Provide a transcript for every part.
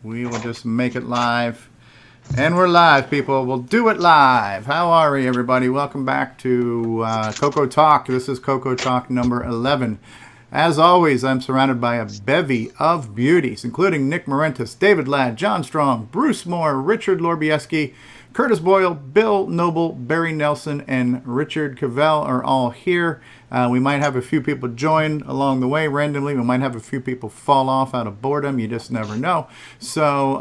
We will just make it live. And we're live, people. We'll do it live. How are we, everybody? Welcome back to CoCo Talk. This is CoCo Talk number 11. As always, I'm surrounded by a bevy of beauties, including Nick Morentis, David Ladd, John Strong, Bruce Moore, Richard Lorbieski, Curtis Boyle, Bill Noble, Barry Nelson, and Richard Cavell are all here. We might have a few people join along the way randomly. We might have a few people fall off out of boredom. You just never know. So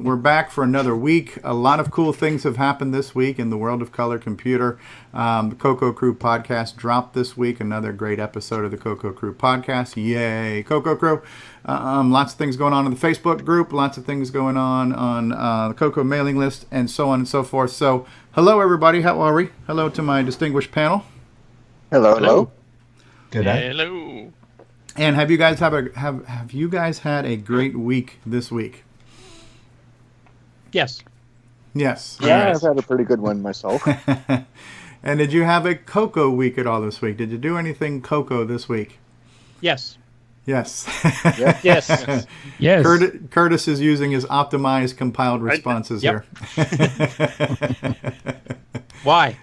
we're back for another week. A lot of cool things have happened this week in the world of color computer. The CoCo Crew Podcast dropped this week. Another great episode of the CoCo Crew Podcast. Yay, CoCo Crew. Lots of things going on in the Facebook group. Lots of things going on the CoCo mailing list and so on and so forth. So hello, everybody. How are we? Hello to my distinguished panel. Hello. Good day. Hello. And have you guys have you guys had a great week this week? Yes. Yes. Yeah, I've had a pretty good one myself. And did you have a CoCo week at all this week? Did you do anything CoCo this week? Yes. Yes. Yep. Yes. Yes. Curtis is using his optimized compiled responses Yep. here. Why?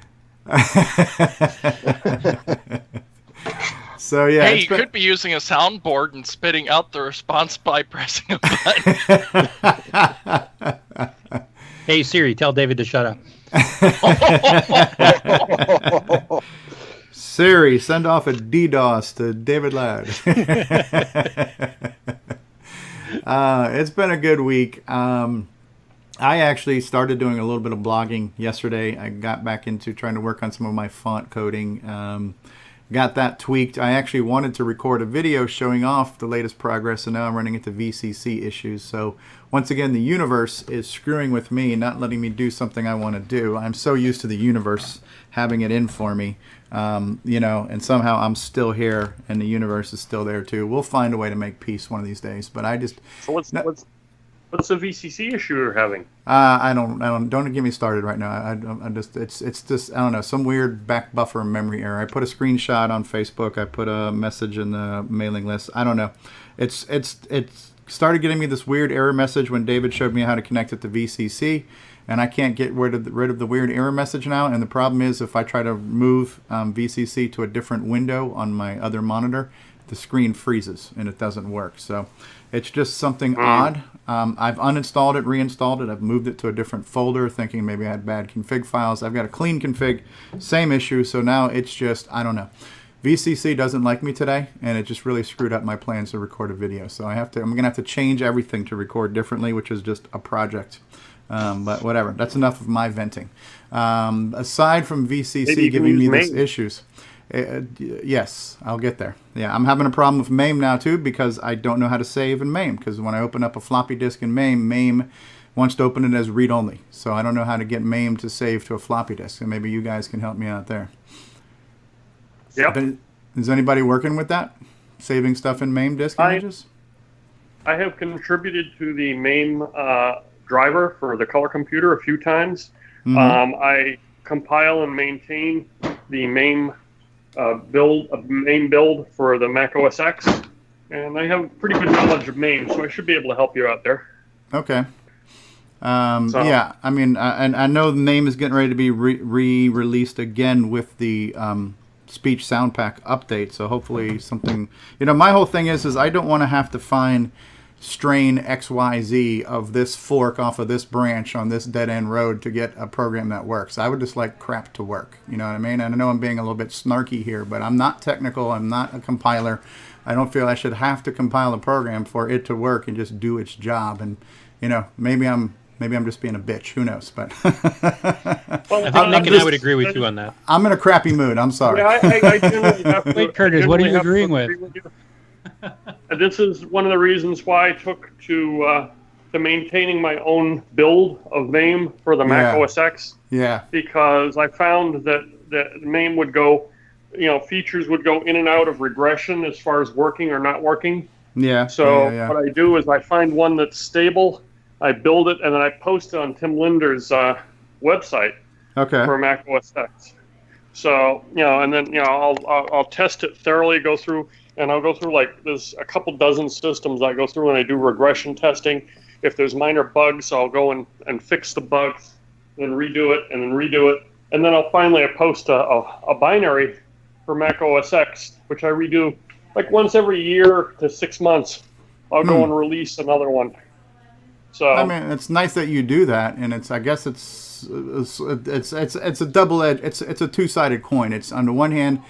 So yeah. Hey, you could be using a soundboard and spitting out the response by pressing a button. Hey Siri, tell David to shut up. Siri, send off a DDoS to David Ladd. It's been a good week. I actually started doing a little bit of blogging yesterday. I got back into trying to work on some of my font coding. Got that tweaked. I actually wanted to record a video showing off the latest progress, and now I'm running into VCC issues. So once again, the universe is screwing with me, not letting me do something I want to do. I'm so used to the universe having it in for me, and somehow I'm still here, and the universe is still there too. We'll find a way to make peace one of these days. But I just So what's the VCC issue you're having? I don't get me started right now. I just it's just I don't know, some weird back buffer memory error. I put a screenshot on Facebook. I put a message in the mailing list. I don't know. It's started getting me this weird error message when David showed me how to connect it to VCC, and I can't get rid of the weird error message now. And the problem is, if I try to move VCC to a different window on my other monitor, the screen freezes and it doesn't work. So it's just something odd. I've uninstalled it, reinstalled it. I've moved it to a different folder, thinking maybe I had bad config files. I've got a clean config, same issue. So now it's just, I don't know. VCC doesn't like me today, and it just really screwed up my plans to record a video. So I'm going to have to change everything to record differently, which is just a project. But whatever. That's enough of my venting. Aside from VCC giving me these issues. Yes, I'll get there. Yeah, I'm having a problem with MAME now too, because I don't know how to save in MAME, because when I open up a floppy disk in MAME wants to open it as read-only. So I don't know how to get MAME to save to a floppy disk, and maybe you guys can help me out there. Yep. Is anybody working with that? Saving stuff in MAME disk images? I have contributed to the MAME driver for the color computer a few times. Mm-hmm. I compile and maintain the MAME build for the Mac OS X, and I have pretty good knowledge of MAME, so I should be able to help you out there. Okay. Yeah, I mean, and I know the MAME is getting ready to be re-released again with the speech sound pack update, so hopefully something, my whole thing is I don't want to have to find strain XYZ of this fork off of this branch on this dead end road to get a program that works. I would just like crap to work. You know what I mean? And I know I'm being a little bit snarky here, but I'm not technical. I'm not a compiler. I don't feel I should have to compile a program for it to work and just do its job. And, maybe I'm just being a bitch. Who knows? But I think Nick and I would agree with you on that. I'm in a crappy mood. I'm sorry. Yeah, I generally have to, Wait, Curtis, what are you agreeing with? This is one of the reasons why I took to maintaining my own build of MAME for the Mac OS X. Yeah. Because I found that MAME would go, features would go in and out of regression as far as working or not working. Yeah. So what I do is I find one that's stable, I build it, and then I post it on Tim Linder's website for Mac OS X. So, and then, I'll test it thoroughly, go through, and I'll go through, there's a couple dozen systems I go through and I do regression testing, if there's minor bugs, I'll go and fix the bugs, then redo it, and then redo it. And then I'll finally post a binary for Mac OS X, which I redo like once every year to 6 months. I'll go and release another one. So I mean, it's nice that you do that, and I guess it's a double edged. It's a two-sided coin. It's on the one hand,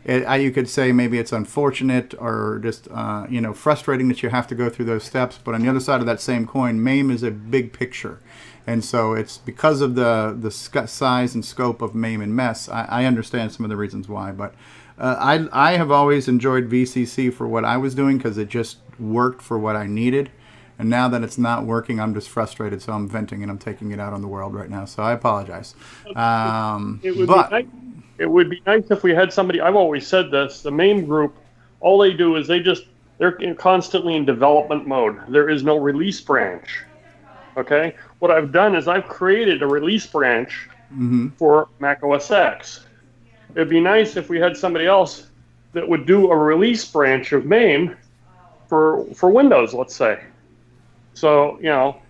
you could say maybe it's unfortunate or just frustrating that you have to go through those steps. But on the other side of that same coin, MAME is a big picture, and so it's because of the size and scope of MAME and MES. I understand some of the reasons why, but I have always enjoyed VCC for what I was doing because it just worked for what I needed. And now that it's not working, I'm just frustrated, so I'm venting and I'm taking it out on the world right now. So I apologize. It would be nice if we had somebody. I've always said this. The MAME group, all they do is they're constantly in development mode. There is no release branch. Okay. What I've done is I've created a release branch for Mac OS X. It'd be nice if we had somebody else that would do a release branch of MAME for Windows, let's say. So,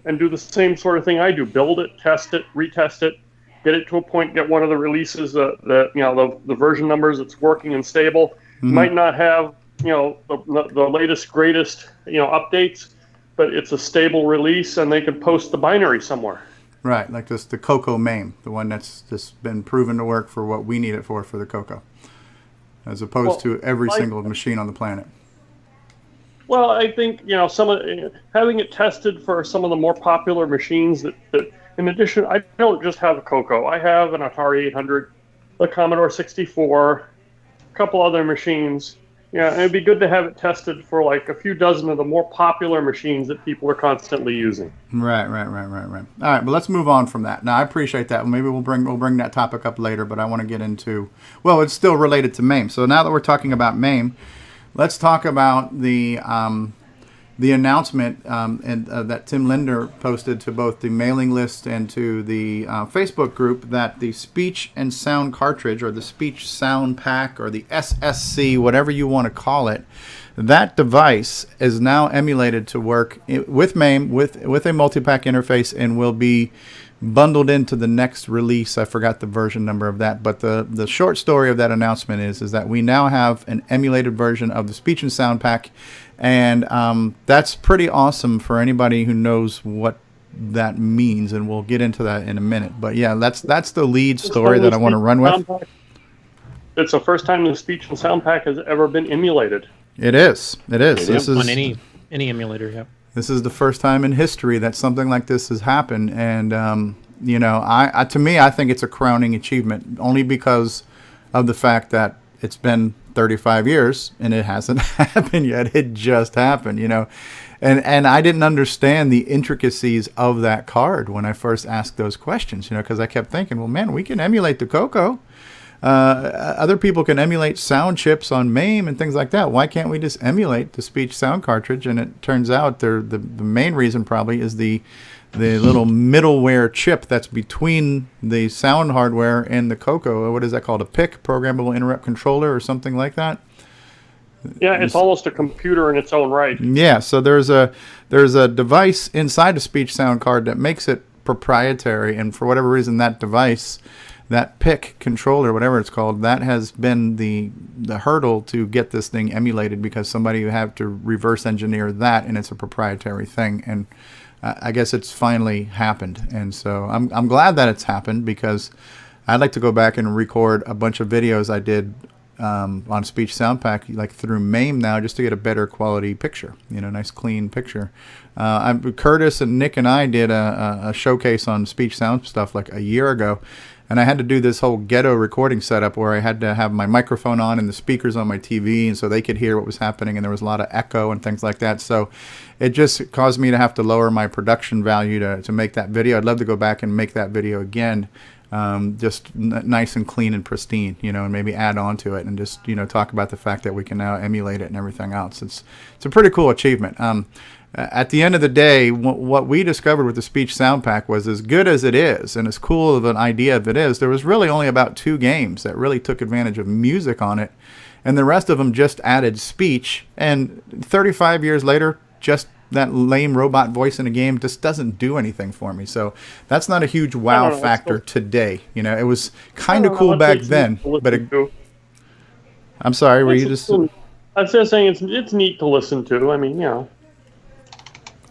and do the same sort of thing I do. Build it, test it, retest it, get it to a point, get one of the releases, the version numbers that's working and stable. Might not have, the latest, greatest, updates, but it's a stable release and they can post the binary somewhere. Right, like the CoCo MAME, the one that's just been proven to work for what we need it for the CoCo, as opposed to every single machine on the planet. Well, I think having it tested for some of the more popular machines that in addition, I don't just have a CoCo. I have an Atari 800, a Commodore 64, a couple other machines. And it'd be good to have it tested for like a few dozen of the more popular machines that people are constantly using. Right. All right, but let's move on from that. Now, I appreciate that. Maybe we'll bring that topic up later, but I want to get into, well, it's still related to MAME. So now that we're talking about MAME, let's talk about the announcement that Tim Linder posted to both the mailing list and to the Facebook group that the speech and sound cartridge, or the speech sound pack, or the SSC, whatever you want to call it, that device is now emulated to work with MAME with a multi-pack interface and will be bundled into the next release. I forgot the version number of that, but the short story of that announcement is that we now have an emulated version of the speech and sound pack, and that's pretty awesome for anybody who knows what that means, and we'll get into that in a minute. But yeah, that's the lead story that I want to run with. It's the first time the speech and sound pack has ever been emulated. It is. This is on any emulator. Yeah. This is the first time in history that something like this has happened, and to me, I think it's a crowning achievement, only because of the fact that it's been 35 years and it hasn't happened yet. It just happened, and I didn't understand the intricacies of that card when I first asked those questions, because I kept thinking, well, man, we can emulate the CoCo. Other people can emulate sound chips on MAME and things like that. Why can't we just emulate the speech sound cartridge? And it turns out the main reason probably is the little middleware chip that's between the sound hardware and the CoCo. What is that called? A PIC, Programmable Interrupt Controller, or something like that? Yeah, it's almost a computer in its own right. Yeah, so there's a device inside the speech sound card that makes it proprietary, and for whatever reason, that device, that PIC controller, whatever it's called, that has been the hurdle to get this thing emulated, because somebody would have to reverse engineer that, and it's a proprietary thing. And I guess it's finally happened, and so I'm glad that it's happened, because I'd like to go back and record a bunch of videos I did on Speech Sound Pack, like through MAME now, just to get a better quality picture, nice clean picture. Curtis and Nick and I did a showcase on speech sound stuff like a year ago, and I had to do this whole ghetto recording setup where I had to have my microphone on and the speakers on my TV, and so they could hear what was happening, and there was a lot of echo and things like that. So it just caused me to have to lower my production value to make that video. I'd love to go back and make that video again, just nice and clean and pristine, and maybe add on to it and just, talk about the fact that we can now emulate it and everything else. It's a pretty cool achievement. At the end of the day, what we discovered with the Speech Sound Pack was, as good as it is and as cool of an idea as it is, there was really only about 2 games that really took advantage of music on it, and the rest of them just added speech. And 35 years later, just that lame robot voice in a game just doesn't do anything for me. So that's not a huge wow factor today. You know, it was kind of cool back then, but I'm sorry, were you just? I was just saying it's neat to listen to. I mean, you know.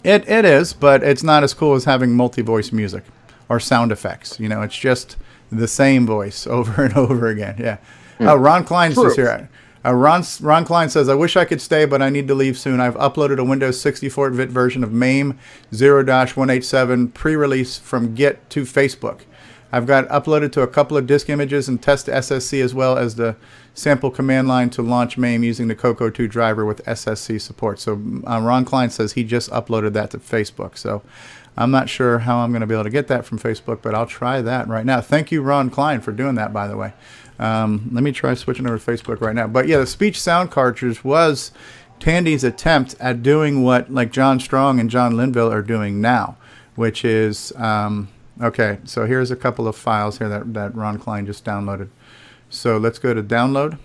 It is, but it's not as cool as having multi-voice music or sound effects. You know, it's just the same voice over and over again. Yeah. Ron Klein says here. Ron Klein says, I wish I could stay, but I need to leave soon. I've uploaded a Windows 64-bit version of MAME 0-187 pre-release from Git to Facebook. I've got uploaded to a couple of disk images and test SSC as well as the sample command line to launch MAME using the CoCo 2 driver with SSC support. So Ron Klein says he just uploaded that to Facebook. So I'm not sure how I'm going to be able to get that from Facebook, but I'll try that right now. Thank you, Ron Klein, for doing that, by the way. Let me try switching over to Facebook right now. But yeah, the speech sound cartridge was Tandy's attempt at doing what like John Strong and John Linville are doing now, which is... okay, so here's a couple of files here that Ron Klein just downloaded. So let's go to download.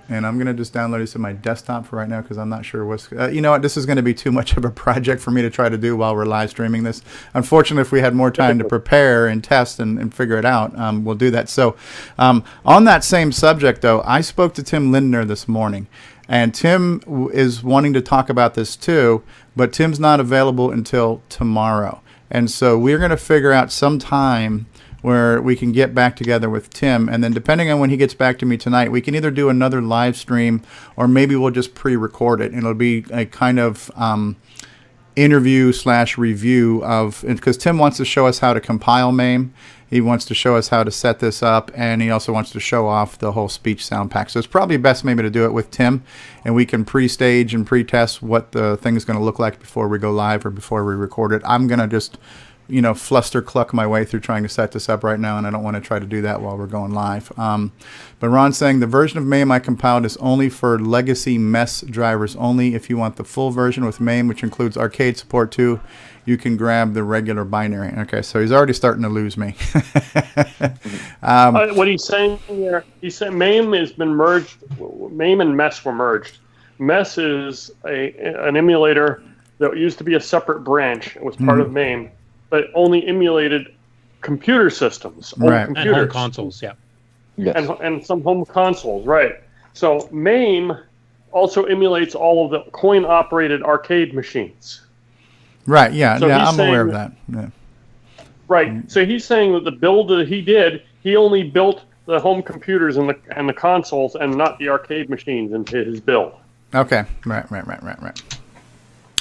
And I'm going to just download this to my desktop for right now because I'm not sure what's... you know what? This is going to be too much of a project for me to try to do while we're live streaming this. Unfortunately, if we had more time to prepare and test and figure it out, we'll do that. So on that same subject, though, I spoke to Tim Lindner this morning. And Tim is wanting to talk about this too, but Tim's not available until tomorrow. And so we're going to figure out some time where we can get back together with Tim. And then depending on when he gets back to me tonight, we can either do another live stream or maybe we'll just pre-record it. And it'll be a kind of interview/review of, because Tim wants to show us how to compile MAME. He wants to show us how to set this up, and he also wants to show off the whole speech sound pack. So it's probably best maybe to do it with Tim, and we can pre-stage and pre-test what the thing is going to look like before we go live or before we record it. I'm going to just, you know, cluck my way through trying to set this up right now, and I don't want to try to do that while we're going live. But Ron's saying the version of MAME I compiled is only for legacy MES drivers only. If you want the full version with MAME, which includes arcade support too, you can grab the regular binary. Okay, so he's already starting to lose me. What he's saying here, he said MAME has been merged. MAME and MES were merged. MES is an emulator that used to be a separate branch. It was part of MAME, but only emulated computer systems, old computers. And home consoles, yeah. Yes. And some home consoles, right. So MAME also emulates all of the coin-operated arcade machines. Right, yeah, so I'm aware of that. Yeah. Right, so he's saying that the build that he did, he only built the home computers and the consoles and not the arcade machines into his build. Okay, right.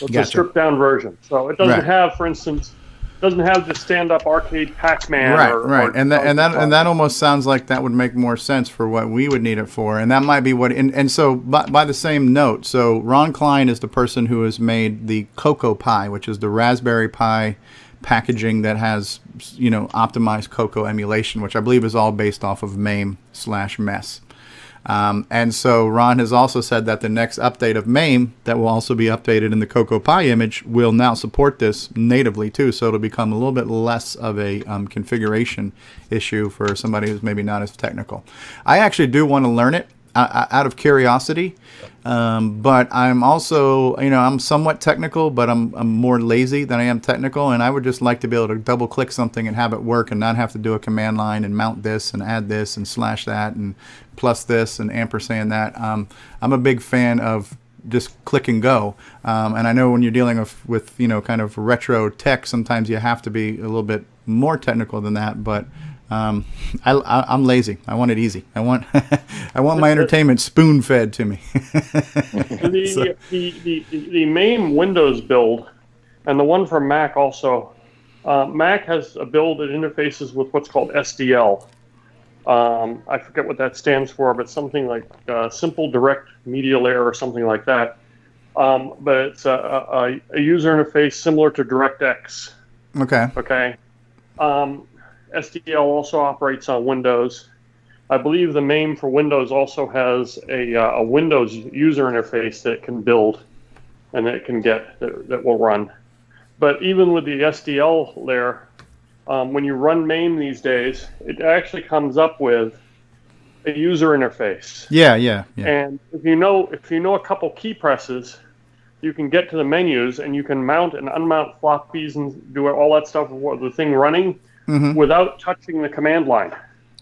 It's a stripped-down version. So it doesn't have, for instance... doesn't have the stand-up arcade Pac-Man. Right. And that almost sounds like that would make more sense for what we would need it for, and that might be what. And so by the same note, so Ron Klein is the person who has made the CoCo Pi, which is the Raspberry Pi packaging that has, you know, optimized CoCo emulation, which I believe is all based off of MAME/MES. And so Ron has also said that the next update of MAME that will also be updated in the CoCo Pi image will now support this natively too, so it'll become a little bit less of a configuration issue for somebody who's maybe not as technical. I actually do want to learn it out of curiosity, but I'm also, you know, I'm somewhat technical, but I'm more lazy than I am technical, and I would just like to be able to double click something and have it work and not have to do a command line and mount this and add this and slash that and plus this and ampersand that. I'm a big fan of just click and go, and I know when you're dealing with you know, kind of retro tech, sometimes you have to be a little bit more technical than that, but I'm lazy. I want it easy. I want my entertainment spoon fed to me. The MAME Windows build and the one for Mac also. Mac has a build that interfaces with what's called SDL. I forget what that stands for, but something like Simple Direct Media Layer or something like that. But it's a user interface similar to DirectX. Okay. SDL also operates on Windows. I believe the MAME for Windows also has a Windows user interface that it can build and that it can get that will run. But even with the SDL layer, when you run MAME these days, it actually comes up with a user interface. Yeah. And if you know a couple key presses, you can get to the menus and you can mount and unmount floppies and do all that stuff with the thing running without touching the command line.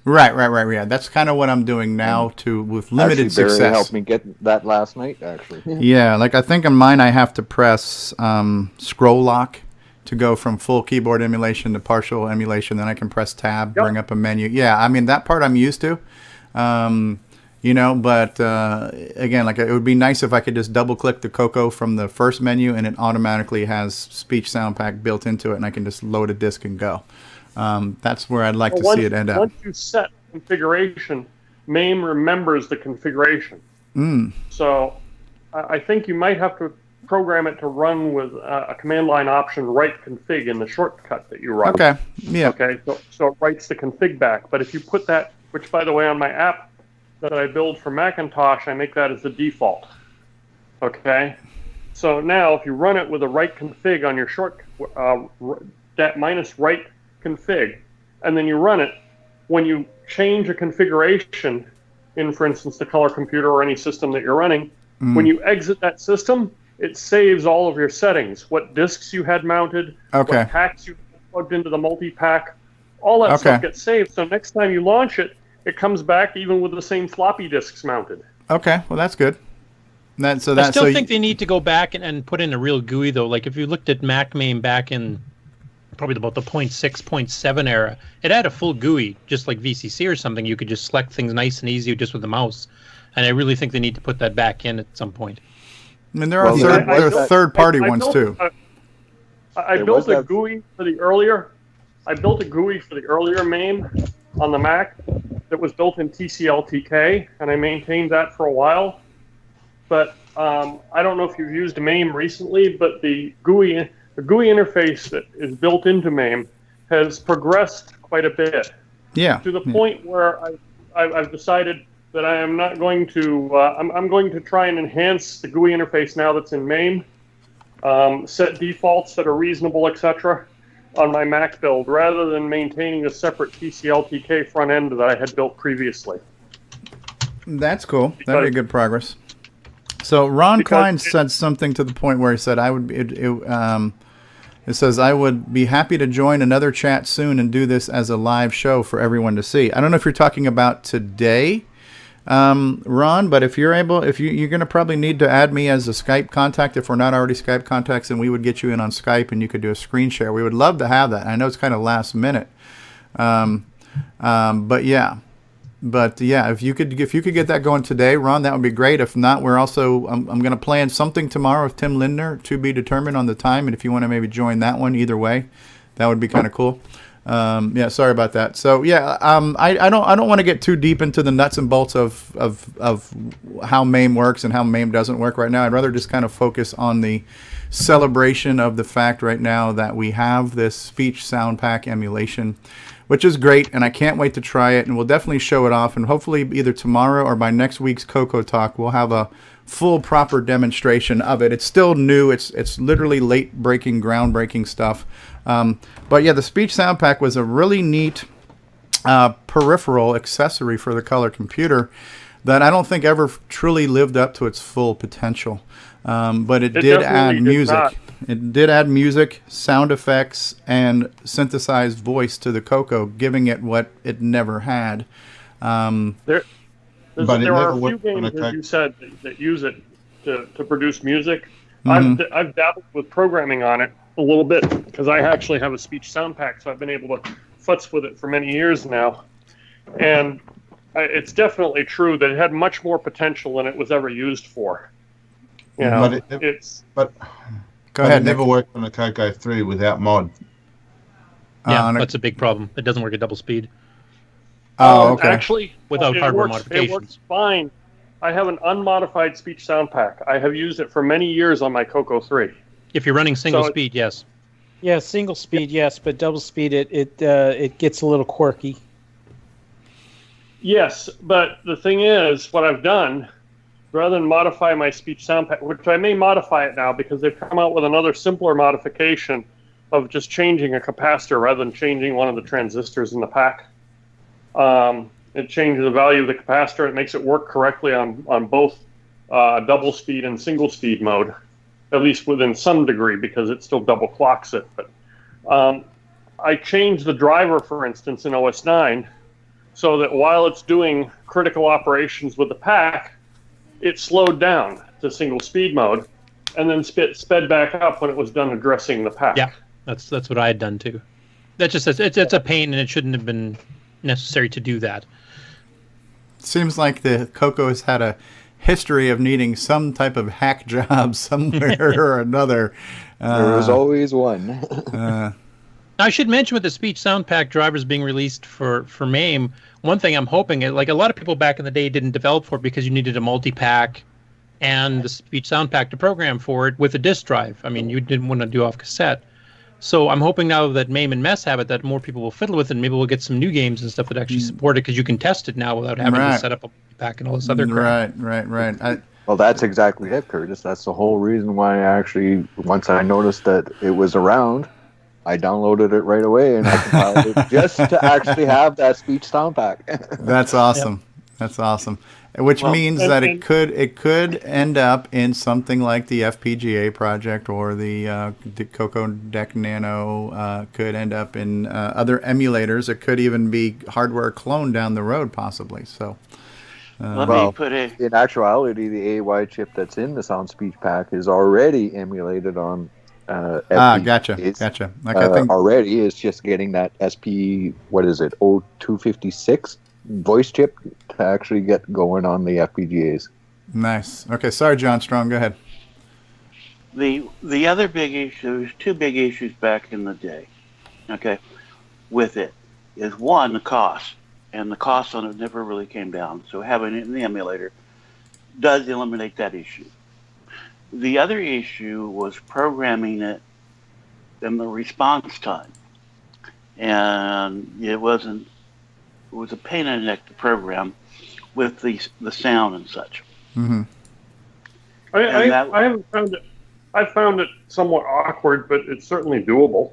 Right. Yeah, that's kind of what I'm doing now with limited success. Barry helped me get that last night, actually. Yeah, like I think in mine I have to press scroll lock to go from full keyboard emulation to partial emulation. Then I can press tab, bring up a menu. Yeah, I mean, that part I'm used to. But again, like it would be nice if I could just double click the CoCo from the first menu and it automatically has speech sound pack built into it and I can just load a disk and go. That's where I'd like to see it end up. Once you set configuration, MAME remembers the configuration. So I think you might have to program it to run with a command line option write config in the shortcut that you run. Okay, yeah. Okay, so it writes the config back. But if you put that, which by the way on my app that I build for Macintosh, I make that as the default. Okay, so now if you run it with a write config on your that minus write config, and then you run it, when you change a configuration in, for instance, the Color Computer or any system that you're running, when you exit that system, it saves all of your settings, what disks you had mounted, what packs you plugged into the multi-pack, all that stuff gets saved. So next time you launch it, it comes back even with the same floppy disks mounted. Okay, well that's good. I still think they need to go back and put in a real GUI though. Like if you looked at MAME back in probably about the 0.6, 0.7 era, it had a full GUI, just like VCC or something. You could just select things nice and easy just with the mouse. And I really think they need to put that back in at some point. I mean, there are third-party ones too. I built a GUI for the earlier. I built a GUI for the earlier MAME on the Mac that was built in TCL/TK, and I maintained that for a while. But I don't know if you've used MAME recently, but the GUI interface that is built into MAME has progressed quite a bit. Yeah. To the point where I've decided that I am not going to. I'm going to try and enhance the GUI interface now that's in MAME. Set defaults that are reasonable, etc. on my Mac build, rather than maintaining a separate TCL/TK front end that I had built previously. That's cool. That'd be good progress. So Ron Klein said something to the point where he said, it says, I would be happy to join another chat soon and do this as a live show for everyone to see. I don't know if you're talking about today, Ron, but if you're able, you're going to probably need to add me as a Skype contact. If we're not already Skype contacts, and we would get you in on Skype and you could do a screen share. We would love to have that. I know it's kind of last minute. But yeah, if you could get that going today, Ron, that would be great. If not, I'm going to plan something tomorrow with Tim Lindner, to be determined on the time. And if you want to maybe join that one, either way, that would be kind of cool. Sorry about that. So I don't want to get too deep into the nuts and bolts of how MAME works and how MAME doesn't work right now. I'd rather just kind of focus on the celebration of the fact right now that we have this speech sound pack emulation, which is great, and I can't wait to try it, and we'll definitely show it off, and hopefully either tomorrow or by next week's CoCo Talk, we'll have a full proper demonstration of it. It's still new. It's literally late-breaking, groundbreaking stuff. But yeah, the speech sound pack was a really neat peripheral accessory for the Color Computer that I don't think ever truly lived up to its full potential. But it did add music. It did add music, sound effects, and synthesized voice to the CoCo, giving it what it never had. There are a few games, as you said, that use it to produce music. Mm-hmm. I've dabbled with programming on it a little bit because I actually have a speech sound pack, so I've been able to futz with it for many years now. And it's definitely true that it had much more potential than it was ever used for. You know, but go ahead. It never worked on a CoCo 3 without mod. Yeah, that's a big problem. It doesn't work at double speed. Oh, okay. Actually, without hardware modifications. It works fine. I have an unmodified speech sound pack. I have used it for many years on my CoCo 3. If you're running single speed, yes. Yeah, single speed, yes, but double speed, it gets a little quirky. Yes, but the thing is, what I've done, rather than modify my speech sound pack, which I may modify it now because they've come out with another simpler modification of just changing a capacitor rather than changing one of the transistors in the pack. It changes the value of the capacitor. It makes it work correctly on both double speed and single speed mode. at least within some degree, because it still double clocks it. But I changed the driver, for instance, in OS 9, so that while it's doing critical operations with the pack, it slowed down to single speed mode, and then sped back up when it was done addressing the pack. Yeah, that's what I had done too. That just says it's a pain, and it shouldn't have been necessary to do that. Seems like the CoCo has had a history of needing some type of hack job somewhere or another. There was always one. I should mention with the speech sound pack drivers being released for MAME, one thing I'm hoping, like a lot of people back in the day didn't develop for it because you needed a multi-pack and the speech sound pack to program for it with a disk drive. I mean, you didn't want to do off cassette. So I'm hoping now that MAME and MES have it, that more people will fiddle with it, and maybe we'll get some new games and stuff that actually support it, because you can test it now without having to set up a pack and all this other crap. Right. Well, that's exactly it, Curtis. That's the whole reason why I actually, once I noticed that it was around, I downloaded it right away and I compiled it just to actually have that speech sound pack. That's awesome. Yep. That's awesome. Which means that it could end up in something like the FPGA project, or the CoCo Deck Nano, could end up in other emulators. It could even be hardware clone down the road, possibly. So, Let me put it. In actuality, the AY chip that's in the Sound Speech Pack is already emulated on FPGAs. Gotcha. Like I think already is just getting that SP, what is it, 0256 voice chip to actually get going on the FPGAs. Nice. Okay, sorry, John Strong. Go ahead. The other big issues, two big issues back in the day, okay, with it is one, the cost, and the cost on it never really came down. So having it in the emulator does eliminate that issue. The other issue was programming it and the response time, and it was a pain in the neck to program with the sound and such. Mm-hmm. I found it somewhat awkward, but it's certainly doable.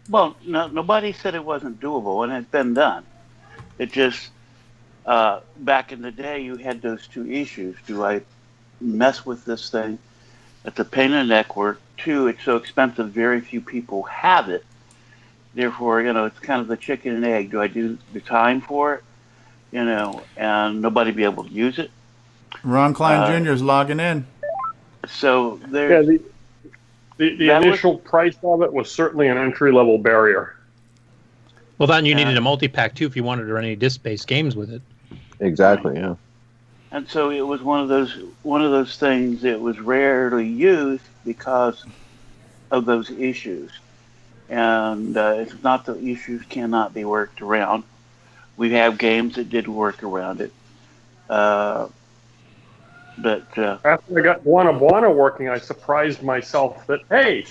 Well, nobody said it wasn't doable, and it's been done. It just back in the day, you had those two issues. Do I mess with this thing? It's a pain in the neck. Where two, it's so expensive, very few people have it. Therefore, it's kind of the chicken and egg. Do I do the time for it? And nobody be able to use it. Ron Klein Jr. is logging in. So there's the initial price of it was certainly an entry-level barrier. Well, then you needed a multi-pack too if you wanted to run any disc-based games with it. Exactly, yeah. And so it was one of those things that was rarely used because of those issues. And it's not that issues cannot be worked around. We have games that did work around it. But after I got Buona working, I surprised myself that, hey,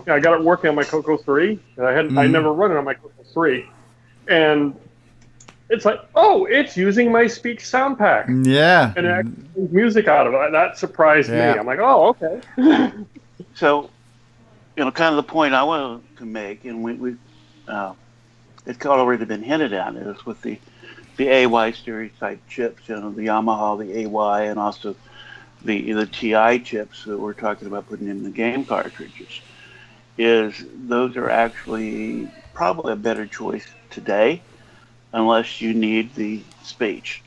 I got it working on my CoCo 3. And I never run it on my CoCo 3. And it's like, oh, it's using my speech sound pack. Yeah. And it actually plays music out of it. That surprised me. I'm like, oh, okay. So, kind of the point I wanted to make, and it's already been hinted at, is with the AY series type chips, the Yamaha, the AY, and also the TI chips that we're talking about putting in the game cartridges, is those are actually probably a better choice today, unless you need the speech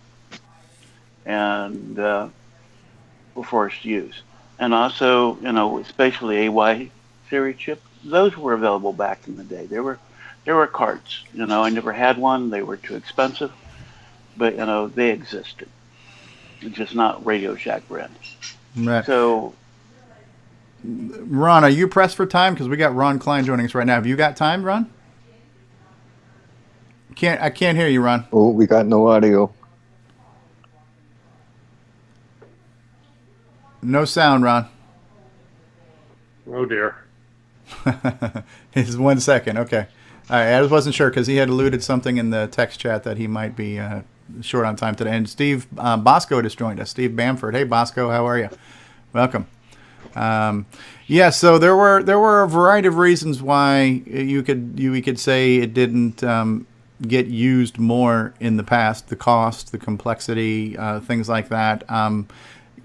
and for forced use. And also, especially AY series chip, those were available back in the day. There were carts. I never had one. They were too expensive, but they existed. It's just not Radio Shack brand. Right. So, Ron, are you pressed for time? Because we got Ron Klein joining us right now. Have you got time, Ron? I can't hear you, Ron. Oh, we got no audio. No sound, Ron. Oh dear. It's 1 second. Okay. All right. I wasn't sure because he had alluded something in the text chat that he might be short on time today. And Steve Bosco just joined us. Steve Bamford. Hey, Bosco. How are you? Welcome. So there were a variety of reasons why we could say it didn't get used more in the past. The cost, the complexity, things like that.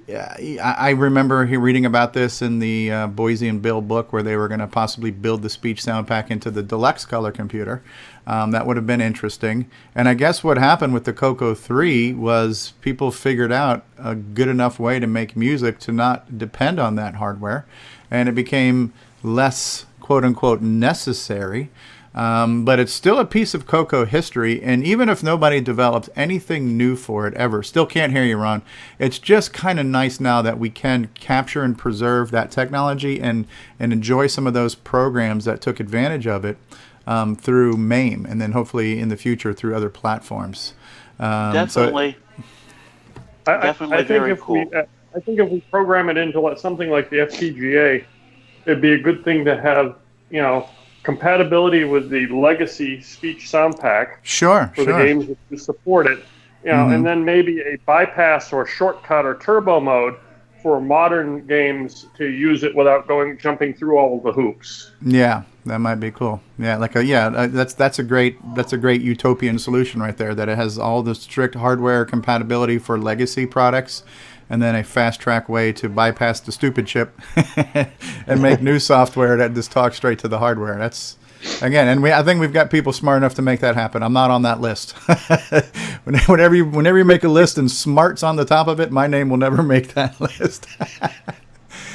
I remember reading about this in the Boise and Bill book, where they were going to possibly build the speech sound pack into the deluxe color computer. That would have been interesting. And I guess what happened with the CoCo 3 was people figured out a good enough way to make music to not depend on that hardware, and it became less quote unquote necessary. But it's still a piece of CoCo history, and even if nobody develops anything new for it ever, still can't hear you, Ron. It's just kind of nice now that we can capture and preserve that technology and enjoy some of those programs that took advantage of it through MAME, and then hopefully in the future through other platforms. Definitely. I think if we program it into something like the FPGA, it'd be a good thing to have, compatibility with the legacy speech sound pack for the games that you support it, and then maybe a bypass or shortcut or turbo mode for modern games to use it without jumping through all of the hoops. Yeah, that might be cool. Yeah, that's a great utopian solution right there. That it has all the strict hardware compatibility for legacy products, and then a fast-track way to bypass the stupid chip and make new software that just talks straight to the hardware. That's, again, and I think we've got people smart enough to make that happen. I'm not on that list. Whenever you make a list and smart's on the top of it, my name will never make that list.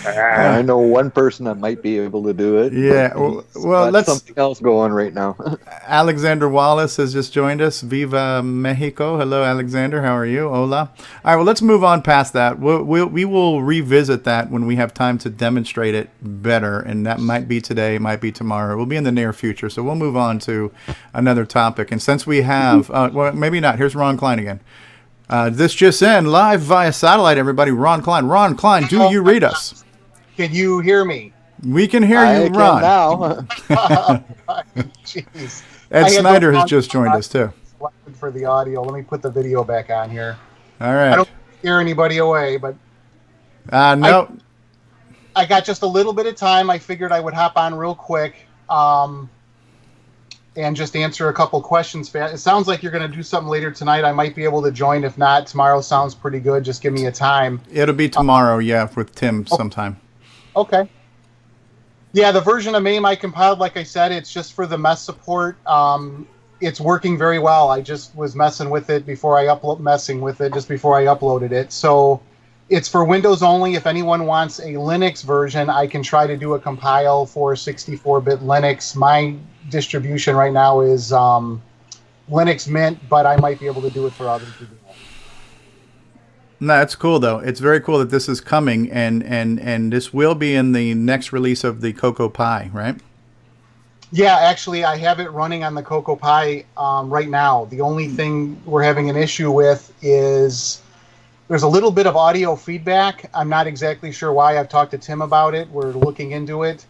I know one person that might be able to do it. Yeah, well, let's something else going right now. Alexander Wallace has just joined us. Viva Mexico. Hello, Alexander. How are you? Hola. All right. Well, let's move on past that. We will revisit that when we have time to demonstrate it better, and that might be today, might be tomorrow. It will be in the near future. So we'll move on to another topic. And since we have, well, maybe not. Here's Ron Klein again. This just in, live via satellite. Everybody, Ron Klein. Ron Klein, do you read us? Can you hear me? We can hear you, Ron. Now. Jeez. Ed Snyder has just joined us, too. For the audio. Let me put the video back on here. All right. I don't scare anybody away, but... no. I got just a little bit of time. I figured I would hop on real quick and just answer a couple questions. It sounds like you're going to do something later tonight. I might be able to join. If not, tomorrow sounds pretty good. Just give me a time. It'll be tomorrow, with Tim sometime. Okay. Yeah, the version of MAME I compiled, like I said, it's just for the MES support. It's working very well. I just was messing with it before I uploaded it. So it's for Windows only. If anyone wants a Linux version, I can try to do a compile for 64-bit Linux. My distribution right now is Linux Mint, but I might be able to do it for others as well. No, it's cool though. It's very cool that this is coming, and this will be in the next release of the CoCo Pi, right? Yeah, actually, I have it running on the CoCo Pi right now. The only thing we're having an issue with is there's a little bit of audio feedback. I'm not exactly sure why. I've talked to Tim about it. We're looking into it.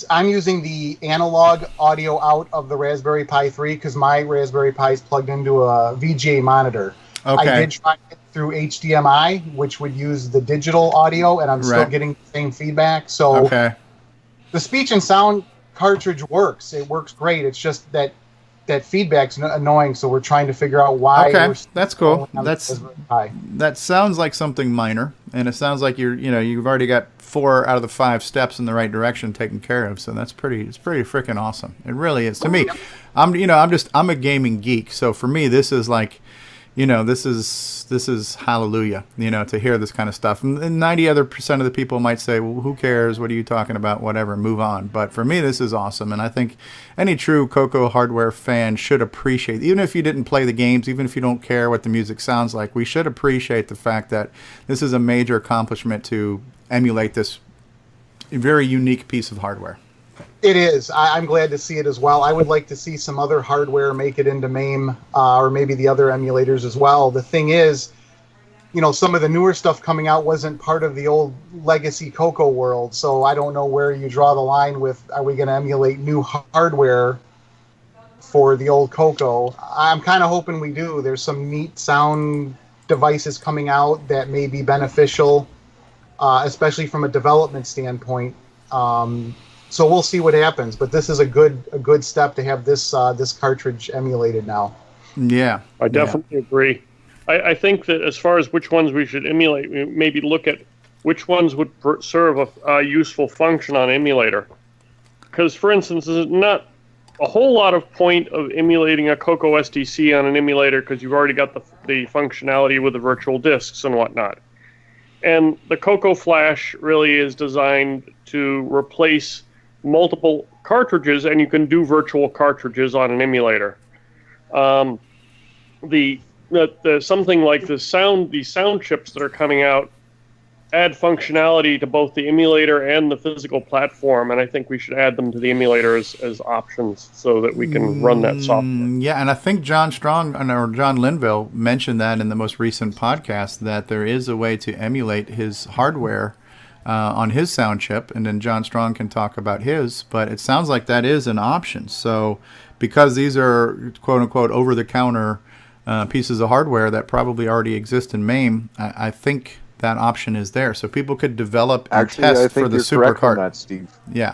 I'm using the analog audio out of the Raspberry Pi 3 because my Raspberry Pi is plugged into a VGA monitor. Okay. I did try it through HDMI, which would use the digital audio, and I'm still getting the same feedback. So the speech and sound cartridge works. It works great. It's just that feedback's annoying, so we're trying to figure out why. Okay, that's cool. That sounds like something minor, and it sounds like you've already got 4 out of the 5 steps in the right direction taken care of. So it's pretty freaking awesome. It really is to me. I'm a gaming geek, so for me this is like, this is hallelujah, to hear this kind of stuff. And 90% of the people might say, well, who cares? What are you talking about? Whatever, move on. But for me, this is awesome. And I think any true CoCo hardware fan should appreciate, even if you didn't play the games, even if you don't care what the music sounds like, we should appreciate the fact that this is a major accomplishment to emulate this very unique piece of hardware. It is. I'm glad to see it as well. I would like to see some other hardware make it into MAME or maybe the other emulators as well. The thing is, some of the newer stuff coming out wasn't part of the old legacy CoCo world, so I don't know where you draw the line with, are we going to emulate new hardware for the old CoCo? I'm kind of hoping we do. There's some neat sound devices coming out that may be beneficial, especially from a development standpoint. So we'll see what happens, but this is a good step to have this cartridge emulated now. Yeah, I definitely agree. I think that as far as which ones we should emulate, we maybe look at which ones would serve a useful function on emulator. Because, for instance, there's not a whole lot of point of emulating a CoCoSDC on an emulator because you've already got the functionality with the virtual disks and whatnot. And the CoCo Flash really is designed to replace multiple cartridges, and you can do virtual cartridges on an emulator. Something like the sound chips that are coming out add functionality to both the emulator and the physical platform, and I think we should add them to the emulator as options so that we can run that software. Yeah, and I think John Strong or John Linville mentioned that in the most recent podcast, that there is a way to emulate his hardware on his sound chip, and then John Strong can talk about his, but it sounds like that is an option. So because these are quote-unquote over-the-counter pieces of hardware that probably already exist in MAME, I think that option is there, so people could develop and test for the super card. That, Steve. Yeah.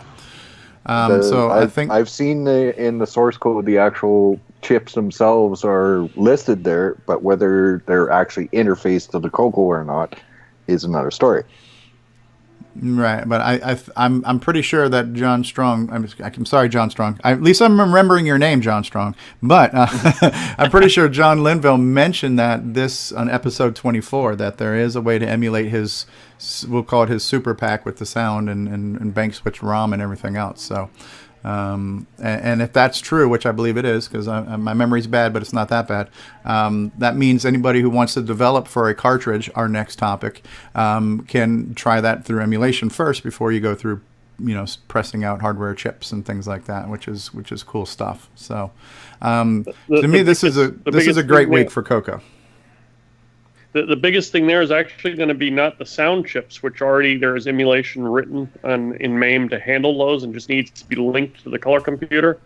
So I think I've seen in the source code the actual chips themselves are listed there, but whether they're actually interfaced to the CoCo or not is another story. Right, but I'm pretty sure that John Strong. I'm sorry, John Strong. At least I'm remembering your name, John Strong. But I'm pretty sure John Linville mentioned that this on episode 24, that there is a way to emulate his, we'll call it his super pack with the sound and bank switch ROM and everything else. So, and if that's true, which I believe it is, because my memory's bad, but it's not that bad. That means anybody who wants to develop for a cartridge, our next topic, can try that through emulation first before you go through, pressing out hardware chips and things like that, which is cool stuff. So, to me, this is a great week for CoCo. The biggest thing there is actually going to be not the sound chips, which already there is emulation written in MAME to handle those and just needs to be linked to the color computer.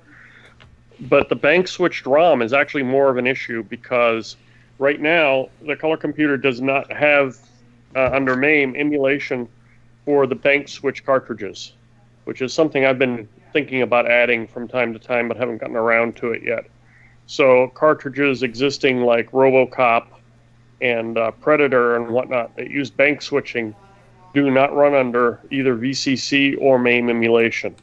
But the bank switched ROM is actually more of an issue because right now the color computer does not have under MAME emulation for the bank switch cartridges, which is something I've been thinking about adding from time to time but haven't gotten around to it yet. So cartridges existing like RoboCop and Predator and whatnot that use bank switching do not run under either VCC or MAME emulation.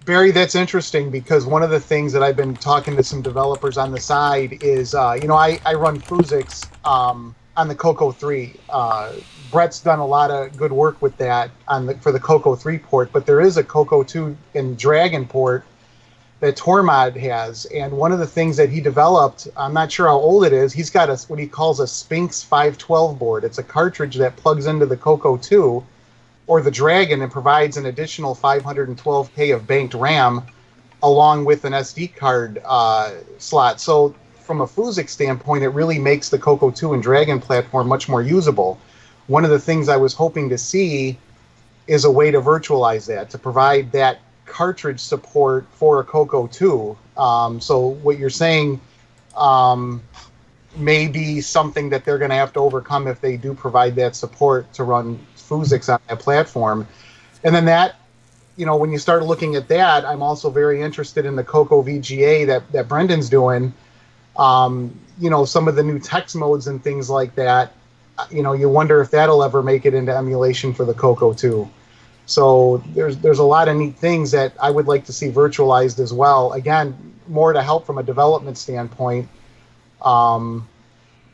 Barry, that's interesting because one of the things that I've been talking to some developers on the side is, I run Phuzix on the CoCo 3. Brett's done a lot of good work with that for the CoCo 3 port, but there is a CoCo 2 and Dragon port that Tormod has, and one of the things that he developed, I'm not sure how old it is, he's got what he calls a Sphinx 512 board. It's a cartridge that plugs into the CoCo 2 or the Dragon and provides an additional 512K of banked RAM along with an SD card slot. So from a Phuzix standpoint, it really makes the CoCo 2 and Dragon platform much more usable. One of the things I was hoping to see is a way to virtualize that, to provide that cartridge support for a CoCo 2. So what you're saying may be something that they're going to have to overcome if they do provide that support to run Phuzix on that platform. And then that, when you start looking at that, I'm also very interested in the CoCo VGA that Brendan's doing. Some of the new text modes and things like that, you wonder if that'll ever make it into emulation for the CoCo 2. So there's a lot of neat things that I would like to see virtualized as well. Again, more to help from a development standpoint. I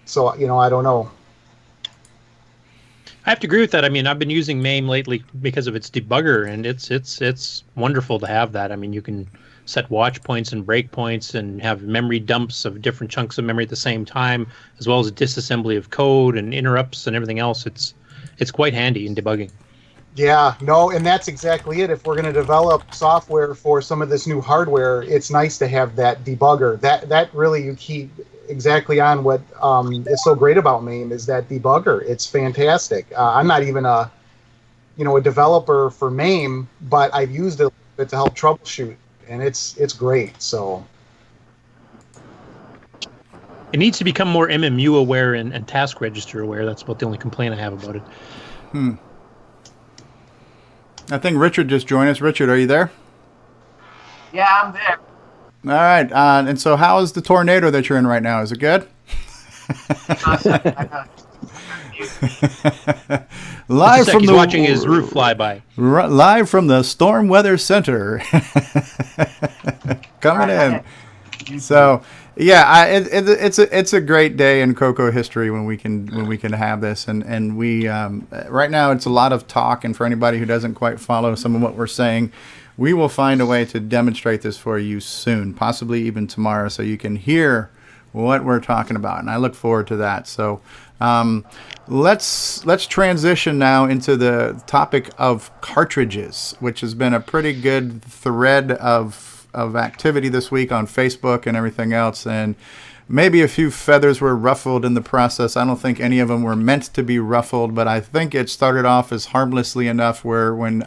don't know. I have to agree with that. I mean, I've been using MAME lately because of its debugger, and it's wonderful to have that. I mean, you can set watch points and break points and have memory dumps of different chunks of memory at the same time, as well as disassembly of code and interrupts and everything else. It's quite handy in debugging. Yeah, no, and that's exactly it. If we're going to develop software for some of this new hardware, it's nice to have that debugger. That really, you keep exactly on what is so great about MAME is that debugger. It's fantastic. I'm not even a developer for MAME, but I've used it to help troubleshoot, and it's great. So it needs to become more MMU aware and task register aware. That's about the only complaint I have about it. I think Richard just joined us. Richard, are you there? Yeah, I'm there. All right. And so how is the tornado that you're in right now? Is it good? Live from he's the watching his roof fly by. Live from the Storm Weather Center. Coming in. So yeah, it's a great day in CoCo history when we can have this, and we right now it's a lot of talk, and for anybody who doesn't quite follow some of what we're saying, we will find a way to demonstrate this for you soon, possibly even tomorrow, so you can hear what we're talking about, and I look forward to that. So let's transition now into the topic of cartridges, which has been a pretty good thread of activity this week on Facebook and everything else, and maybe a few feathers were ruffled in the process. I don't think any of them were meant to be ruffled, but I think it started off as harmlessly enough where when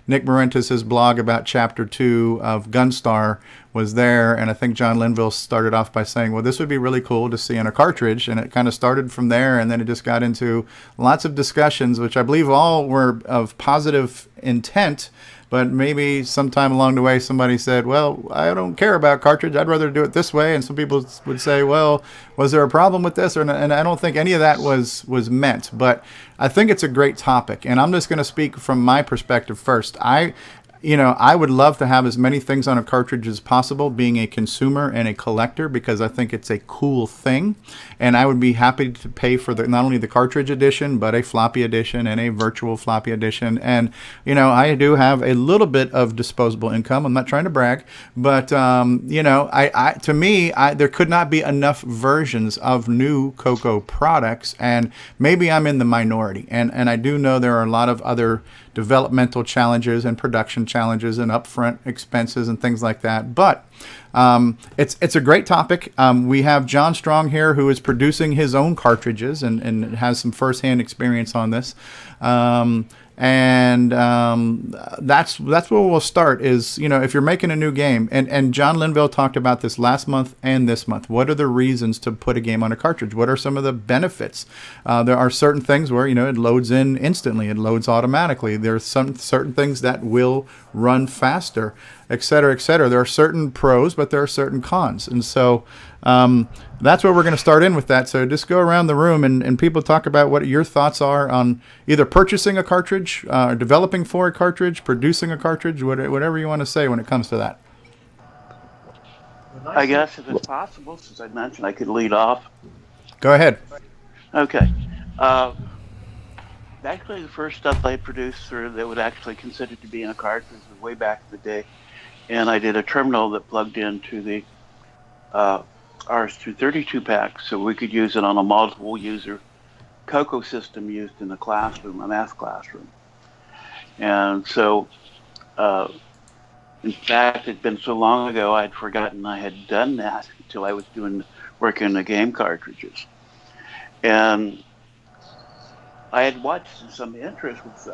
Nick Morentis' blog about Chapter 2 of Gunstar was there, and I think John Linville started off by saying, well, this would be really cool to see on a cartridge, and it kind of started from there, and then it just got into lots of discussions, which I believe all were of positive intent, but maybe sometime along the way somebody said, well, I don't care about cartridge, I'd rather do it this way, and some people would say, well, was there a problem with this? And I don't think any of that was meant, but I think it's a great topic, and I'm just going to speak from my perspective first. I would love to have as many things on a cartridge as possible, being a consumer and a collector, because I think it's a cool thing. And I would be happy to pay for not only the cartridge edition, but a floppy edition and a virtual floppy edition. And, I do have a little bit of disposable income. I'm not trying to brag, but, to me, there could not be enough versions of new CoCo products. And maybe I'm in the minority. And I do know there are a lot of other developmental challenges and production challenges and upfront expenses and things like that. But it's a great topic. We have John Strong here, who is producing his own cartridges and has some firsthand experience on this. That's where we'll start is, if you're making a new game, and John Linville talked about this last month and this month, what are the reasons to put a game on a cartridge? What are some of the benefits? There are certain things where, it loads in instantly, it loads automatically. There's some certain things that will run faster, et cetera, et cetera. There are certain pros, but there are certain cons. And so that's where we're going to start in with that. So just go around the room and people talk about what your thoughts are on either purchasing a cartridge, developing for a cartridge, producing a cartridge, whatever you want to say when it comes to that. I guess if it's possible, since I mentioned I could lead off. Go ahead. Okay. Actually, the first stuff I produced that was actually considered to be in a cartridge was way back in the day. And I did a terminal that plugged into the RS-232 pack, so we could use it on a multiple user CoCo system used in a classroom, a math classroom. And so, in fact, it'd been so long ago I'd forgotten I had done that until I was working on the game cartridges. And I had watched some interest with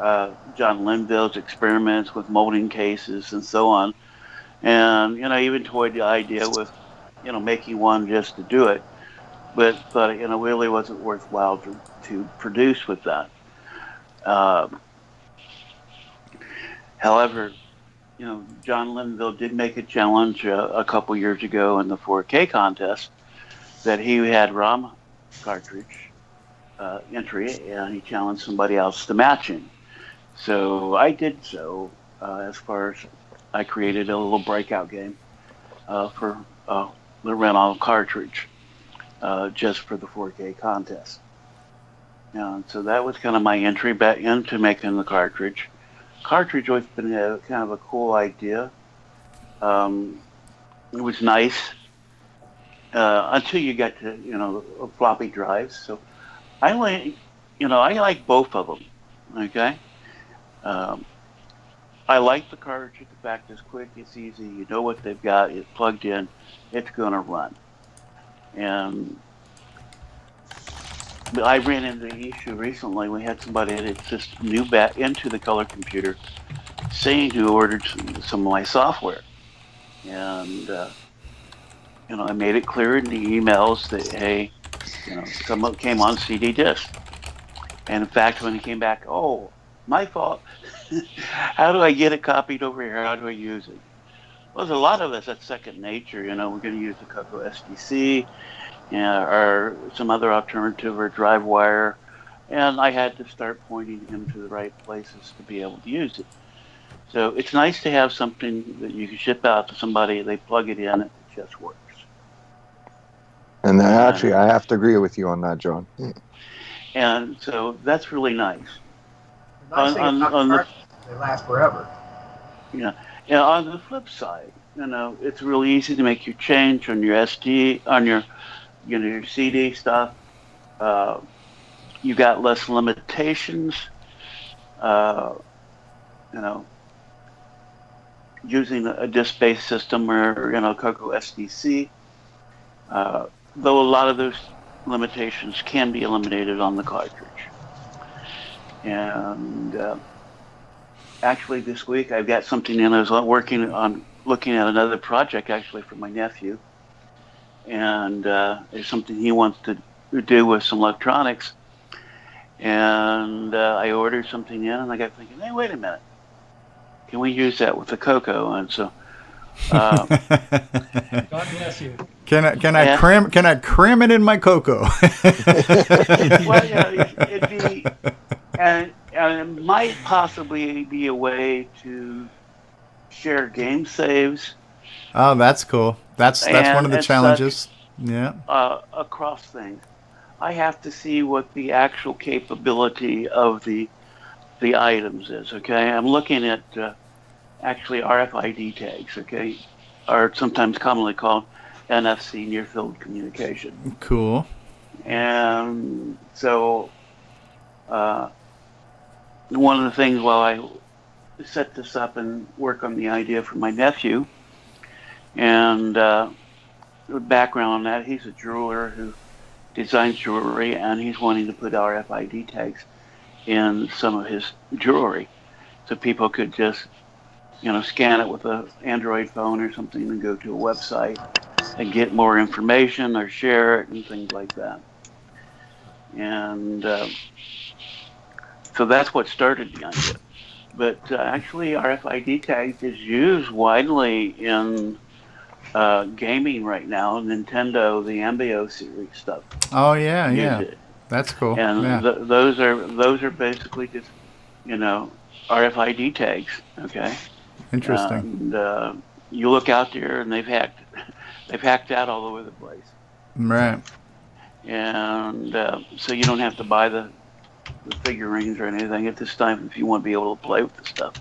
John Linville's experiments with molding cases and so on. And, even toyed the idea with, making one just to do it. But really wasn't worthwhile to produce with that. However, John Linville did make a challenge a couple years ago in the 4K contest that he had ROM cartridge entry, and he challenged somebody else to match him. So I did so as far as I created a little breakout game for the rental cartridge just for the 4K contest. And so that was kind of my entry back into making the cartridge. Cartridge always been kind of a cool idea. It was nice until you got to floppy drives. So I like both of them. Okay. I like the cartridge. The fact it's quick, it's easy. You know what they've got. It's plugged in. It's going to run. And I ran into the issue recently. We had somebody that just knew back into the color computer saying who ordered some of my software. And, I made it clear in the emails that, hey, some of it came on CD disc. And in fact, when he came back, oh, my fault. How do I get it copied over here? How do I use it? Well, there's a lot of us that's second nature. We're going to use the CoCoSDC. or some other alternative or drive wire, and I had to start pointing him to the right places to be able to use it. So it's nice to have something that you can ship out to somebody, they plug it in, it just works. And actually, I have to agree with you on that, John. And so that's really nice. They last forever. Yeah. On the flip side, it's really easy to make your change on your SD, on your CD stuff. You got less limitations. Using a disk-based system or CoCoSDC. Though a lot of those limitations can be eliminated on the cartridge. And actually this week I've got something in. I was looking at another project actually for my nephew. And it's something he wants to do with some electronics. And I ordered something in and I got thinking, hey, wait a minute. Can we use that with the CoCo? And so God bless you. Can I cram it in my CoCo? Well, it'd be, and it might possibly be a way to share game saves. Oh, that's cool. That's one of the challenges. Yeah. Across things, I have to see what the actual capability of the items is. Okay, I'm looking at actually RFID tags. Okay, are sometimes commonly called NFC, near field communication. Cool. And so one of the things while I set this up and work on the idea for my nephew, and the background on that, he's a jeweler who designs jewelry, and he's wanting to put RFID tags in some of his jewelry so people could just scan it with an Android phone or something and go to a website and get more information or share it and things like that. And so that's what started the idea. But actually RFID tags is used widely in gaming right now. Nintendo, the Ambio series stuff. Oh yeah. That's cool. And those are basically just RFID tags. Okay. Interesting. And you look out there, and they've hacked that all over the place. Right. And so you don't have to buy the figurines or anything at this time if you want to be able to play with the stuff.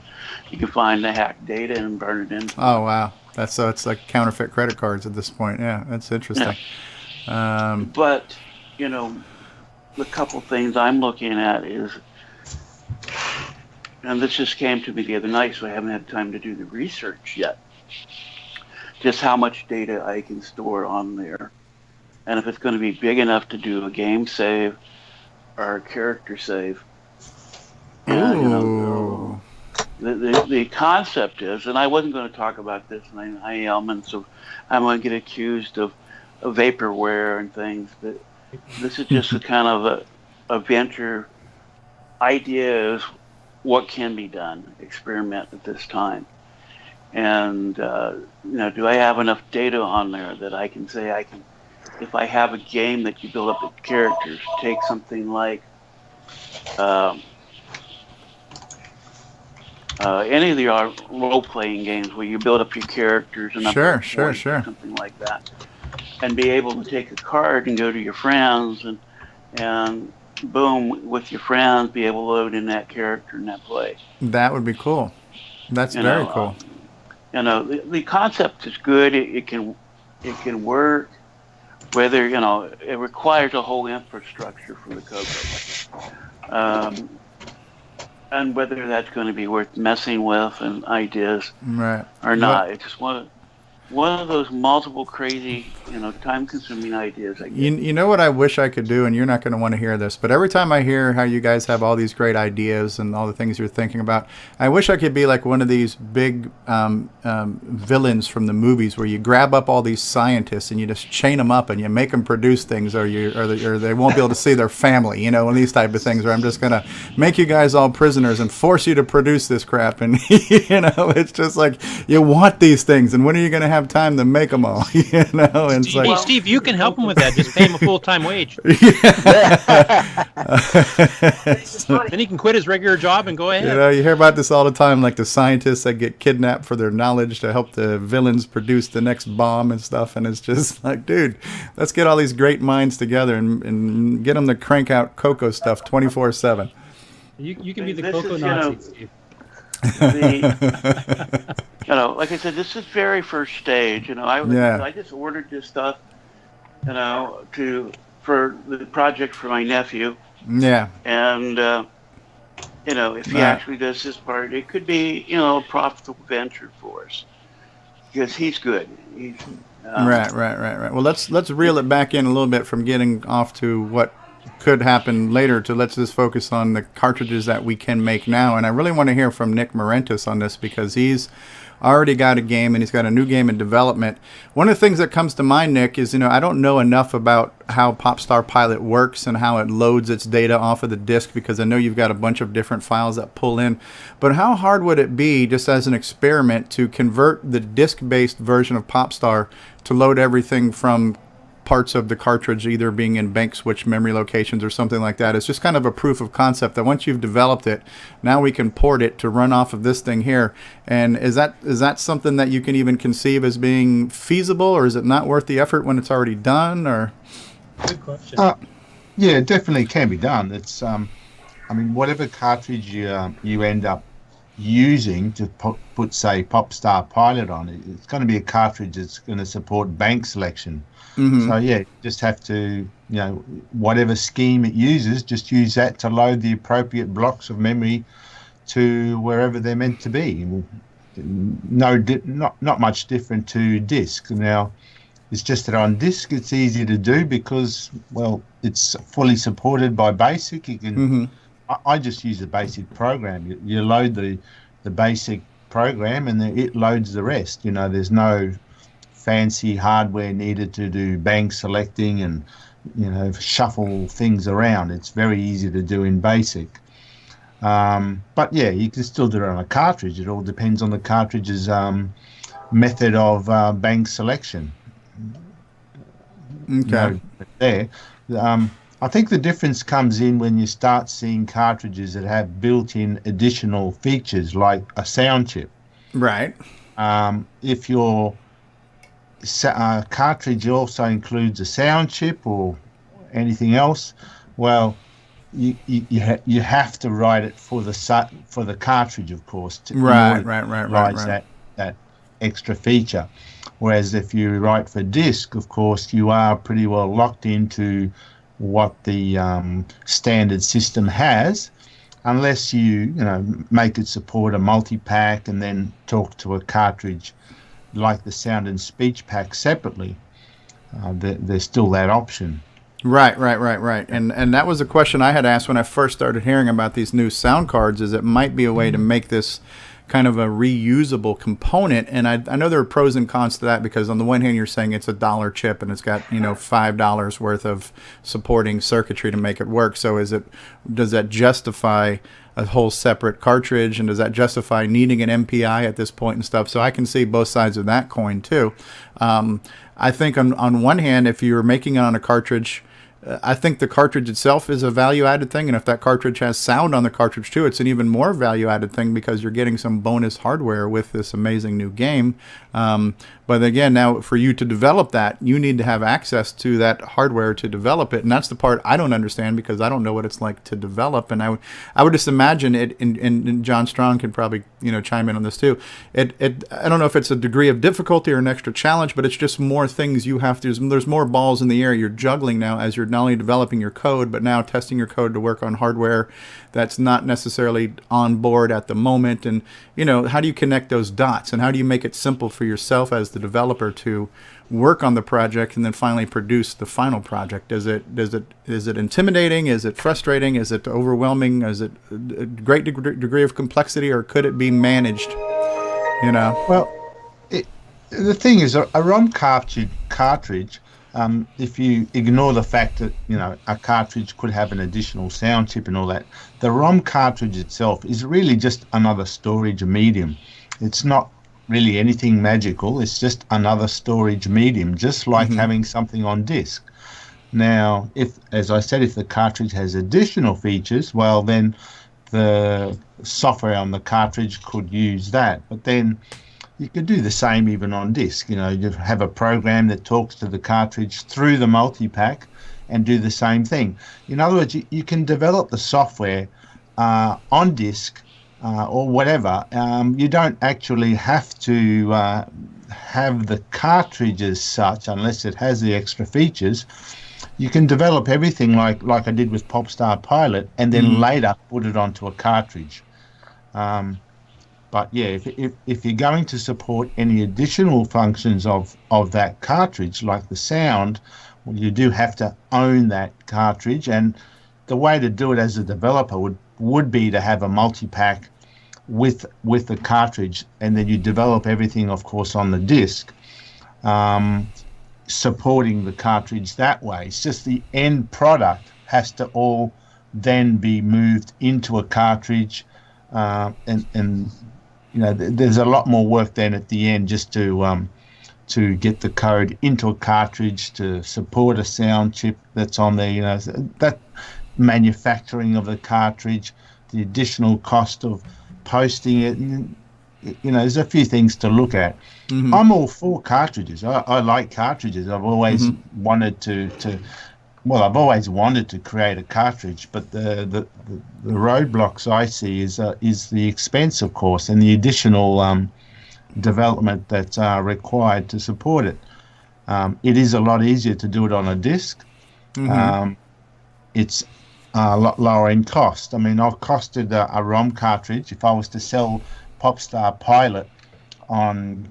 You can find the hacked data and burn it in. Oh wow, it's like counterfeit credit cards at this point. Yeah, that's interesting. Yeah. But the couple things I'm looking at is. And this just came to me the other night, so I haven't had time to do the research yet. Just how much data I can store on there. And if it's going to be big enough to do a game save or a character save. Ooh. The concept is, and I wasn't going to talk about this, and I am, and so I'm going to get accused of vaporware and things, but this is just a kind of a venture idea is what can be done, experiment at this time. And, do I have enough data on there that I can say if I have a game that you build up with characters, take something like any of the role-playing games where you build up your characters and sure. something like that, and be able to take a card and go to your friends and boom, with your friends, be able to load in that character and that play. That would be cool. That's very cool. The concept is good. It can work. Whether it requires a whole infrastructure for the CoCo, and whether that's going to be worth messing with and ideas or not. It's just one of those multiple crazy, time-consuming ideas. I get. You know what I wish I could do, and you're not going to want to hear this, but every time I hear how you guys have all these great ideas and all the things you're thinking about, I wish I could be like one of these big villains from the movies where you grab up all these scientists and you just chain them up and you make them produce things, or they won't be able to see their family, and these type of things. Where I'm just going to make you guys all prisoners and force you to produce this crap, and it's just like you want these things, and when are you going to have time to make them all. You know, and Steve, it's Steve, you can help him with that. Just pay him a full-time wage. Then he can quit his regular job and go ahead. You know, you hear about this all the time, like the scientists that get kidnapped for their knowledge to help the villains produce the next bomb and stuff. And it's just like, dude, let's get all these great minds together and get them to crank out CoCo stuff 24/7. You can be the CoCo Nazi, Steve. Like I said, this is very first stage. I just ordered this stuff, for the project for my nephew. Yeah. And if he actually does this part, it could be a profitable venture for us because he's good. Right. Well, let's reel it back in a little bit from getting off to what could happen later to let's just focus on the cartridges that we can make now. And I really want to hear from Nick Morentis on this because he's already got a game and he's got a new game in development. One of the things that comes to mind, Nick, is I don't know enough about how Popstar Pilot works and how it loads its data off of the disk because I know you've got a bunch of different files that pull in. But how hard would it be, just as an experiment, to convert the disk-based version of Popstar to load everything from parts of the cartridge either being in bank switch memory locations or something like that? It's just kind of a proof of concept that once you've developed it, now we can port it to run off of this thing here. And is that something that you can even conceive as being feasible, or is it not worth the effort when it's already done? Or good question. Yeah, it definitely can be done. It's whatever cartridge you end up using to put say Popstar Pilot on it, it's going to be a cartridge that's going to support bank selection. Mm-hmm. So yeah, just have to, whatever scheme it uses, just use that to load the appropriate blocks of memory to wherever they're meant to be. Not much different to disk. Now, it's just that on disk it's easy to do because, well, it's fully supported by BASIC. You can. Mm-hmm. I just use the BASIC program. You load the BASIC program and then it loads the rest. There's no fancy hardware needed to do bank selecting and shuffle things around. It's very easy to do in BASIC. But yeah, you can still do it on a cartridge. It all depends on the cartridge's method of bank selection. Okay. There. I think the difference comes in when you start seeing cartridges that have built-in additional features like a sound chip. Right. If your cartridge also includes a sound chip or anything else, well, you have to write it for the cartridge, of course. Right. That extra feature. Whereas if you write for disk, of course, you are pretty well locked into what the standard system has, unless you make it support a multi-pack and then talk to a cartridge like the sound and speech pack separately. There's still that option. Right. And that was a question I had asked when I first started hearing about these new sound cards, is it might be a way to make this kind of a reusable component. And I know there are pros and cons to that, because on the one hand, you're saying it's a $1 chip and it's got, $5 worth of supporting circuitry to make it work. So does that justify a whole separate cartridge, and does that justify needing an MPI at this point and stuff? So I can see both sides of that coin too. I think on one hand, if you're making it on a cartridge, I think the cartridge itself is a value-added thing, and if that cartridge has sound on the cartridge too, it's an even more value-added thing because you're getting some bonus hardware with this amazing new game. But again, now for you to develop that, you need to have access to that hardware to develop it, and that's the part I don't understand because I don't know what it's like to develop. And I would just imagine it. And John Strong can probably chime in on this too. I don't know if it's a degree of difficulty or an extra challenge, but it's just more things you have to. There's more balls in the air you're juggling now as you're not only developing your code, but now testing your code to work on hardware that's not necessarily on board at the moment. And how do you connect those dots, and how do you make it simple for yourself as the developer to work on the project and then finally produce the final project? Is it intimidating? Is it frustrating? Is it overwhelming? Is it a great degree of complexity, or could it be managed? Well, the thing is, a ROM cartridge, if you ignore the fact that a cartridge could have an additional sound chip and all that, the ROM cartridge itself is really just another storage medium. It's not really anything magical. It's just another storage medium, just like having something on disk. Now, if, as I said, if the cartridge has additional features, well, then the software on the cartridge could use that. But then you could do the same even on disk. You have a program that talks to the cartridge through the multi-pack and do the same thing. In other words, you can develop the software on disk or whatever. You don't actually have to have the cartridge as such unless it has the extra features. You can develop everything like I did with Popstar Pilot and then later put it onto a cartridge. But yeah, if you're going to support any additional functions of that cartridge, like the sound, well, you do have to own that cartridge. And the way to do it as a developer would be to have a multi-pack with the cartridge, and then you develop everything, of course, on the disk, supporting the cartridge that way. It's just the end product has to all then be moved into a cartridge, and there's a lot more work then at the end just to get the code into a cartridge to support a sound chip that's on there. That manufacturing of the cartridge, the additional cost of posting it, and, there's a few things to look at. I'm all for cartridges. I like cartridges. I've always wanted I've always wanted to create a cartridge, but the roadblocks I see is the expense, of course, and the additional development that's required to support it. It is a lot easier to do it on a disk. It's a lot lower in cost. I mean, I've costed a ROM cartridge. If I was to sell Popstar Pilot on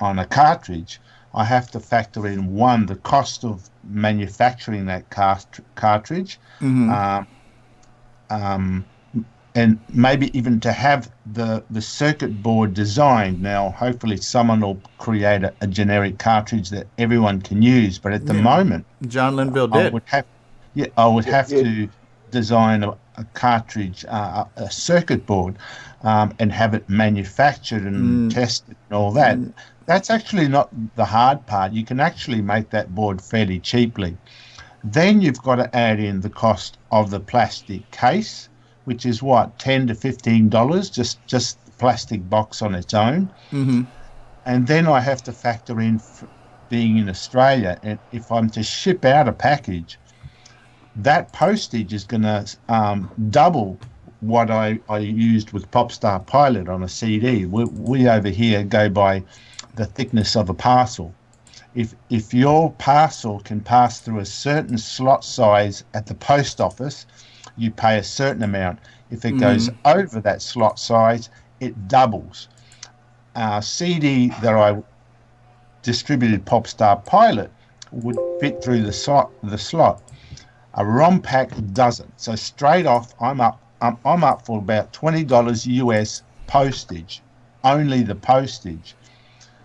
a cartridge, I have to factor in the cost of manufacturing that cartridge, and maybe even to have the circuit board designed. Now, hopefully someone will create a generic cartridge that everyone can use, but at the moment, John Linville did. I would have to design a cartridge, a circuit board, and have it manufactured and tested and all that. That's actually not the hard part. You can actually make that board fairly cheaply. Then you've got to add in the cost of the plastic case, which is what, $10 to $15, just the plastic box on its own. And then I have to factor in being in Australia, and if I'm to ship out a package, that postage is going to double what I used with Popstar Pilot on a CD. We over here go by the thickness of a parcel. If your parcel can pass through a certain slot size at the post office, you pay a certain amount. If it goes over that slot size, it doubles. CD that I distributed Popstar Pilot would fit through the slot. A ROM pack doesn't. So straight off, I'm up for about $20 US postage, only the postage.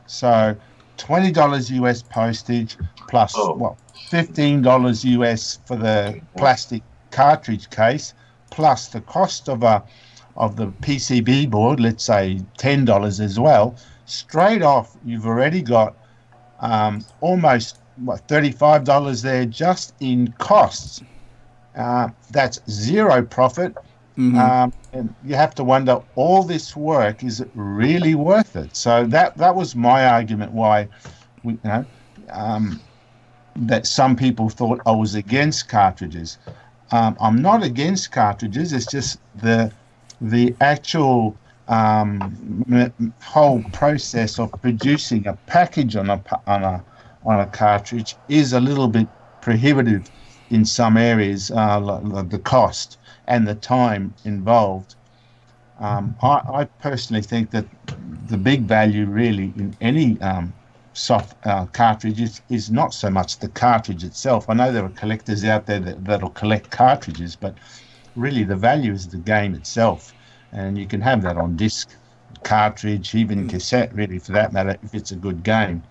So $20 US postage plus $15 US for the plastic cartridge case, plus the cost of the PCB board, let's say $10 as well. Straight off, you've already got almost $35 there just in costs. That's zero profit. And you have to wonder, all this work, is it really worth it? So that was my argument why that some people thought I was against cartridges. I'm not against cartridges. It's just the actual whole process of producing a package on a cartridge is a little bit prohibitive in some areas, like the cost and the time involved. I personally think that the big value really in any soft cartridge is not so much the cartridge itself. I know there are collectors out there that'll collect cartridges, but really the value is the game itself. And you can have that on disc, cartridge, even cassette, really, for that matter, if it's a good game.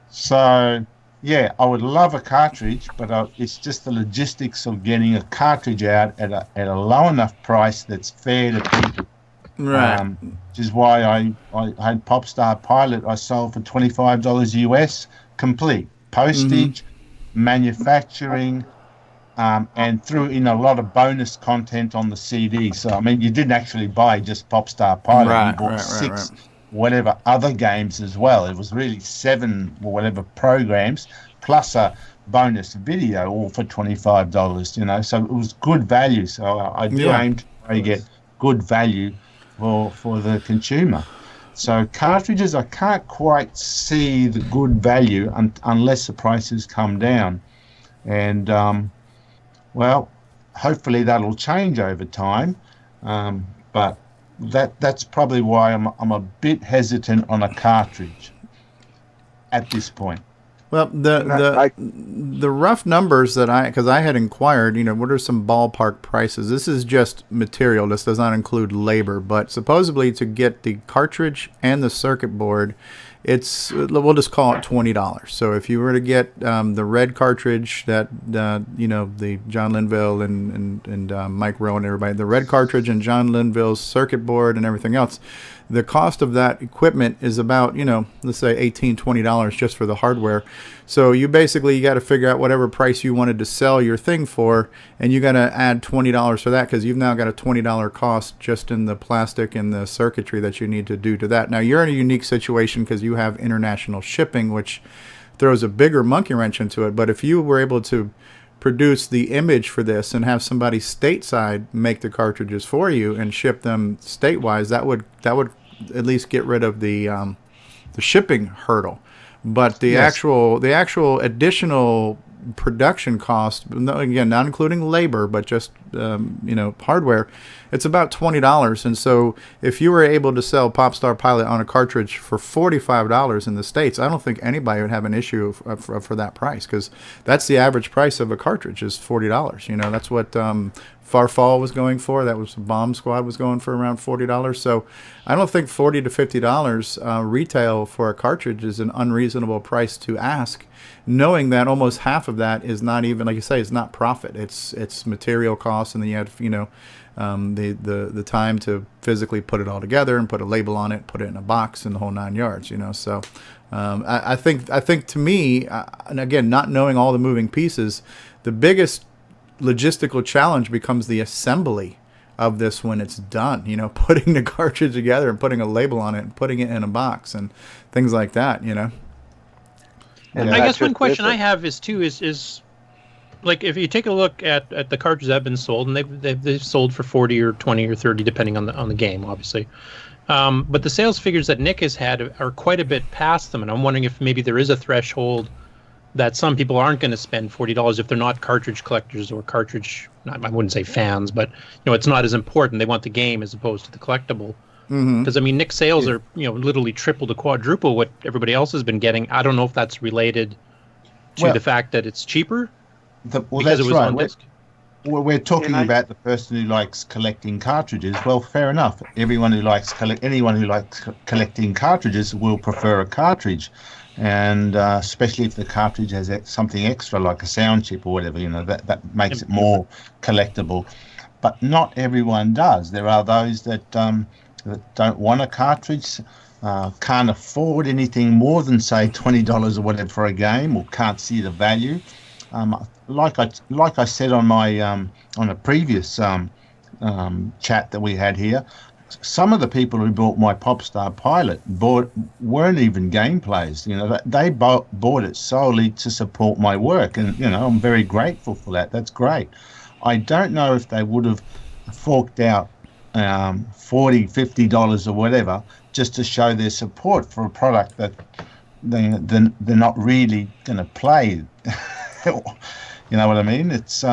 So, yeah, I would love a cartridge, but it's just the logistics of getting a cartridge out at a low enough price that's fair to people. Right. Which is why I had Popstar Pilot. I sold for $25 US, complete postage, manufacturing, and threw in a lot of bonus content on the CD. So I mean, you didn't actually buy just Popstar Pilot. Right, you bought six whatever other games as well. It was really 7 or whatever programs plus a bonus video, all for $25. You know, so it was good value. So I do aim to try to get good value for the consumer. So cartridges, I can't quite see the good value unless the prices come down. And well, hopefully that'll change over time. But that's probably why I'm a bit hesitant on a cartridge at this point. Well, the rough numbers that because I had inquired, you know, what are some ballpark prices? This is just material. This does not include labor. But supposedly to get the cartridge and the circuit board, we'll just call it $20. So if you were to get the red cartridge that you know, the John Linville and Mike Rowe and everybody, the red cartridge and John Linville's circuit board and everything else, the cost of that equipment is about, you know, let's say $18, $20 just for the hardware. So you got to figure out whatever price you wanted to sell your thing for, and you got to add $20 for that, because you've now got a $20 cost just in the plastic and the circuitry that you need to do to that. Now you're in a unique situation because you have international shipping, which throws a bigger monkey wrench into it. But if you were able to produce the image for this and have somebody stateside make the cartridges for you and ship them statewise, that would at least get rid of the shipping hurdle. But the actual additional production cost, again, not including labor, but just you know, hardware, it's about $20. And so if you were able to sell Popstar Pilot on a cartridge for $45 in the States, I don't think anybody would have an issue for that price, because that's the average price of a cartridge is $40. You know, that's what Farfall was going for. That was Bomb Squad was going for around $40. So I don't think $40 to $50 retail for a cartridge is an unreasonable price to ask, knowing that almost half of that is not even, like you say, it's not profit. It's material costs, and then you have, you know, the time to physically put it all together and put a label on it, put it in a box, and the whole 9 yards. You know, so I think to me, and again, not knowing all the moving pieces, the biggest logistical challenge becomes the assembly of this when it's done. You know, putting the cartridge together and putting a label on it and putting it in a box and things like that. You know. And I guess one question I have is like, if you take a look at the cartridges that have been sold, and they've sold for 40 or 20 or 30 depending on the game, obviously. But the sales figures that Nick has had are quite a bit past them, and I'm wondering if maybe there is a threshold that some people aren't going to spend $40 if they're not cartridge collectors or cartridge, I wouldn't say fans, but, you know, it's not as important. They want the game as opposed to the collectible. Because I mean, Nick's sales are, you know, literally triple to quadruple what everybody else has been getting. I don't know if that's related to the fact that it's cheaper. Because it was on disc. We're talking about the person who likes collecting cartridges. Well, fair enough. Anyone who likes collecting cartridges will prefer a cartridge, and especially if the cartridge has something extra like a sound chip or whatever, you know, that makes it more collectible. But not everyone does. There are those that don't want a cartridge, can't afford anything more than, say, $20 or whatever for a game, or can't see the value. Like I said on my on a previous chat that we had here, some of the people who bought my Popstar Pilot weren't even game players. You know, they bought it solely to support my work, and you know, I'm very grateful for that. That's great. I don't know if they would have forked out $40, $50 or whatever just to show their support for a product that they're not really going to play. You know what I mean? It's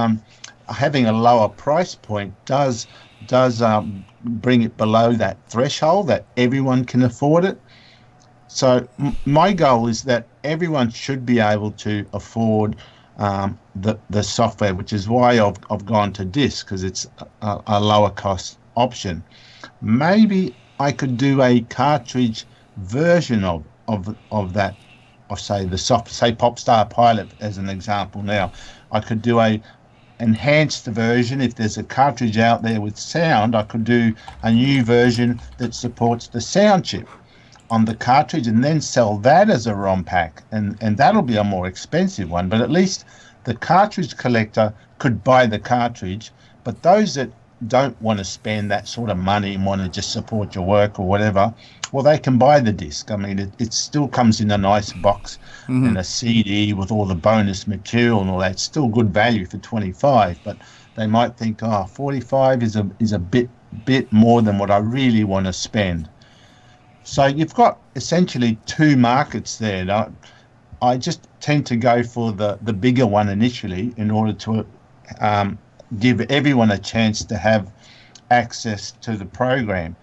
having a lower price point does bring it below that threshold that everyone can afford it. So my goal is that everyone should be able to afford the software, which is why I've gone to disc, because it's a lower cost option. Maybe I could do a cartridge version of that. Say Popstar Pilot as an example. Now I could do a enhance the version. If there's a cartridge out there with sound, I could do a new version that supports the sound chip on the cartridge and then sell that as a ROM pack, and that'll be a more expensive one, but at least the cartridge collector could buy the cartridge. But those that don't want to spend that sort of money and want to just support your work or whatever, well, they can buy the disc. I mean, it still comes in a nice box and a CD with all the bonus material and all that. It's still good value for $25, but they might think, $45 is a bit more than what I really want to spend. So you've got essentially two markets there. Now, I just tend to go for the bigger one initially in order to give everyone a chance to have access to the program.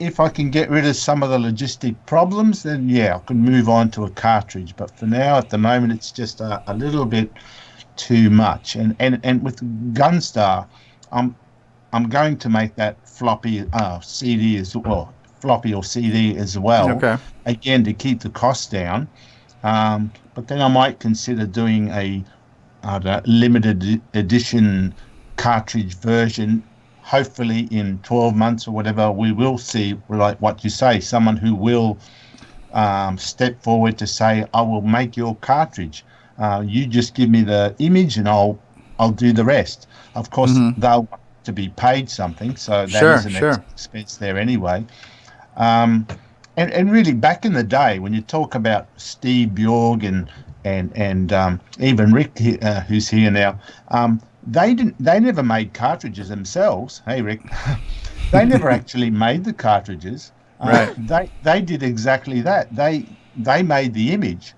If I can get rid of some of the logistic problems, then yeah, I can move on to a cartridge. But for now, at the moment, it's just a little bit too much. And with Gunstar, I'm going to make that floppy CD as well. Floppy or CD as well, again, to keep the cost down. But then I might consider doing a limited edition cartridge version. Hopefully in 12 months or whatever, we will see, like what you say, someone who will step forward to say, I will make your cartridge. You just give me the image and I'll do the rest. Of course, they'll want to be paid something, so that is an expense there anyway. And really, back in the day, when you talk about Steve Bjorg and even Rick, who's here now, they never made cartridges themselves. Hey, Rick, they never actually made the cartridges. They did exactly that. They made the image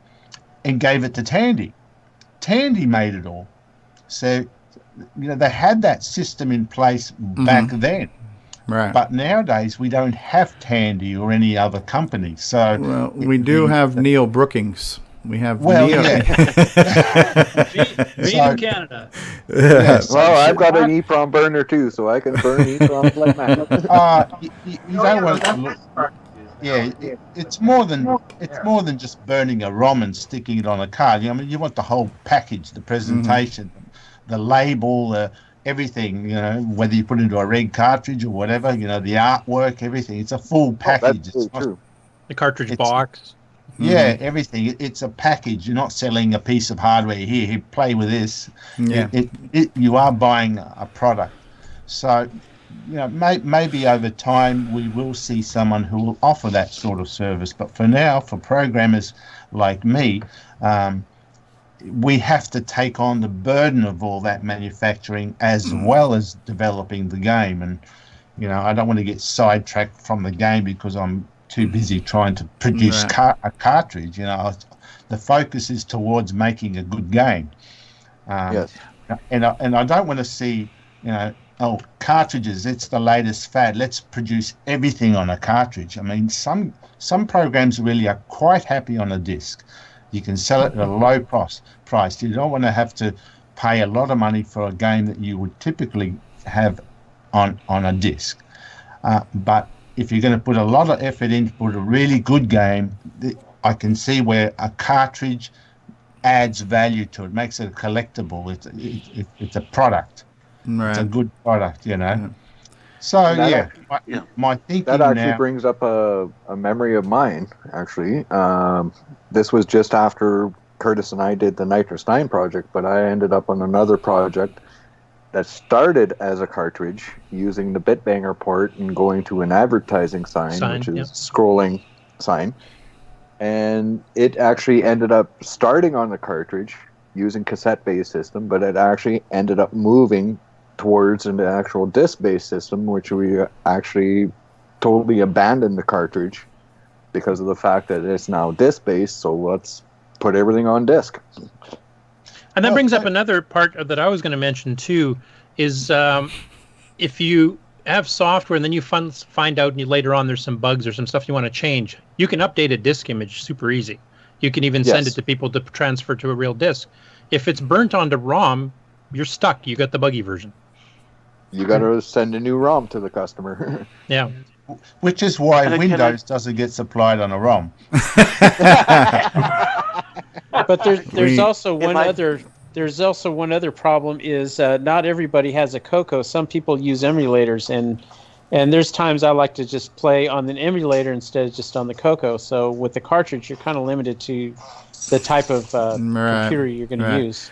and gave it to Tandy. Tandy made it all. So, they had that system in place back then. Right. But nowadays we don't have Tandy or any other company. So we do have Neil Brookings. We have Neil. Yeah. in Canada. I've got an EEPROM burner too, so I can burn EEPROMs like that. You don't want to look. Yeah, it's more than just burning a ROM and sticking it on a card. I mean, you want the whole package, the presentation, the label, everything, whether you put it into a red cartridge or whatever, the artwork, everything. It's a full package. That's true. The cartridge box. Yeah, everything. It's a package. You're not selling a piece of hardware. Here, play with this. Yeah. You are buying a product. So, maybe over time we will see someone who will offer that sort of service. But for now, for programmers like me, we have to take on the burden of all that manufacturing as well as developing the game. And, I don't want to get sidetracked from the game because I'm too busy trying to produce a cartridge. The focus is towards making a good game. Yes. And I don't want to see, cartridges, it's the latest fad. Let's produce everything on a cartridge. I mean, some programs really are quite happy on a disc. You can sell it at a low price. You don't want to have to pay a lot of money for a game that you would typically have on a disc. But if you're going to put a lot of effort into put a really good game, I can see where a cartridge adds value to it, makes it a collectible. It's a product. Right. It's a good product, Yeah. So my thinking that actually brings up a memory of mine. Actually, this was just after Curtis and I did the Nitrous 9 project, but I ended up on another project that started as a cartridge using the Bitbanger port and going to an advertising sign which is scrolling sign, and it actually ended up starting on the cartridge using cassette-based system, but it actually ended up moving towards an actual disc-based system, which we actually totally abandoned the cartridge because of the fact that it's now disc-based, so let's put everything on disc. And that brings up another part that I was going to mention too, is if you have software and then you find out later on there's some bugs or some stuff you want to change, you can update a disk image super easy. You can even send it to people to transfer to a real disk. If it's burnt onto ROM, you're stuck. You got the buggy version. You got to send a new ROM to the customer. Yeah. Which is why Windows doesn't get supplied on a ROM. But there's also one other There's also one other problem is not everybody has a CoCo. Some people use emulators, and there's times I like to just play on an emulator instead of just on the CoCo. So with the cartridge, you're kind of limited to the type of computer you're going to use.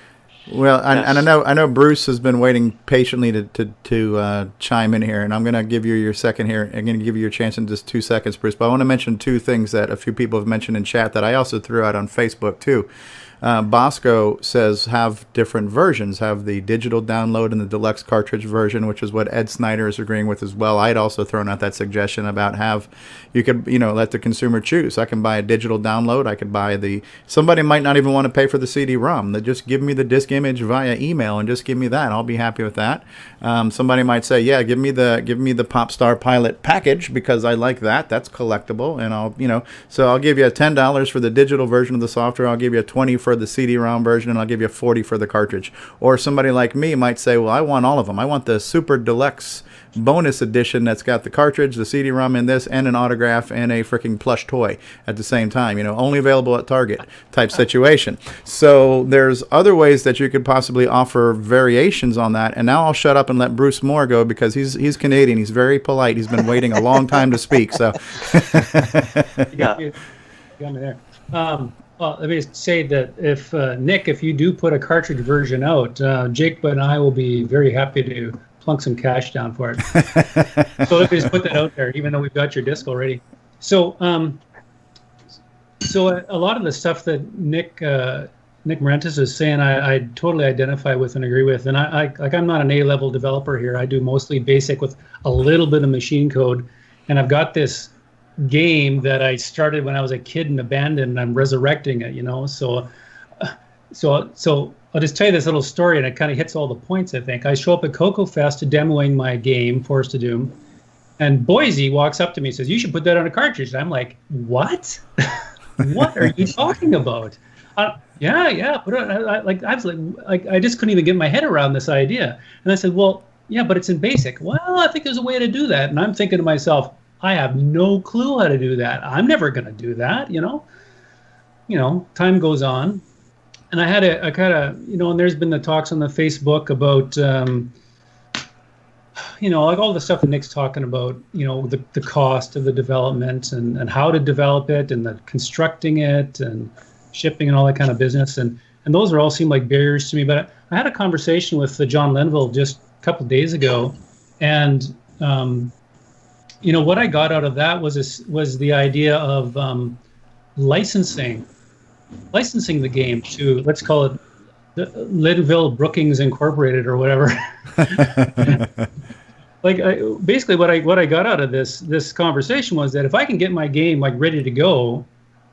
Well, and I know Bruce has been waiting patiently to chime in here, and I'm going to give you your second here. I'm going to give you your chance in just 2 seconds, Bruce. But I want to mention two things that a few people have mentioned in chat that I also threw out on Facebook too. Bosco says have different versions, have the digital download and the deluxe cartridge version, which is what Ed Snyder is agreeing with as well. I'd also thrown out that suggestion about you could let the consumer choose. I can buy a digital download. I could buy somebody might not even want to pay for the CD-ROM. They just give me the disk image via email and just give me that. I'll be happy with that. Somebody might say, yeah, give me the Popstar Pilot package because I like that. That's collectible, and so I'll give you $10 for the digital version of the software. I'll give you $20 for the CD-ROM version, and I'll give you $40 for the cartridge. Or somebody like me might say, well, I want all of them. I want the super deluxe bonus edition that's got the cartridge, the CD-ROM in this, and an autograph and a freaking plush toy at the same time. Only available at Target type situation. So there's other ways that you could possibly offer variations on that. And now I'll shut up and let Bruce Moore go because he's Canadian. He's very polite. He's been waiting a long time to speak. So you got me there. Well, let me say that if Nick, if you do put a cartridge version out, Jake and I will be very happy to plunk some cash down for it. So let me just put that out there, even though we've got your disc already. So, so a lot of the stuff that Nick Marentis is saying, I totally identify with and agree with. And I'm not an A-level developer here. I do mostly basic with a little bit of machine code, and I've got this game that I started when I was a kid and abandoned, and I'm resurrecting it, So I'll just tell you this little story, and it kind of hits all the points, I think. I show up at CoCo Fest demoing my game, Forest of Doom, and Boise walks up to me and says, "You should put that on a cartridge." And I'm like, "What? What are you talking about?" Yeah. Put it on. I was like, I just couldn't even get my head around this idea. And I said, "Well, yeah, but it's in BASIC." "Well, I think there's a way to do that." And I'm thinking to myself, I have no clue how to do that. I'm never going to do that, Time goes on. And I had a kind of, and there's been the talks on the Facebook about, like all the stuff that Nick's talking about, the cost of the development and how to develop it and the constructing it and shipping and all that kind of business. And those all seem like barriers to me. But I had a conversation with John Lenville just a couple of days ago. And, what I got out of that was the idea of licensing the game to, let's call it the Linville Brookings Incorporated or whatever. Basically what I got out of this conversation was that if I can get my game ready to go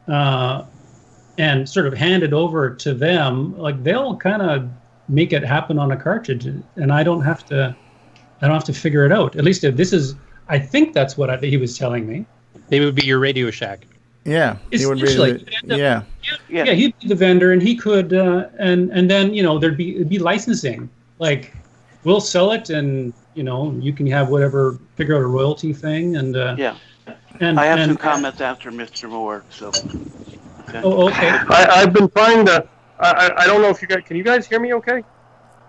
and sort of hand it over to them, they'll kind of make it happen on a cartridge, and I don't have to figure it out. At least if this is, I think that's what he was telling me. They would be your Radio Shack. Yeah, he would be. Yeah, he'd be the vendor, and he could, and then it'd be licensing. We'll sell it, and you can have whatever, figure out a royalty thing, and And I have some comments after Mr. Moore. So. Okay. Oh, okay. I've been trying to. I don't know if you guys can. You guys hear me? Okay.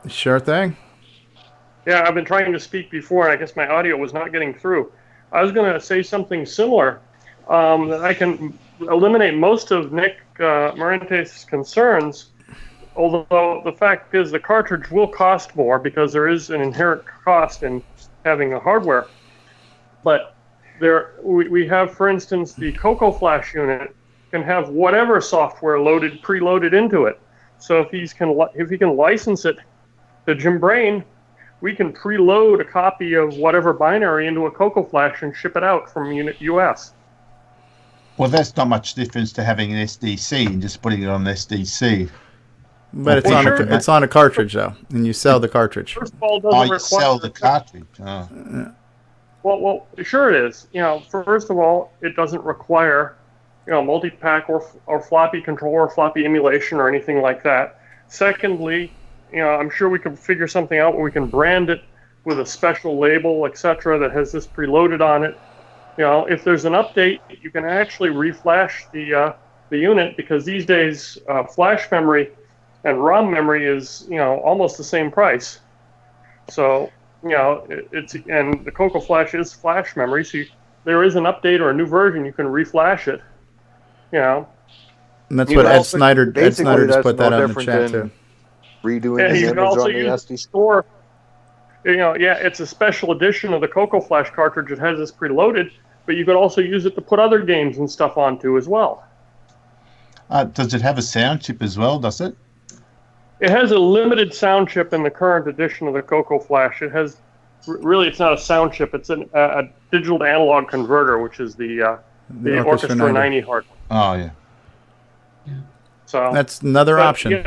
Sure thing. Yeah, I've been trying to speak before, and I guess my audio was not getting through. I was going to say something similar. That I can eliminate most of Nick Marente's concerns, although the fact is the cartridge will cost more because there is an inherent cost in having a hardware. But we have, for instance, the CoCo Flash unit can have whatever software preloaded into it. So if he can license it to Jim Brain, we can preload a copy of whatever binary into a CoCo Flash and ship it out from US. Well, that's not much difference to having an SDC and just putting it on an SDC. But it's on a cartridge, though, and you sell the cartridge. First of all, doesn't you sell the cartridge. Oh. Well, sure it is. First of all, it doesn't require, multi-pack or floppy control or floppy emulation or anything like that. Secondly, I'm sure we could figure something out where we can brand it with a special label, etc., that has this preloaded on it. If there's an update, you can actually reflash the unit, because these days flash memory and ROM memory is, almost the same price. So, it's and the CoCo Flash is flash memory, so there is an update or a new version, you can reflash it. And that's what Ed Snyder just put that out in the chat too. Redoing the image on the SD store. It's a special edition of the CoCo Flash cartridge. It has this preloaded, but you could also use it to put other games and stuff onto as well. Does it have a sound chip as well, does it? It has a limited sound chip in the current edition of the CoCo Flash. It has, really, it's not a sound chip. It's a digital to analog converter, which is the Orchestra 90 hardware. Oh, yeah. So that's another option.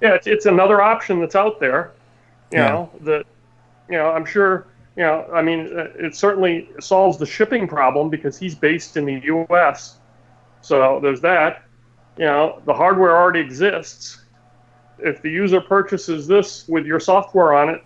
It's another option that's out there. I'm sure. It certainly solves the shipping problem because he's based in the U.S. So there's that. The hardware already exists. If the user purchases this with your software on it,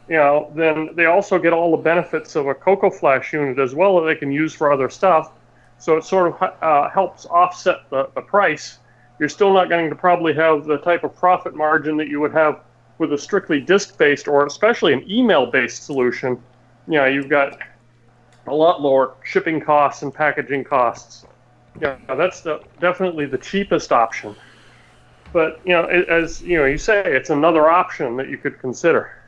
then they also get all the benefits of a CoCo Flash unit as well that they can use for other stuff. So it sort of helps offset the price. You're still not going to probably have the type of profit margin that you would have with a strictly disk-based or especially an email-based solution. You've got a lot lower shipping costs and packaging costs. That's definitely the cheapest option. But, as you say, it's another option that you could consider.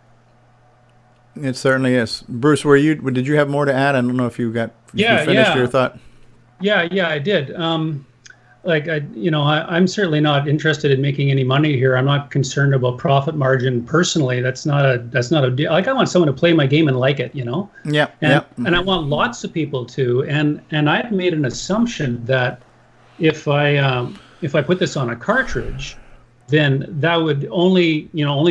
It certainly is. Bruce, did you have more to add? I don't know if you finished your thought. Yeah, I did. I'm certainly not interested in making any money here. I'm not concerned about profit margin personally. That's not a deal. Like, I want someone to play my game and like it, Yeah. And I want lots of people to. And I've made an assumption that if I put this on a cartridge, then that would only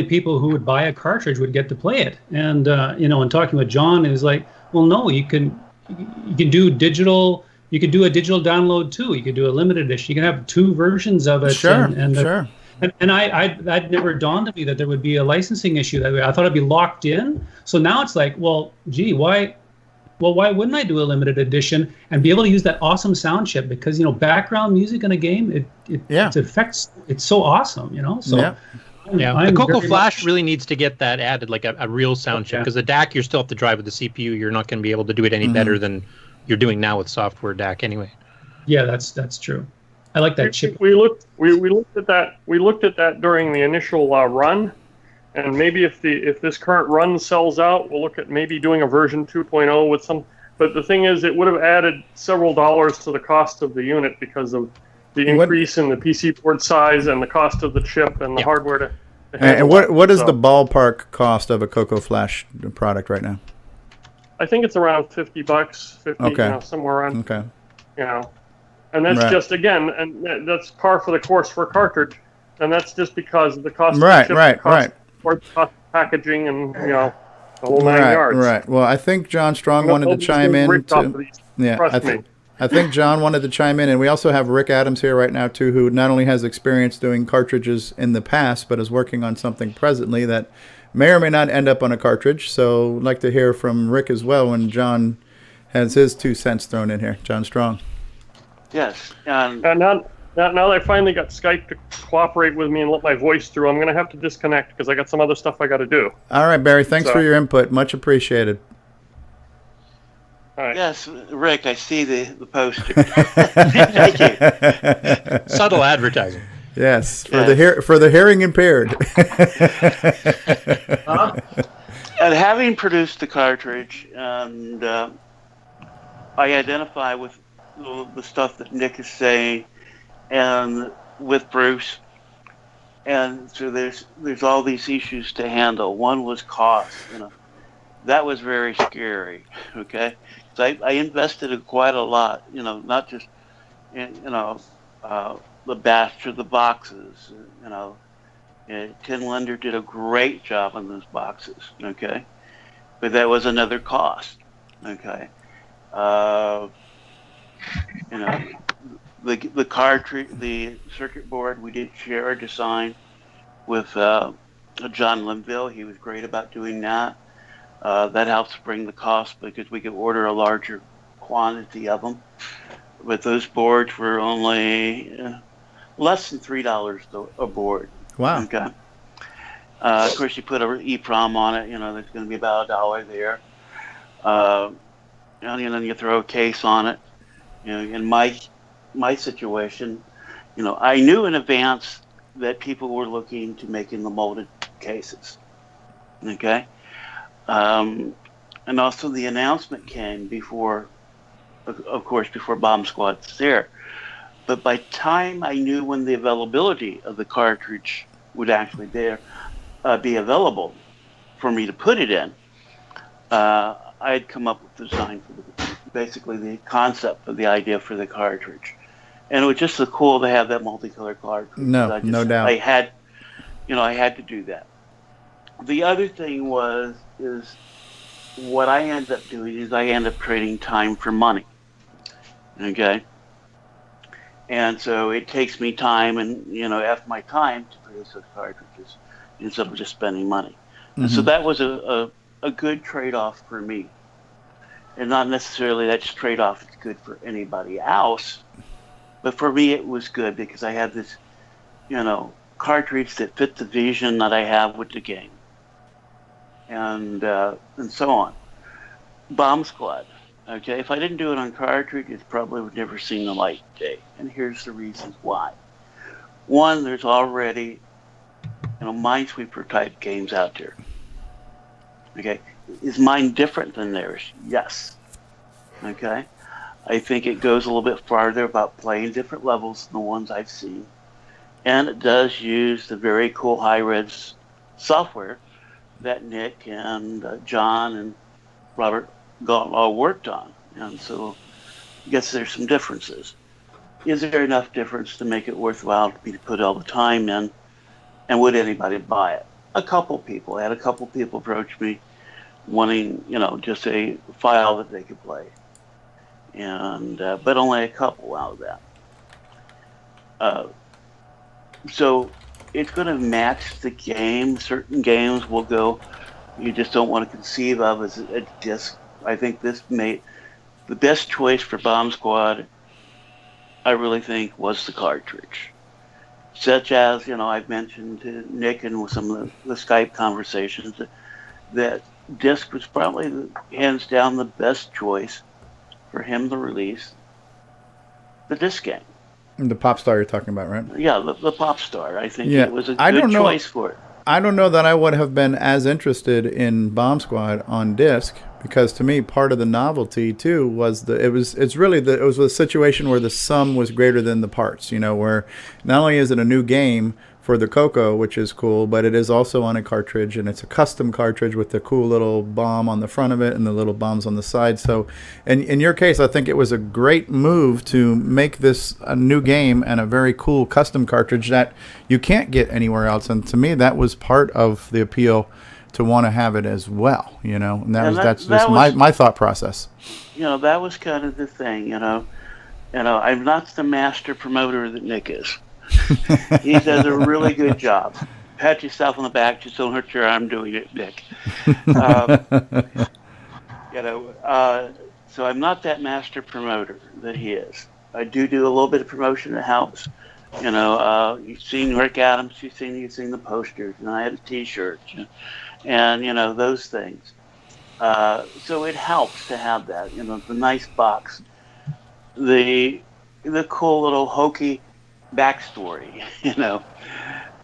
people who would buy a cartridge would get to play it. And and talking with John is like, well, no, you can do digital. You could do a digital download too. You could do a limited edition. You can have two versions of it. Sure, sure. And I'd never dawned on me that there would be a licensing issue that way. I thought it'd be locked in. So now it's like, well, gee, why wouldn't I do a limited edition and be able to use that awesome sound chip? Because background music in a game, it affects. It's so awesome, So the CoCo Flash really needs to get that added, like a real sound chip. Because the DAC, you still have to drive with the CPU. You're not going to be able to do it any better than you're doing now with software DAC anyway. Yeah, that's true. I like that chip. We looked at that. We looked at that during the initial run, and maybe if this current run sells out, we'll look at maybe doing a version 2.0 with some. But the thing is, it would have added several dollars to the cost of the unit because of the increase in the PC board size and the cost of the chip and the hardware to and what is the ballpark cost of a CoCo Flash product right now? I think it's around $50, somewhere around. Okay. And that's just, again, and that's par for the course for a cartridge, and that's just because of the cost of the chip, or the cost of packaging, and the whole 9 yards. Right. Well, I think John Strong wanted to chime in. I think John wanted to chime in, and we also have Rick Adams here right now too, who not only has experience doing cartridges in the past, but is working on something presently that may or may not end up on a cartridge. So I'd like to hear from Rick as well when John has his 2 cents thrown in here. John Strong. Yes. And now that I finally got Skype to cooperate with me and let my voice through, I'm going to have to disconnect because I got some other stuff I got to do. All right, Barry. Thanks for your input. Much appreciated. All right. Yes, Rick, I see the poster. Thank you. Subtle advertising. Yes, for the hearing impaired. And having produced the cartridge, and I identify with the stuff that Nick is saying, and with Bruce, and so there's all these issues to handle. One was cost. That was very scary. Okay, so I invested in quite a lot. Not just the batch of the boxes. Tin Lender did a great job on those boxes. Okay, but that was another cost. Okay, the cartridge, the circuit board, we did share a design with John Linville. He was great about doing that. That helps bring the cost because we could order a larger quantity of them. But those boards were only less than $3 a board. Wow. Okay. Of course, you put an EEPROM on it. There's going to be about $1 there. And then you throw a case on it. In my situation, I knew in advance that people were looking to make in the molded cases. Okay. And also the announcement came before, of course, before Bomb Squad was there. But by time I knew when the availability of the cartridge would actually be available for me to put it in, I had come up with the design for basically the concept of the idea for the cartridge. And it was just so cool to have that multicolor cartridge. No doubt. I had to do that. The other thing is what I end up doing is I end up trading time for money. Okay? And so it takes me time and, after my time to produce those cartridges instead of just spending money. Mm-hmm. And so that was a good trade-off for me. And not necessarily that trade-off is good for anybody else, but for me it was good because I had this, cartridge that fit the vision that I have with the game. And so on. Bomb Squad. Okay, if I didn't do it on cartridge, it probably would never seen the light of day. And here's the reasons why. One, there's already, Minesweeper type games out there. Okay, is mine different than theirs? Yes. Okay, I think it goes a little bit farther about playing different levels than the ones I've seen. And it does use the very cool high-res software that Nick and John and Robert all worked on. And so I guess there's some differences. Is there enough difference to make it worthwhile to put all the time in? And would anybody buy it? I had a couple people approach me wanting, just a file that they could play. And but only a couple out of that. So it's going to match the game. Certain games will go, you just don't want to conceive of as a disc. I think this made the best choice for Bomb Squad, I really think, was the cartridge. Such as, I've mentioned to Nick and with some of the Skype conversations that disc was probably hands down the best choice for him to release the disc game. The Pop Star you're talking about, right? Yeah, the Pop Star. I think it was a good choice for it. I don't know that I would have been as interested in Bomb Squad on disc, because to me part of the novelty too was it was a situation where the sum was greater than the parts, where not only is it a new game for the CoCo, which is cool, but it is also on a cartridge, and it's a custom cartridge with the cool little bomb on the front of it and the little bombs on the side. So in your case, I think it was a great move to make this a new game and a very cool custom cartridge that you can't get anywhere else. And to me, that was part of the appeal to want to have it as well, and that's my thought process. That was kind of the thing, I'm not the master promoter that Nick is. He does a really good job. Pat yourself on the back, just don't hurt your arm doing it, Nick. So I'm not that master promoter that he is. I do a little bit of promotion that helps. You've seen Rick Adams, you've seen the posters, and I had a T-shirt, and those things. So it helps to have that, the nice box, the cool little hokey backstory,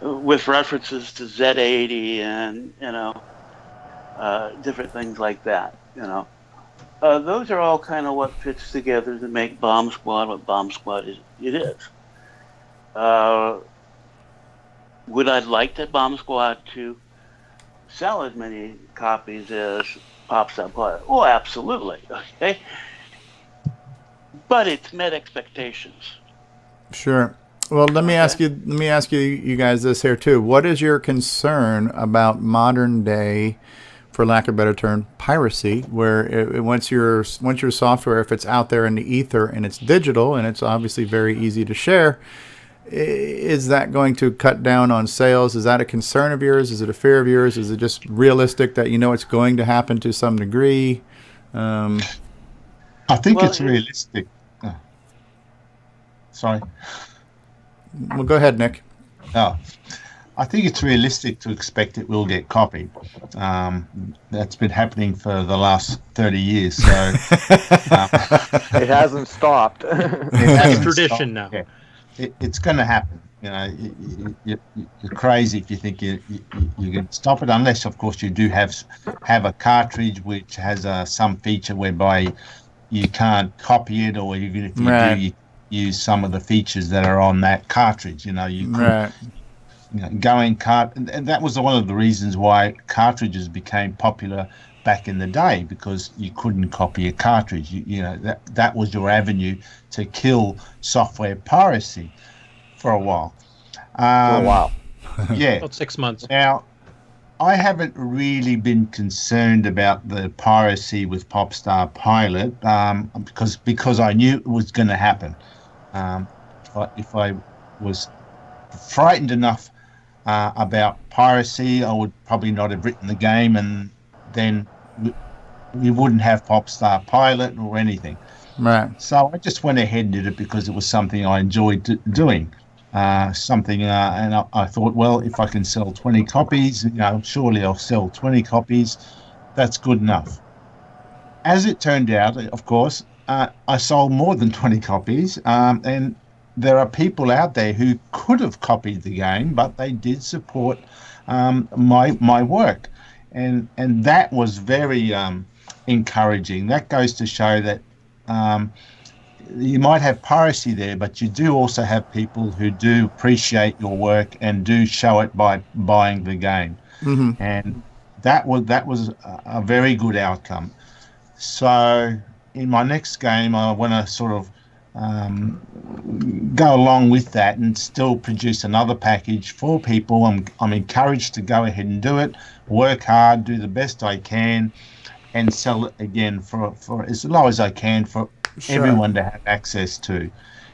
with references to Z80 and different things like that. Those are all kind of what fits together to make Bomb Squad what Bomb Squad is. Would I like that Bomb Squad to sell as many copies as Pops Up? Oh, absolutely. Okay, but it's met expectations. Sure. Well, let me ask you guys this here too. What is your concern about modern day, for lack of a better term, piracy, where once your software, if it's out there in the ether and it's digital and it's obviously very easy to share, is that going to cut down on sales? Is that a concern of yours? Is it a fear of yours? Is it just realistic that it's going to happen to some degree? I think it's realistic. Sorry. Well, go ahead, Nick. Oh, I think it's realistic to expect it will get copied. That's been happening for the last 30 years, so it hasn't stopped. That's tradition now. Yeah. It's going to happen. You know, you're crazy if you think you can stop it, unless, of course, you do have a cartridge which has some feature whereby you can't copy it, or even if you do, you use some of the features that are on that cartridge. You know, you could. You know, and that was one of the reasons why cartridges became popular back in the day, because you couldn't copy a cartridge. You know, that was your avenue to kill software piracy for a while. Yeah. About 6 months. Now, I haven't really been concerned about the piracy with Popstar Pilot because I knew it was going to happen. If I was frightened enough about piracy, I would probably not have written the game, and then we wouldn't have Popstar Pilot or anything. Right. So I just went ahead and did it because it was something I enjoyed doing. And I thought, well, if I can sell 20 copies, you know, surely I'll sell 20 copies. That's good enough. As it turned out, of course, I sold more than 20 copies, and there are people out there who could have copied the game, but they did support my work, and that was very encouraging. That goes to show that you might have piracy there, but you do also have people who do appreciate your work and do show it by buying the game, and that was a very good outcome. So in my next game, I want to sort of go along with that and still produce another package for people. I'm encouraged to go ahead and do it, work hard, do the best I can, and sell it again for as low as I can for everyone to have access to.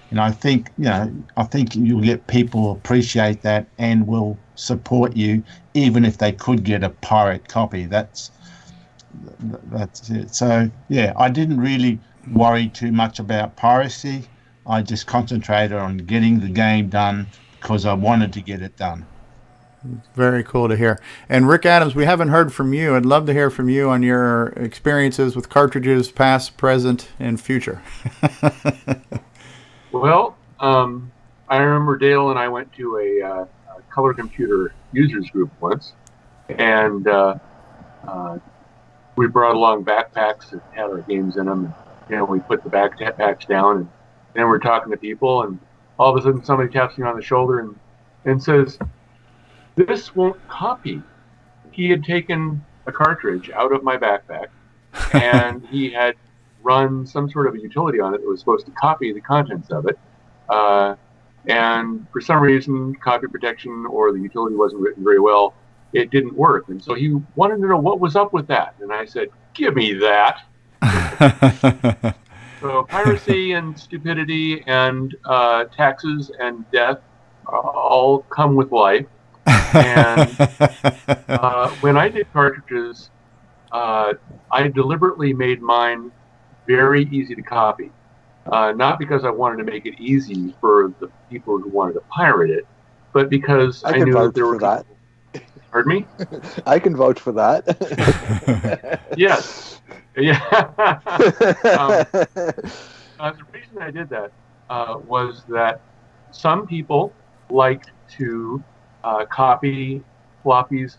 And I think you'll get people appreciate that and will support you, even if they could get a pirate copy. That's it. So yeah, I didn't really worry too much about piracy. I just concentrated on getting the game done because I wanted to get it done. Very cool to hear. And Rick Adams, we haven't heard from you. I'd love to hear from you on your experiences with cartridges, past, present, and future. Well, I remember Dale and I went to a Color Computer users group once, and we brought along backpacks that had our games in them. You know, we put the backpacks down, and then we're talking to people, and all of a sudden somebody taps me on the shoulder and says, "This won't copy." He had taken a cartridge out of my backpack, and he had run some sort of a utility on it that was supposed to copy the contents of it. And for some reason, copy protection or the utility wasn't written very well. It didn't work. And so he wanted to know what was up with that. And I said, "Give me that." So piracy and stupidity and taxes and death all come with life. And when I did cartridges, I deliberately made mine very easy to copy. Not because I wanted to make it easy for the people who wanted to pirate it, but because I knew that there were people. Pardon me? I can vouch for that. Yes. Yeah. The reason I did that was that some people liked to copy floppies.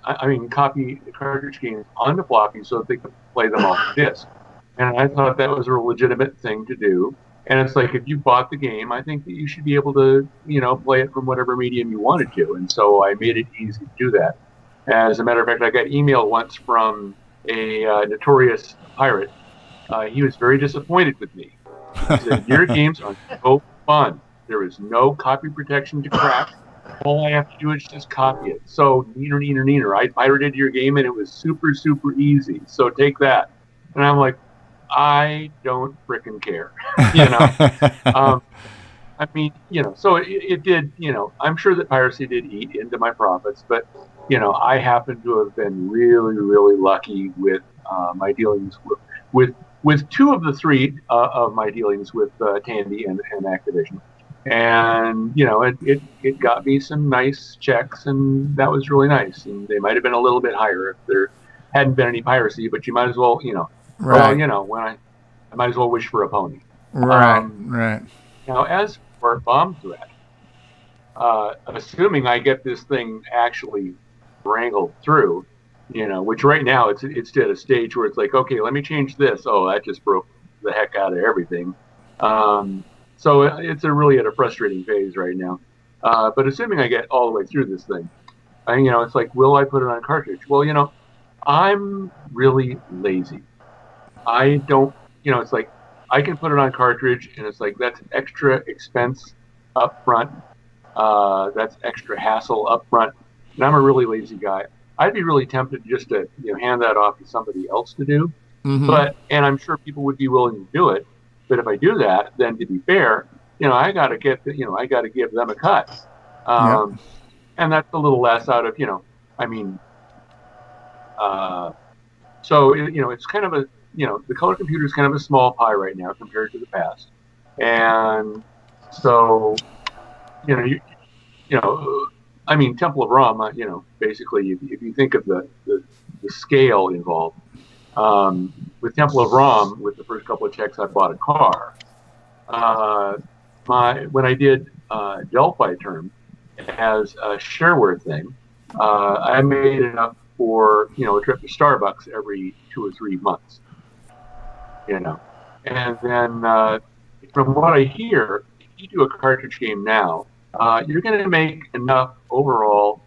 Copy cartridge games onto floppies so that they could play them off the disc. And I thought that was a legitimate thing to do. And it's like, if you bought the game, I think that you should be able to, play it from whatever medium you wanted to. And so I made it easy to do that. As a matter of fact, I got email once from a notorious pirate. He was very disappointed with me. He said, "Your games are so fun. There is no copy protection to crack. All I have to do is just copy it. So, neener. I pirated your game and it was super, super easy. So take that." And I'm like, I don't frickin' care. So it did, I'm sure that piracy did eat into my profits, but, I happen to have been really, really lucky with my dealings with two of the three of my dealings with Tandy and Activision. And it got me some nice checks, and that was really nice. And they might have been a little bit higher if there hadn't been any piracy, but you might as well, right. Well, when I might as well wish for a pony. Right. Now, as for bomb threat, assuming I get this thing actually wrangled through, which right now it's at a stage where it's like, okay, let me change this. Oh, that just broke the heck out of everything. So it's really at a frustrating phase right now. But assuming I get all the way through this thing, it's like, will I put it on cartridge? Well, I'm really lazy. I don't, it's like I can put it on cartridge, and it's like that's extra expense up front. That's extra hassle up front. And I'm a really lazy guy. I'd be really tempted just to hand that off to somebody else to do. Mm-hmm. And I'm sure people would be willing to do it. But if I do that, then to be fair, I got to give them a cut. And that's a little less out of, so, it's kind of the color computer is kind of a small pie right now compared to the past. And so, Temple of Ram, basically, if you think of the scale involved, with Temple of Ram, with the first couple of checks, I bought a car. When I did Delphi term as a shareware thing, I made it up for a trip to Starbucks every 2 or 3 months. And then from what I hear, if you do a cartridge game now, you're going to make enough overall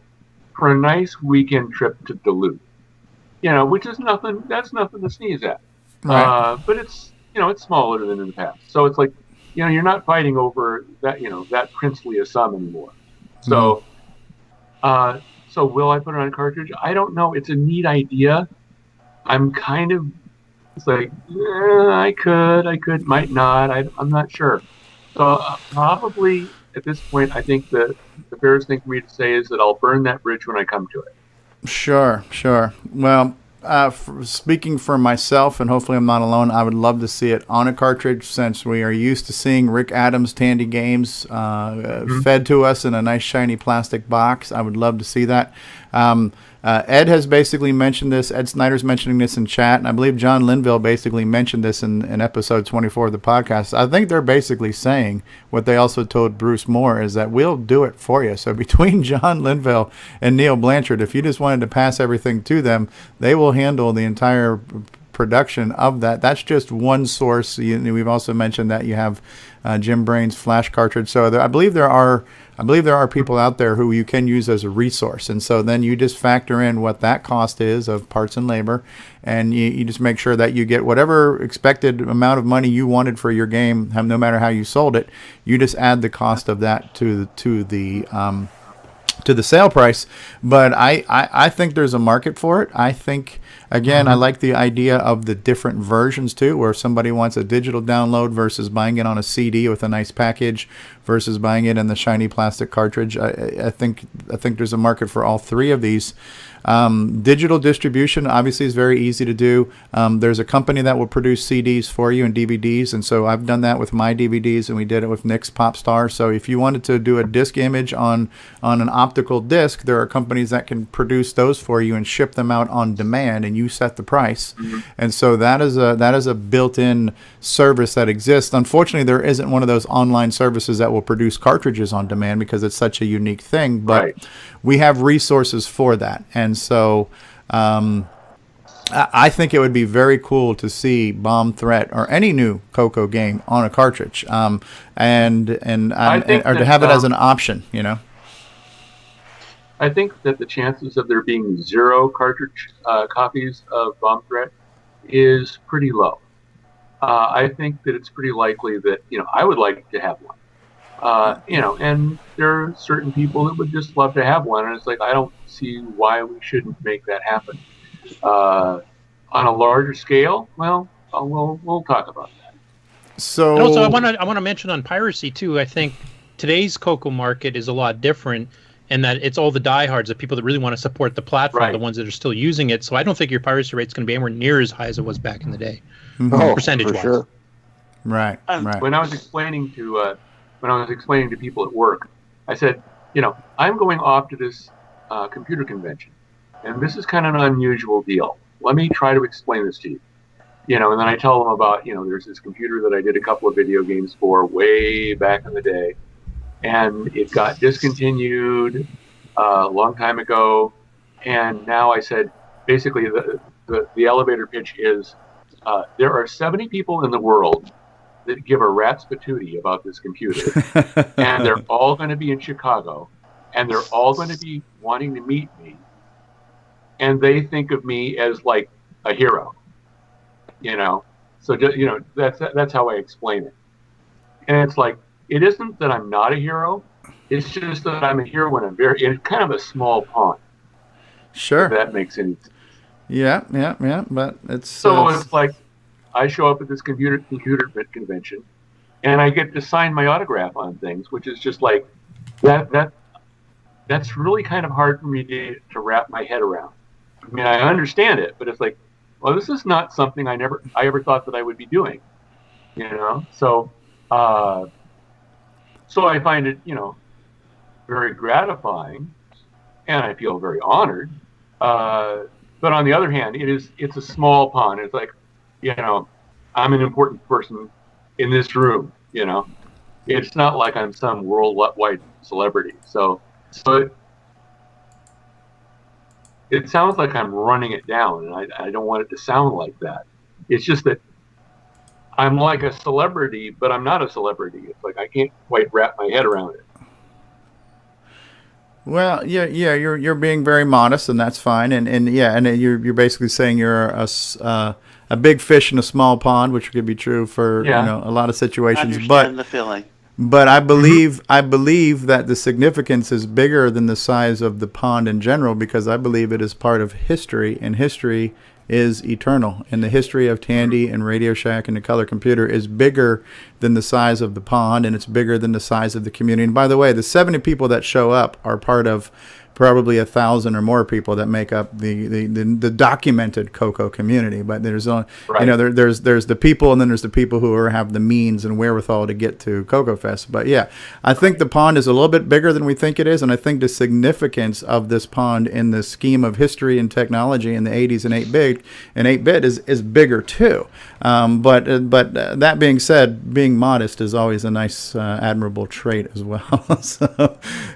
for a nice weekend trip to Duluth. Which is nothing. That's nothing to sneeze at. Right. But it's it's smaller than in the past. So it's like you're not fighting over that that princely a sum anymore. So so will I put it on cartridge? I don't know. It's a neat idea. I'm kind of it's like I could, might not. I'm not sure. So probably at this point, I think the fairest thing for me to say is that I'll burn that bridge when I come to it. Sure. Well, speaking for myself, and hopefully I'm not alone, I would love to see it on a cartridge, since we are used to seeing Rick Adams' Tandy games fed to us in a nice shiny plastic box. I would love to see that. Ed has basically mentioned this. Ed Snyder's mentioning this in chat, and I believe John Linville basically mentioned this in episode 24 of the podcast. I think they're basically saying what they also told Bruce Moore, is that we'll do it for you. So between John Linville and Neil Blanchard, if you just wanted to pass everything to them, they will handle the entire production of that. That's just one source. We've also mentioned that you have Jim Brain's flash cartridge. So I believe there are people out there who you can use as a resource. And so then you just factor in what that cost is of parts and labor, and you just make sure that you get whatever expected amount of money you wanted for your game, no matter how you sold it. You just add the cost of that to the sale price. But I think there's a market for it. I think, again, I like the idea of the different versions too, where somebody wants a digital download versus buying it on a CD with a nice package versus buying it in the shiny plastic cartridge. I think there's a market for all three of these. Digital distribution obviously is very easy to do. There's a company that will produce CDs for you and DVDs, and so I've done that with my DVDs, and we did it with Nick's Popstar. So if you wanted to do a disc image on an optical disc, there are companies that can produce those for you and ship them out on demand, and you set the price. And so that is a built-in service that exists. Unfortunately, there isn't one of those online services that will produce cartridges on demand because it's such a unique thing, but we have resources for that. And so I think it would be very cool to see Bomb Threat or any new CoCo game on a cartridge, or to have it as an option, I think that the chances of there being 0 cartridge copies of Bomb Threat is pretty low. I think that it's pretty likely that, I would like to have one. And there are certain people that would just love to have one, and it's like, I don't see why we shouldn't make that happen. On a larger scale, well, we'll talk about that. So, and also, I want to mention on piracy too. I think today's CoCo market is a lot different, in that it's all the diehards, the people that really want to support the platform, the ones that are still using it. So I don't think your piracy rate is going to be anywhere near as high as it was back in the day, percentage-wise. Right. When I was explaining to when I was explaining to people at work. I said, I'm going off to this computer convention, and this is kind of an unusual deal. Let me try to explain this to you. And then I tell them about, there's this computer that I did a couple of video games for way back in the day, and it got discontinued a long time ago. And now I said, basically, the elevator pitch is, there are 70 people in the world that give a rat's patootie about this computer, and they're all going to be in Chicago, and they're all going to be wanting to meet me, and they think of me as like a hero, So that's how I explain it, and it's like, it isn't that I'm not a hero; it's just that I'm a hero when I'm in kind of a small pond. Sure, if that makes any sense. Yeah, but it's so it's like, I show up at this computer convention, and I get to sign my autograph on things, which is just like that's really kind of hard for me to wrap my head around. I mean, I understand it, but it's like, well, this is not something I ever thought that I would be doing, So, so I find it, very gratifying, and I feel very honored. But on the other hand, it's a small pond. It's like, I'm an important person in this room, It's not like I'm some worldwide celebrity. So it sounds like I'm running it down, and I don't want it to sound like that. It's just that I'm like a celebrity, but I'm not a celebrity. It's like I can't quite wrap my head around it. Well, yeah, you're being very modest, and that's fine, and you're basically saying you're a big fish in a small pond, which could be true for a lot of situations. Understand the feeling. But I believe that the significance is bigger than the size of the pond in general, because I believe it is part of history, and history is eternal. And the history of Tandy and Radio Shack and the Color Computer is bigger than the size of the pond, and it's bigger than the size of the community. And by the way, the 70 people that show up are part of probably 1,000 or more people that make up the documented CoCo community. But there's there's the people, and then there's the people who have the means and wherewithal to get to CoCo Fest. But yeah, I think the pond is a little bit bigger than we think it is, and I think the significance of this pond in the scheme of history and technology in the 80s and 8-bit is bigger too. But that being said, being modest is always a nice, admirable trait as well.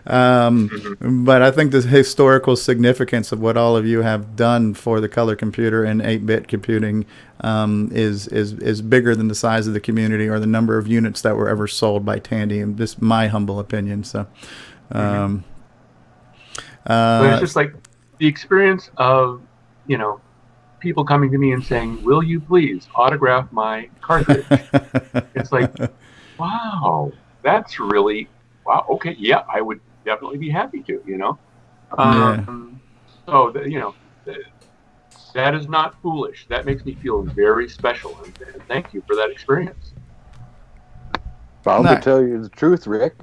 But I think the historical significance of what all of you have done for the color computer and 8-bit computing is bigger than the size of the community or the number of units that were ever sold by Tandy, in just my humble opinion. So, but it's just like the experience of people coming to me and saying, "Will you please autograph my cartridge?" It's like, wow, that's really wow. Okay, yeah, I would definitely be happy to. So that is not foolish. That makes me feel very special, and thank you for that experience. Well, to tell you the truth, Rick,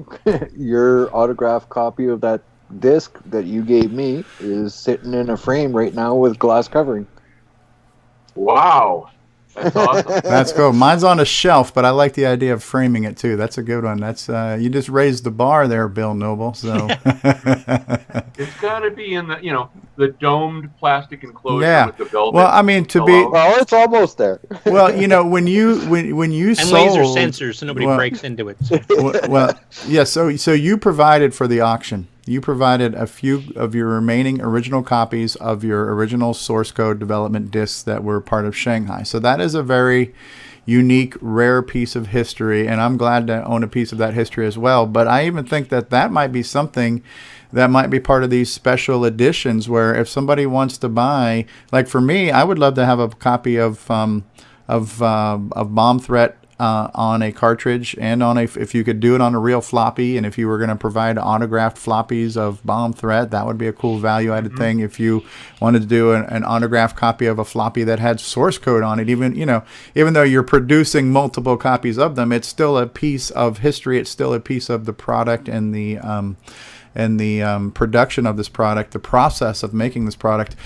your autographed copy of that disc that you gave me is sitting in a frame right now with glass covering. Wow. That's awesome. That's cool. Mine's on a shelf, but I like the idea of framing it too. That's a good one. That's you just raised the bar there, Bill Noble. So it's got to be in the domed plastic enclosure with the velvet. Well, I mean, well, it's almost there. Well, when you and sold, laser sensors, so nobody breaks into it. Well, yeah. So you provided for the auction. You provided a few of your remaining original copies of your original source code development discs that were part of Shanghai. So that is a very unique, rare piece of history, and I'm glad to own a piece of that history as well. But I even think that might be something that might be part of these special editions, where if somebody wants to buy, like for me, I would love to have a copy of Bomb Threat on a cartridge, and if you could do it on a real floppy, and if you were going to provide autographed floppies of Bomb Threat, that would be a cool value-added thing. If you wanted to do an autographed copy of a floppy that had source code on it, even though you're producing multiple copies of them, it's still a piece of history. It's still a piece of the product and the the production of this product, the process of making this product.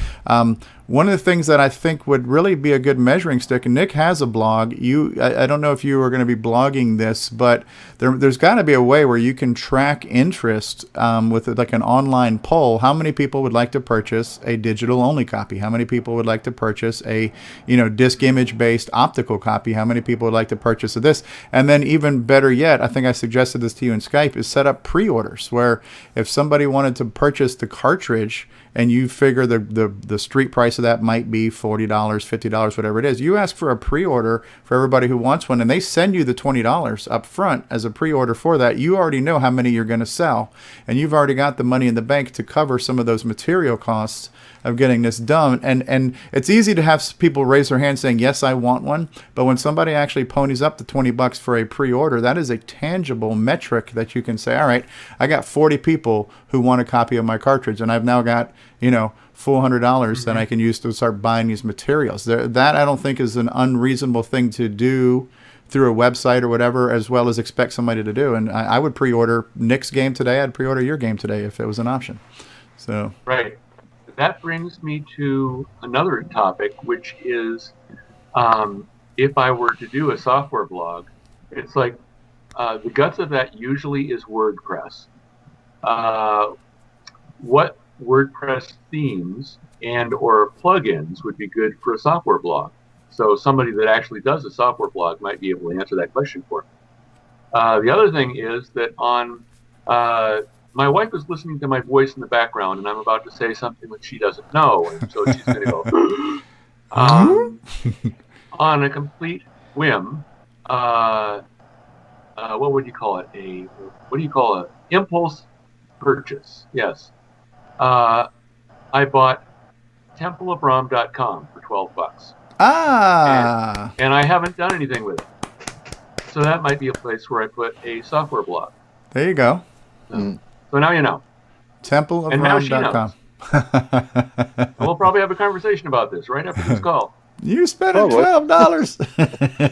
One of the things that I think would really be a good measuring stick, and Nick has a blog. I don't know if you are going to be blogging this, but there's got to be a way where you can track interest with like an online poll. How many people would like to purchase a digital only copy? How many people would like to purchase a disc image based optical copy? How many people would like to purchase this? And then even better yet, I think I suggested this to you in Skype, is set up pre-orders where if somebody wanted to purchase the cartridge and you figure the street price of that might be $40, $50, whatever it is, you ask for a pre-order for everybody who wants one, and they send you the $20 up front as a pre-order for that. You already know how many you're going to sell, and you've already got the money in the bank to cover some of those material costs of getting this done. And it's easy to have people raise their hand saying, yes, I want one. But when somebody actually ponies up the $20 for a pre-order, that is a tangible metric that you can say, all right, I got 40 people who want a copy of my cartridge, and I've now got, $400 that I can use to start buying these materials. That I don't think is an unreasonable thing to do through a website or whatever, as well as expect somebody to do. And I would pre-order Nick's game today. I'd pre-order your game today if it was an option. So right. That brings me to another topic, which is if I were to do a software blog, it's like the guts of that usually is WordPress. What WordPress themes and or plugins would be good for a software blog? So somebody that actually does a software blog might be able to answer that question for me. The other thing is that on my wife is listening to my voice in the background, and I'm about to say something that she doesn't know, and so she's going to go, on a complete whim, what would you call it? What do you call it? Impulse purchase. Yes. I bought templeofrom.com for $12. And I haven't done anything with it. So that might be a place where I put a software blog. There you go. So now you know. Templeofrom.com. And we'll probably have a conversation about this right after this call. You spent $12.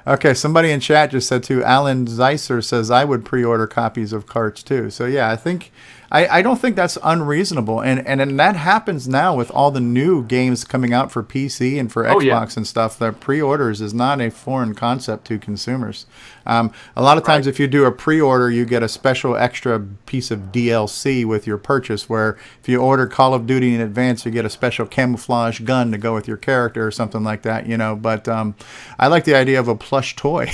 Okay, somebody in chat just said too, Alan Zeiser says, I would pre-order copies of carts too. So yeah, I don't think that's unreasonable. And that happens now with all the new games coming out for PC and for Xbox and stuff. The pre-orders is not a foreign concept to consumers. A lot of times if you do a pre-order, you get a special extra piece of DLC with your purchase, where if you order Call of Duty in advance, you get a special camouflage gun to go with your character or something like that, But I like the idea of a plush toy,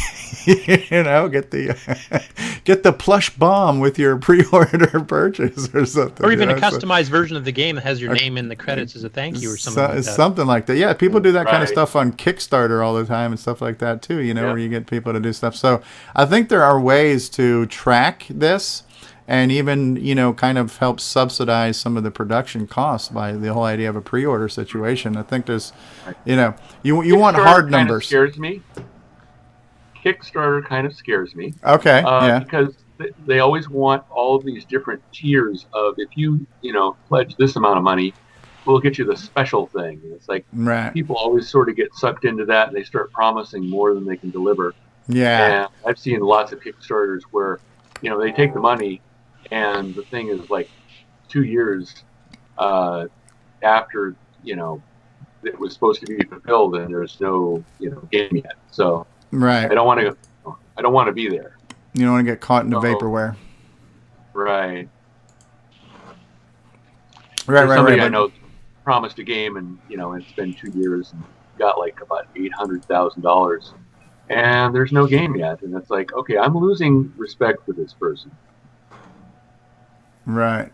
get the plush bomb with your pre-order purchase or something. Or even a customized version of the game that has your name in the credits as a thank you or something like that. Something like that. Yeah, people do that kind of stuff on Kickstarter all the time and stuff like that too, where you get people to do stuff. So I think there are ways to track this and even, kind of help subsidize some of the production costs by the whole idea of a pre-order situation. I think there's, you want hard numbers. Scares me. Kickstarter kind of scares me. Okay, because they always want all of these different tiers of, if you, pledge this amount of money, we'll get you the special thing. And it's like people always sort of get sucked into that, and they start promising more than they can deliver. Yeah. And I've seen lots of Kickstarters where, they take the money and the thing is like 2 years after, it was supposed to be fulfilled, and there's no, game yet. So I don't want to be there. You don't want to get caught in the vaporware. Right. Right. I know promised a game, and it's been 2 years and got like about $800,000, and there's no game yet, and it's like, okay, I'm losing respect for this person. Right.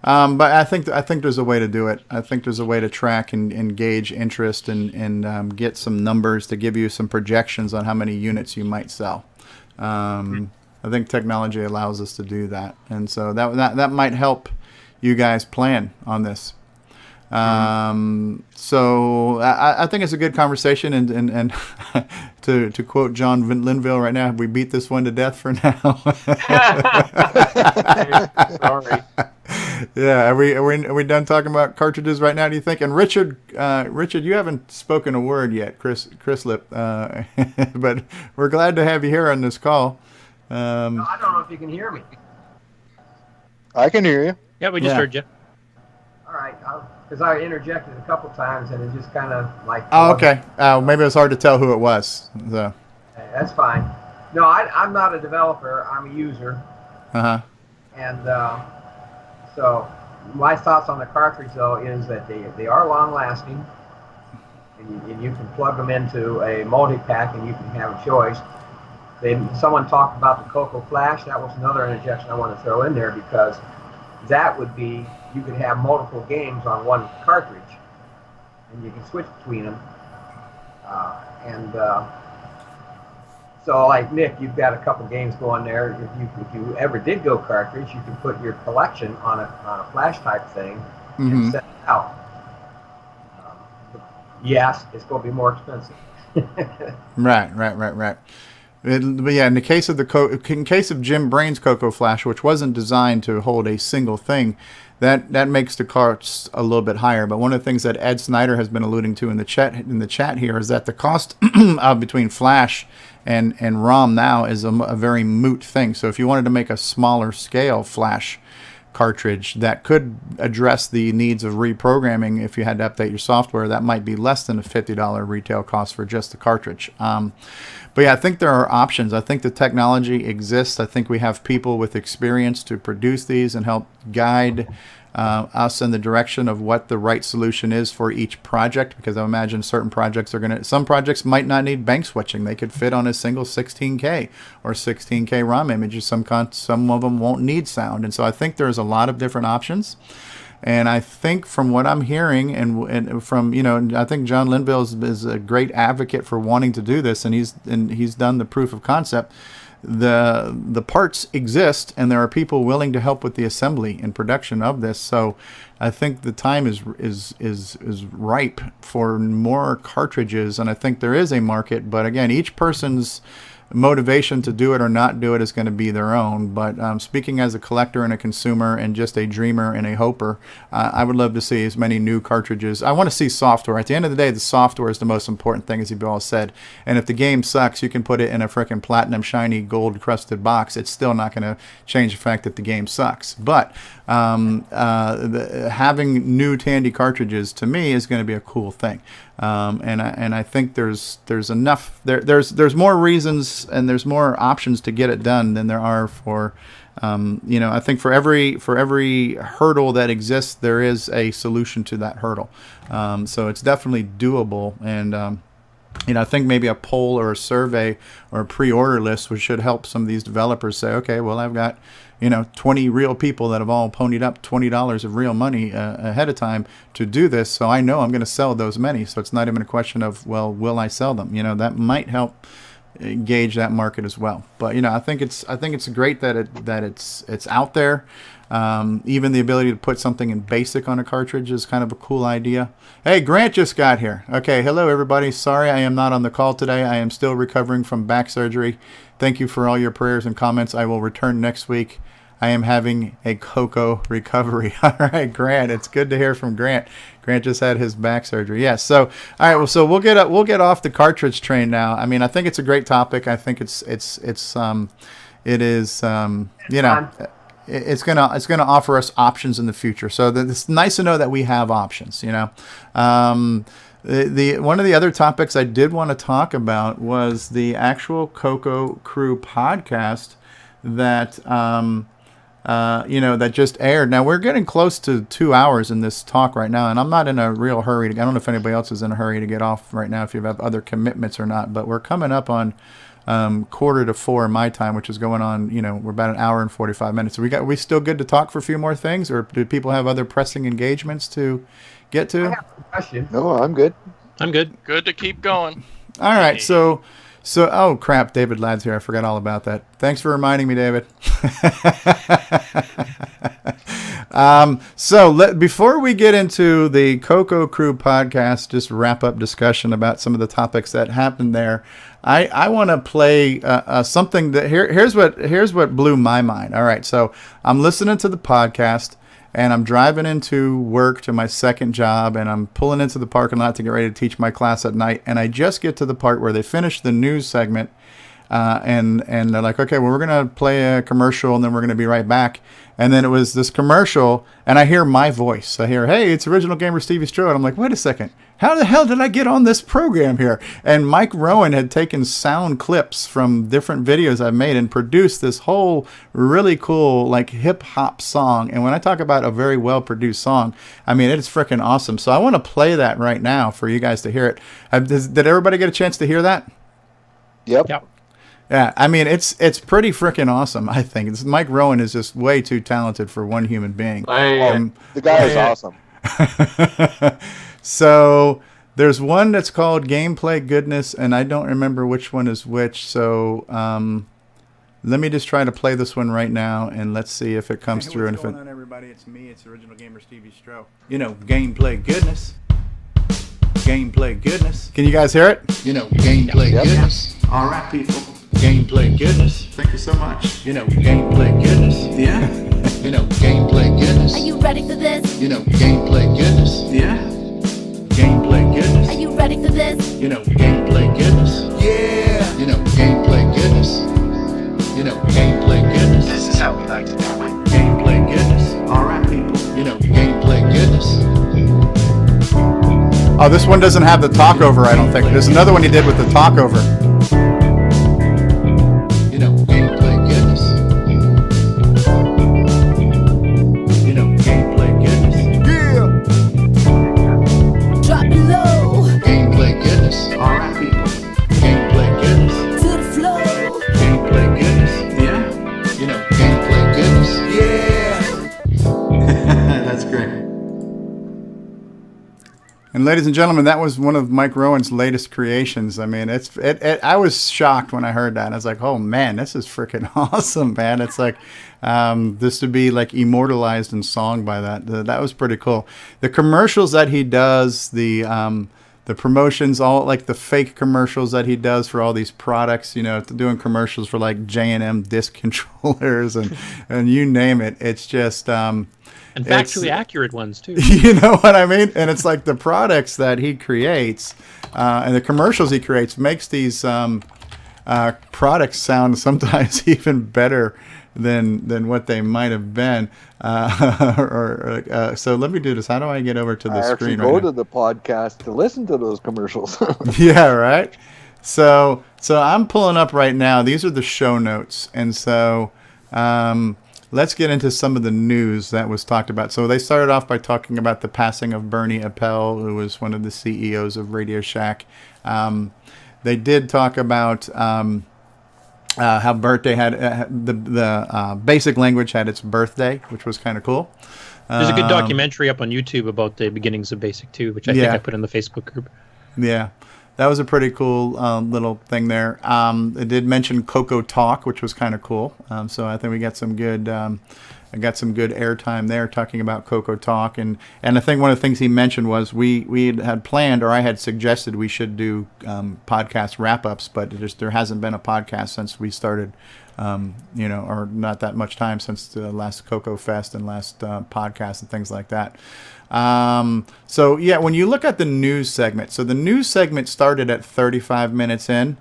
But I think there's a way to do it. I think there's a way to track and gauge interest and get some numbers to give you some projections on how many units you might sell. I think technology allows us to do that, and so that might help you guys plan on this. So I think it's a good conversation, and to quote John Linville right now, we beat this one to death for now. Sorry. Yeah, are we done talking about cartridges right now, do you think? And Richard, you haven't spoken a word yet, Chris Lip, but we're glad to have you here on this call. I don't know if you can hear me. I can hear you. Yeah, we just heard you. All right, because I interjected a couple times and it just kind of like. Oh, okay. Maybe it was hard to tell who it was. So. That's fine. No, I'm not a developer. I'm a user. Uh-huh. And so my thoughts on the cartridge, though, is that they are long-lasting, and you can plug them into a multi-pack, and you can have a choice. Someone talked about the CoCo Flash. That was another interjection I want to throw in there, because that would be, you could have multiple games on one cartridge, and you can switch between them. So, like Nick, you've got a couple games going there. If you ever did go cartridge, you can put your collection on a flash type thing and set it out. Yes, it's going to be more expensive. Right. But yeah, in the case of Jim Brain's CoCo Flash, which wasn't designed to hold a single thing, that makes the costs a little bit higher. But one of the things that Ed Snyder has been alluding to in the chat here is that the cost between Flash and ROM now is a very moot thing. So if you wanted to make a smaller scale Flash cartridge that could address the needs of reprogramming, if you had to update your software, that might be less than a $50 retail cost for just the cartridge. But yeah, I think there are options. I think the technology exists. I think we have people with experience to produce these and help guide us in the direction of what the right solution is for each project, because I imagine certain projects some projects might not need bank switching. They could fit on a single 16K or 16K ROM image. Some of them won't need sound. And so I think there's a lot of different options. And I think from what I'm hearing and from, I think John Linville is a great advocate for wanting to do this, and he's done the proof of concept. The parts exist, and there are people willing to help with the assembly and production of this. So I think the time is ripe for more cartridges, and I think there is a market. But again, each person's motivation to do it or not do it is going to be their own. But speaking as a collector and a consumer and just a dreamer and a hoper, I would love to see as many new cartridges. I want to see software. At the end of the day, the software is the most important thing, as you've all said. And if the game sucks, you can put it in a frickin' platinum shiny gold crusted box. It's still not going to change the fact that the game sucks. But having new Tandy cartridges, to me, is going to be a cool thing. And I think there's enough there's more reasons and there's more options to get it done than there are for I think for every hurdle that exists, there is a solution to that hurdle. So it's definitely doable. And I think maybe a poll or a survey or a pre-order list should help some of these developers say, okay, well, I've got 20 real people that have all ponied up $20 of real money ahead of time to do this, so I know I'm going to sell those many. So it's not even a question of, well, will I sell them? That might help gauge that market as well. But I think it's great that it's out there. Even the ability to put something in BASIC on a cartridge is kind of a cool idea. Hey, Grant just got here. Okay, hello everybody. Sorry I am not on the call today. I am still recovering from back surgery. Thank you for all your prayers and comments. I will return next week. I am having a CoCo recovery. All right, Grant. It's good to hear from Grant. Grant just had his back surgery. Yes. So, all right. Well, so we'll get off the cartridge train now. I mean, I think it's a great topic. I think it's gonna offer us options in the future. So it's nice to know that we have options. One of the other topics I did want to talk about was the actual CoCo Crew podcast that that just aired. Now we're getting close to 2 hours in this talk right now, and I'm not in a real hurry. I don't know if anybody else is in a hurry to get off right now, if you have other commitments or not. But we're coming up on 3:45 my time, which is going on. We're about an hour and 45 minutes. So we still good to talk for a few more things, or do people have other pressing engagements to get to? I have a question. No, I'm good. I'm good. Good to keep going. All right, so oh crap, David Ladd's here. I forgot all about that. Thanks for reminding me, David. Before we get into the CoCo Crew podcast, just wrap up discussion about some of the topics that happened there, I want to play something that here's what blew my mind. All right, so I'm listening to the podcast, and I'm driving into work to my second job, and I'm pulling into the parking lot to get ready to teach my class at night, and I just get to the part where they finish the news segment, and they're like, okay, well, we're going to play a commercial, and then we're going to be right back. And then it was this commercial, and I hear my voice. I hear, hey, it's original gamer Stevie Stroh. And I'm like, wait a second. How the hell did I get on this program here? And Mike Rowan had taken sound clips from different videos I've made and produced this whole really cool, like, hip-hop song. And when I talk about a very well-produced song, I mean, it's freaking awesome. So I want to play that right now for you guys to hear it. Did everybody get a chance to hear that? Yep. Yeah, I mean, it's pretty freaking awesome, I think. Mike Rowan is just way too talented for one human being. The guy is awesome. So there's one that's called Gameplay Goodness, and I don't remember which one is which. So let me just try to play this one right now, and let's see if it comes through. What's going on, everybody? It's me. It's original gamer Stevie Stroh. You know, Gameplay Goodness. Gameplay Goodness. Can you guys hear it? You know, Gameplay Goodness. All right, people. Gameplay Goodness. Thank you so much. You know, Gameplay Goodness. Yeah. You know, Gameplay Goodness. Are you ready for this? You know, Gameplay Goodness. Yeah. Gameplay Goodness. Are you ready for this? You know, Gameplay Goodness. Yeah. You know, Gameplay Goodness. You know, Gameplay Goodness. This is how we like to do it. Gameplay Goodness. All right, people. You know, Gameplay Goodness. Oh, this one doesn't have the talk over, I don't think. There's another one he did with the talk over. And ladies and gentlemen, that was one of Mike Rowan's latest creations. I mean, I was shocked when I heard that. I was like, oh man, this is freaking awesome, man. It's like this to be like immortalized in song by that. That was pretty cool. The commercials that he does, the promotions, all like the fake commercials that he does for all these products, you know, doing commercials for like J&M disc controllers and you name it. It's just and factually accurate ones too. You know what I mean? And it's like the products that he creates and the commercials he creates makes these products sound sometimes even better than what they might have been. So let me do this. How do I get over to the screen? Go to the podcast to listen to those commercials. Yeah, right. So I'm pulling up right now. These are the show notes, and so let's get into some of the news that was talked about. So they started off by talking about the passing of Bernie Appel, who was one of the CEOs of Radio Shack. They did talk about how birthday had the basic language had its birthday, which was kind of cool. There's a good documentary up on YouTube about the beginnings of Basic 2, which I think I put in the Facebook group. Yeah, that was a pretty cool little thing there. It did mention CoCo Talk, which was kind of cool. So I think we got some good. I got some good airtime there talking about CoCo Talk, and I think one of the things he mentioned was we had planned, or I had suggested we should do podcast wrap-ups, but there hasn't been a podcast since we started, or not that much time since the last CoCo Fest and last podcast and things like that. So yeah, when you look at the news segment, so the news segment started at 35 minutes in.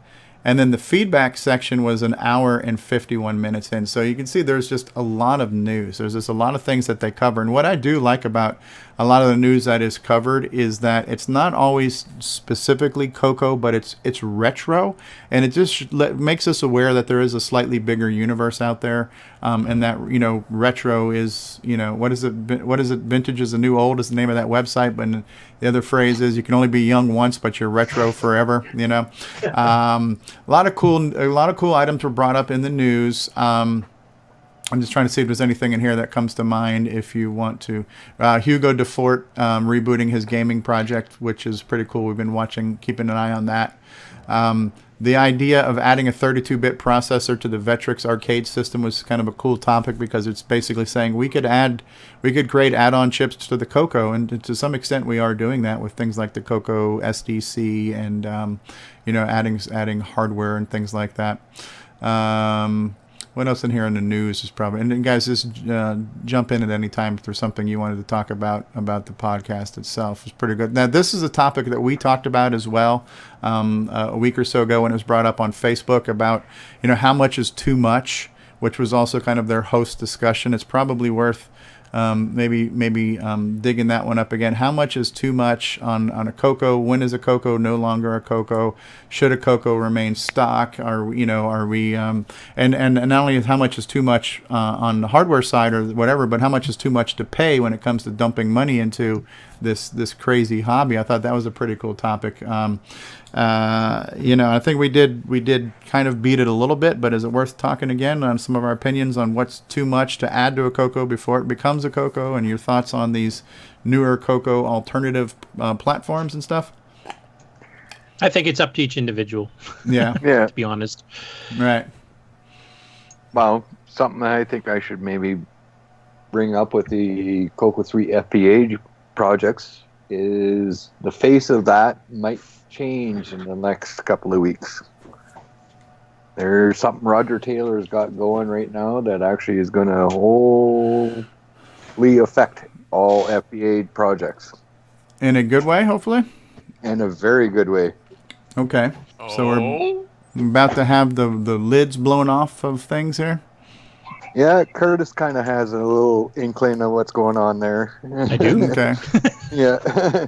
And then the feedback section was an hour and 51 minutes in. So you can see there's just a lot of news. There's just a lot of things that they cover. And what I do like about a lot of the news that is covered is that it's not always specifically CoCo, but it's retro. And it just makes us aware that there is a slightly bigger universe out there. And that, retro is, what is it? Vintage is the new old is the name of that website. But the other phrase is you can only be young once, but you're retro forever, A lot of cool items were brought up in the news. I'm just trying to see if there's anything in here that comes to mind if you want to. Hugo DeFort rebooting his gaming project, which is pretty cool. We've been keeping an eye on that. The idea of adding a 32-bit processor to the Vectrex arcade system was kind of a cool topic because it's basically saying we could create add-on chips to the CoCo, and to some extent we are doing that with things like the CoCoSDC and adding hardware and things like that. What else in here in the news is probably, and then guys, just jump in at any time if there's something you wanted to talk about the podcast itself. It's pretty good. Now, this is a topic that we talked about as well a week or so ago when it was brought up on Facebook about, how much is too much, which was also kind of their host discussion. It's probably worth maybe digging that one up again. How much is too much on a CoCo? When is a CoCo no longer a CoCo? Should a CoCo remain stock? Are we and not only how much is too much on the hardware side or whatever, but how much is too much to pay when it comes to dumping money into this crazy hobby? I thought that was a pretty cool topic. I think we did kind of beat it a little bit, but is it worth talking again on some of our opinions on what's too much to add to a CoCo before it becomes a CoCo, and your thoughts on these newer CoCo alternative platforms and stuff? I think it's up to each individual. Yeah. To be honest. Right. Well, something I think I should maybe bring up with the CoCo 3 FPA projects is the face of that might change in the next couple of weeks. There's something Roger Taylor's got going right now that actually is going to wholly affect all FPA projects. In a good way, hopefully? In a very good way. Okay. So we're about to have the lids blown off of things here? Yeah, Curtis kind of has a little inkling of what's going on there. I do. Okay. Yeah.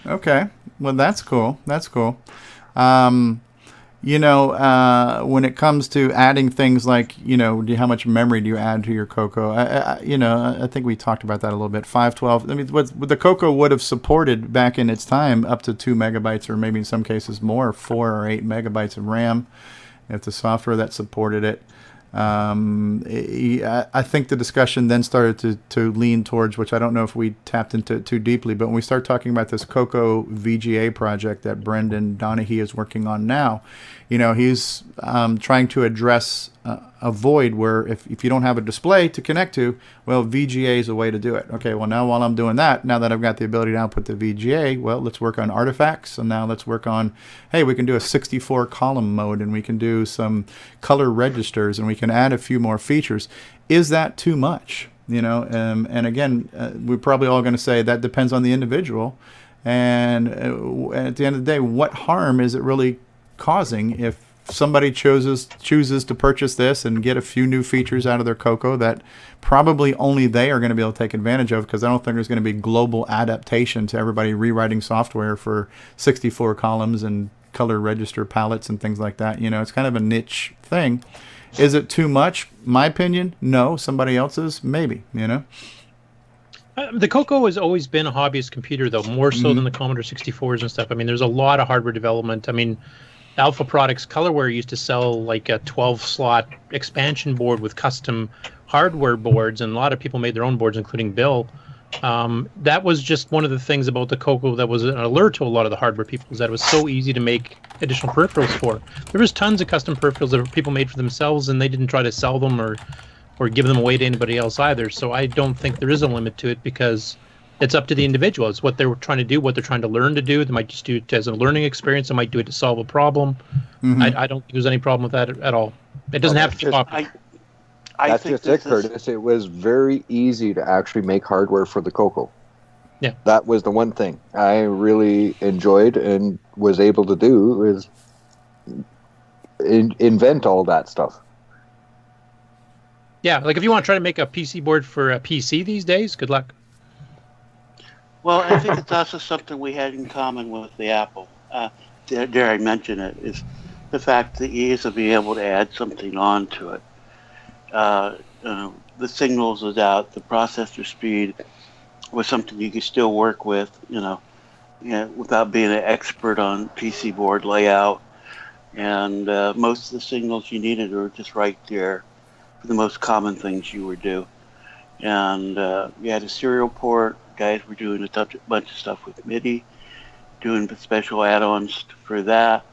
Okay. Well, that's cool. That's cool. When it comes to adding things like, how much memory do you add to your CoCo? I think we talked about that a little bit. 512. I mean, what the CoCo would have supported back in its time, up to 2 megabytes, or maybe in some cases more, 4 or 8 megabytes of RAM, if the software that supported it. I think the discussion then started to lean towards, which I don't know if we tapped into too deeply, but when we start talking about this CoCo VGA project that Brendan Donahue is working on now, he's trying to address a void where if you don't have a display to connect to, well, VGA is a way to do it. Okay, well, now while I'm doing that, now that I've got the ability to output the VGA, well, let's work on artifacts, and now let's work on, hey, we can do a 64 column mode, and we can do some color registers, and we can add a few more features. Is that too much? And again, we're probably all going to say that depends on the individual, and at the end of the day, what harm is it really causing if somebody chooses to purchase this and get a few new features out of their CoCo that probably only they are going to be able to take advantage of, because I don't think there's going to be global adaptation to everybody rewriting software for 64 columns and color register palettes and things like that. It's kind of a niche thing. Is it too much? My opinion, no. Somebody else's, maybe, The CoCo has always been a hobbyist computer, though, more so than the Commodore 64s and stuff. I mean, there's a lot of hardware development. I mean, Alpha Products Colorware used to sell like a 12-slot expansion board with custom hardware boards, and a lot of people made their own boards, including Bill. That was just one of the things about the CoCo that was an alert to a lot of the hardware people, is that it was so easy to make additional peripherals for. There was tons of custom peripherals that people made for themselves, and they didn't try to sell them or give them away to anybody else either. So I don't think there is a limit to it, because it's up to the individual. It's what they're trying to do, what they're trying to learn to do. They might just do it as a learning experience. They might do it to solve a problem. Mm-hmm. I don't think there's any problem with that at all. It doesn't have to be popular. That's just it, Curtis. It was very easy to actually make hardware for the CoCo. Yeah. That was the one thing I really enjoyed and was able to do, is invent all that stuff. Yeah, like if you want to try to make a PC board for a PC these days, good luck. Well, I think it's also something we had in common with the Apple. Dare I mention it, is the fact the ease of being able to add something onto it. The signals was out, the processor speed was something you could still work with, without being an expert on PC board layout. And most of the signals you needed were just right there for the most common things you would do. And you had a serial port. Guys were doing a bunch of stuff with MIDI, doing special add-ons for that.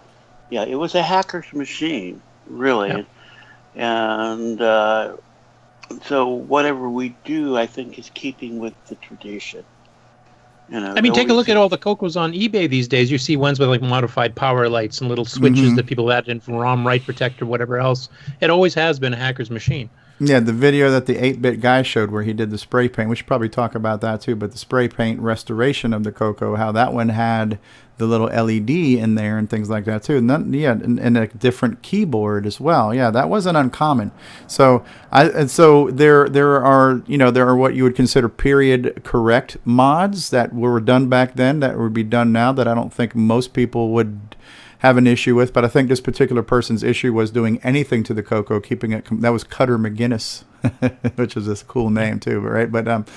Yeah, it was a hacker's machine, really. Yeah. And so whatever we do, I think, is keeping with the tradition. I mean, take a look at all the CoCos on eBay these days. You see ones with like modified power lights and little switches that people add in from ROM write protector, whatever else. It always has been a hacker's machine. Yeah, the video that the 8-bit guy showed where he did the spray paint, we should probably talk about that too, but the spray paint restoration of the CoCo, how that one had the little LED in there and things like that too. And a different keyboard as well. Yeah, that wasn't uncommon. So there are what you would consider period correct mods that were done back then that would be done now that I don't think most people would have an issue with, but I think this particular person's issue was doing anything to the CoCo, keeping it. That was Cutter McGinnis, which is a cool name too, right? But and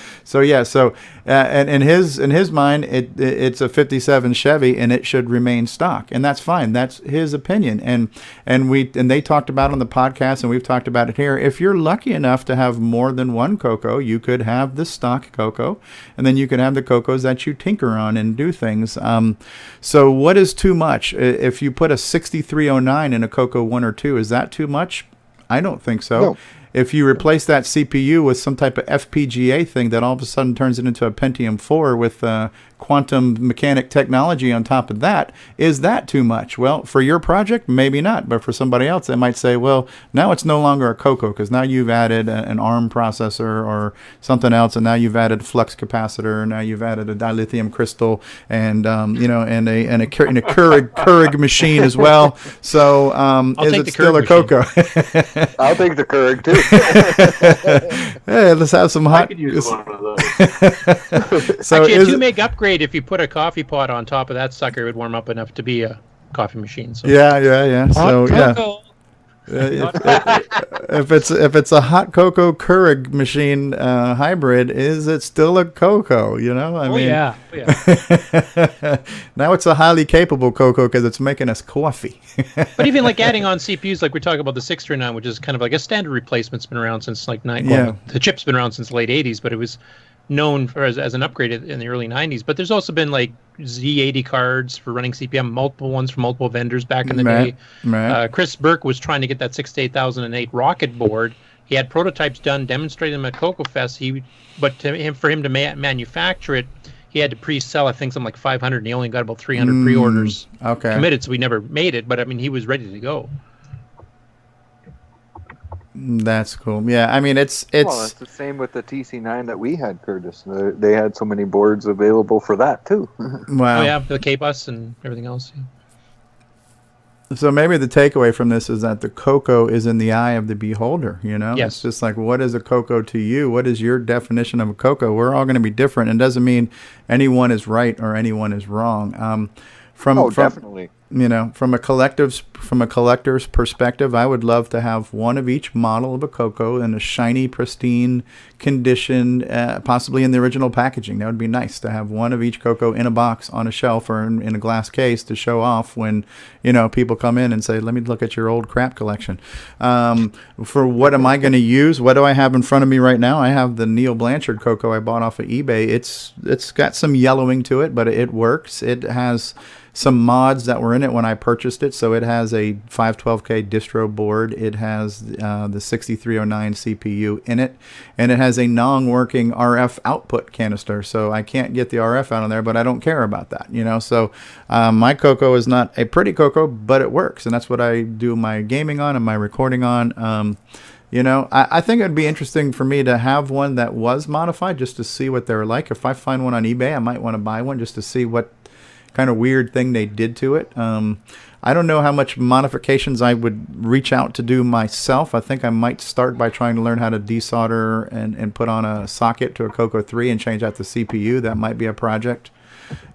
in his mind, it's a '57 Chevy and it should remain stock, and that's fine. That's his opinion, and they talked about it on the podcast, and we've talked about it here. If you're lucky enough to have more than one CoCo, you could have the stock CoCo, and then you could have the CoCos that you tinker on and do things. So what is too much? If you put a 6309 in a CoCo 1 or 2, is that too much? I don't think so. No. If you replace that CPU with some type of FPGA thing that all of a sudden turns it into a Pentium 4 with quantum mechanic technology on top of that, is that too much? Well, for your project, maybe not. But for somebody else, they might say, well, now it's no longer a CoCo because now you've added an ARM processor or something else, and now you've added flux capacitor, and now you've added a dilithium crystal, and and a Keurig machine as well. So is it still a CoCo? I'll take the Keurig too. Hey, let's have some hot. I could use one of those. So actually, a 2-meg upgrade. If you put a coffee pot on top of that sucker, it would warm up enough to be a coffee machine. So. Yeah. So if it's a hot cocoa Keurig machine hybrid, is it still a CoCo? Now it's a highly capable CoCo because it's making us coffee. But even like adding on CPUs, like we're talking about the 639, which is kind of like a standard replacement's been around since like the chip's been around since the late 80s, but it was known for as an upgrade in the early 90s. But there's also been like Z80 cards for running CPM, multiple ones from multiple vendors back in the day. Chris Burke was trying to get that 68008 rocket board. He had prototypes done, demonstrated them at CoCo Fest. For him to manufacture it, he had to pre-sell, I think, something like 500, and he only got about 300 pre-orders committed, so we never made it. But I mean, he was ready to go. That's cool. Yeah, I mean, it's the same with the TC9 that we had, Curtis. They had so many boards available for that too. Wow. Oh yeah, the K-Bus and everything else. Yeah. So maybe the takeaway from this is that the CoCo is in the eye of the beholder. Yes. It's just like, what is a CoCo to you? What is your definition of a CoCo? We're all going to be different, and it doesn't mean anyone is right or anyone is wrong. Definitely. From a collector's perspective, I would love to have one of each model of a CoCo in a shiny, pristine condition, possibly in the original packaging. That would be nice to have one of each CoCo in a box on a shelf or in a glass case to show off when, people come in and say, let me look at your old crap collection. For what am I going to use? What do I have in front of me right now? I have the Neil Blanchard CoCo I bought off of eBay. It's got some yellowing to it, but it works. It has some mods that were in it when I purchased it. So it has a 512K distro board. It has the 6309 CPU in it, and it has a non-working RF output canister. So I can't get the RF out of there, but I don't care about that, So my CoCo is not a pretty CoCo, but it works, and that's what I do my gaming on and my recording on. I think it'd be interesting for me to have one that was modified just to see what they're like. If I find one on eBay, I might want to buy one just to see what kind of weird thing they did to it. I don't know how much modifications I would reach out to do myself. I think I might start by trying to learn how to desolder and put on a socket to a CoCo 3 and change out the CPU. That might be a project.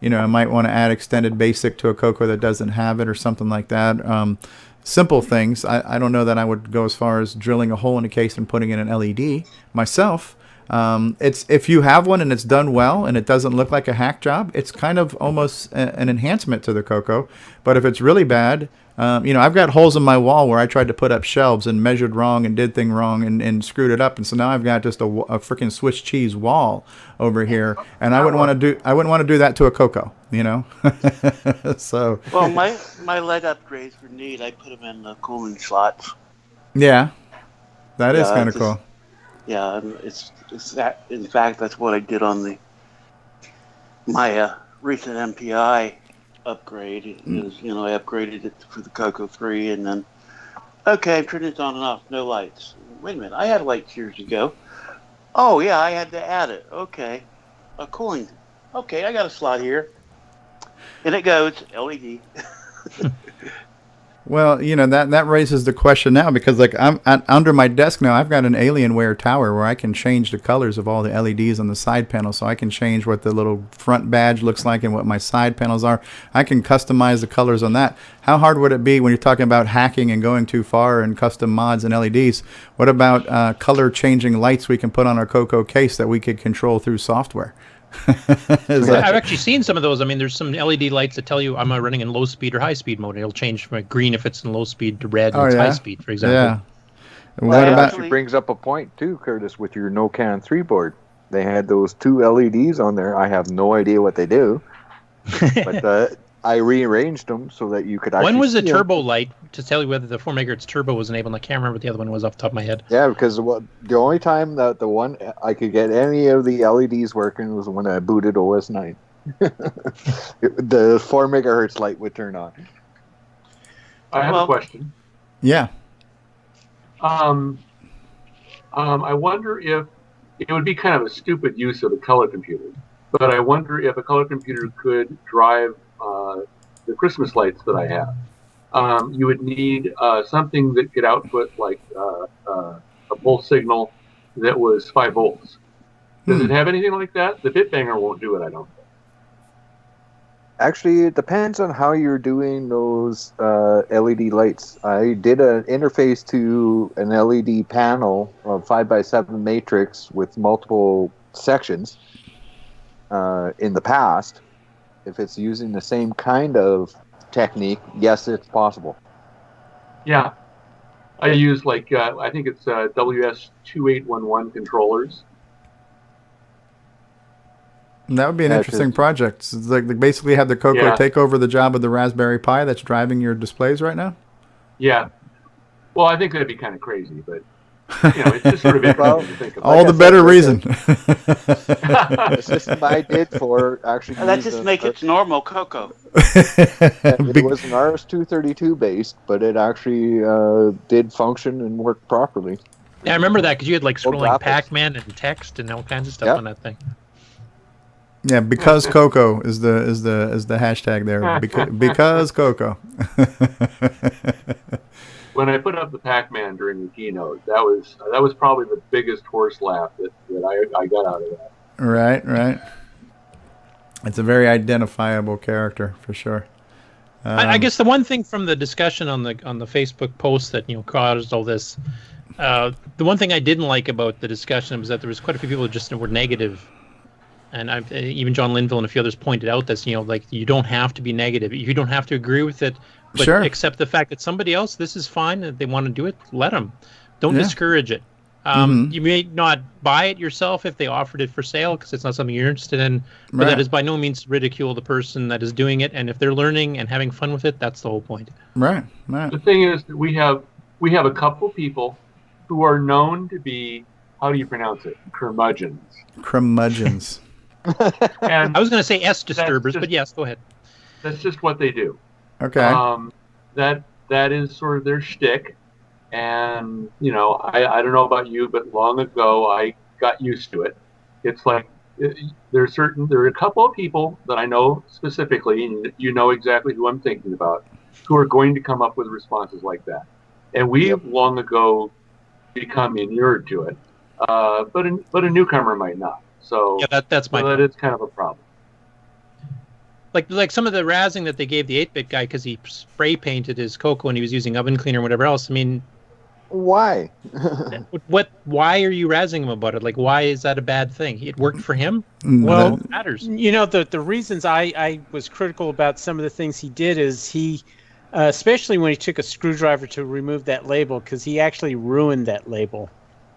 I might want to add extended basic to a CoCo that doesn't have it or something like that. Simple things. I don't know that I would go as far as drilling a hole in a case and putting in an LED myself. It's if you have one and it's done well and it doesn't look like a hack job, it's kind of almost an enhancement to the CoCo. But if it's really bad, I've got holes in my wall where I tried to put up shelves and measured wrong and did thing wrong and screwed it up, and so now I've got just a freaking Swiss cheese wall over here, and I wouldn't want to do that to a CoCo, So well, my LED upgrades were neat. I put them in the cooling slots. Yeah, that is kind of cool. Yeah, it's that. In fact, that's what I did on my recent MPI upgrade is, I upgraded it for the CoCo 3, and then, okay, I'm turning it on and off, no lights. Wait a minute, I had lights years ago. Oh, yeah, I had to add it. Okay. A cooling. Okay, I got a slot here. And it goes, LED. Well, that raises the question now, because I'm under my desk now. I've got an Alienware tower where I can change the colors of all the LEDs on the side panel. So I can change what the little front badge looks like and what my side panels are. I can customize the colors on that. How hard would it be when you're talking about hacking and going too far and custom mods and LEDs? What about color changing lights we can put on our CoCo case that we could control through software? I've actually seen some of those. I mean, there's some LED lights that tell you I'm running in low speed or high speed mode. It'll change from green if it's in low speed to red if it's high speed, for example. Yeah. Well, that actually brings up a point too, Curtis, with your NoCan 3 board. They had those 2 LEDs on there. I have no idea what they do, but I rearranged them so that you could actually... One was a turbo light to tell you whether the 4 megahertz turbo was enabled. I can't remember what the other one was off the top of my head. Yeah, because the only time that the one I could get any of the LEDs working was when I booted OS 9. The 4 megahertz light would turn on. I have a question. Yeah. I wonder if it would be kind of a stupid use of a color computer, but I wonder if a color computer could drive the Christmas lights that I have. You would need something that could output like a pulse signal that was 5 volts. Does it have anything like that? The Bitbanger won't do it, I don't think. Actually, it depends on how you're doing those LED lights. I did an interface to an LED panel of 5x7 matrix with multiple sections in the past. If it's using the same kind of technique, yes, it's possible. Yeah. I use I think it's WS2811 controllers. That would be an interesting project. It's like they basically have the CoCo take over the job of the Raspberry Pi that's driving your displays right now? Yeah. Well, I think that'd be kind of crazy, but it's just sort of interesting to think about. All the better reason. The system I did for actually... That just makes it normal CoCo. It was an RS-232 based, but it actually did function and work properly. Yeah, I remember that because you had scrolling Pac-Man and text and all kinds of stuff on that thing. Yeah, because CoCo is the hashtag there. Because CoCo. When I put up the Pac-Man during the keynote, that was probably the biggest horse laugh that I got out of that. Right. It's a very identifiable character for sure. I guess the one thing from the discussion on the Facebook post that caused all this, the one thing I didn't like about the discussion was that there was quite a few people who just were negative. And even John Linville and a few others pointed out this, you don't have to be negative. You don't have to agree with it, but accept the fact that somebody else, this is fine. If they want to do it, let them. Don't discourage it. You may not buy it yourself if they offered it for sale because it's not something you're interested in, but that is by no means to ridicule the person that is doing it. And if they're learning and having fun with it, that's the whole point. Right. The thing is that we have a couple people who are known to be, how do you pronounce it? Curmudgeons. And I was going to say S-disturbers, but yes, go ahead. That's just what they do. Okay. That is sort of their shtick. And, I don't know about you, but long ago I got used to it. It's like there are a couple of people that I know specifically, and you know exactly who I'm thinking about, who are going to come up with responses like that. And we have long ago become inured to it. But a newcomer might not. So that's my that is kind of a problem. Like some of the razzing that they gave the 8-bit guy because he spray painted his CoCo and he was using oven cleaner and whatever else. I mean, why? Why are you razzing him about it? Like, why is that a bad thing? It worked for him. Well, it matters. The reasons I was critical about some of the things he did is he, especially when he took a screwdriver to remove that label, because he actually ruined that label,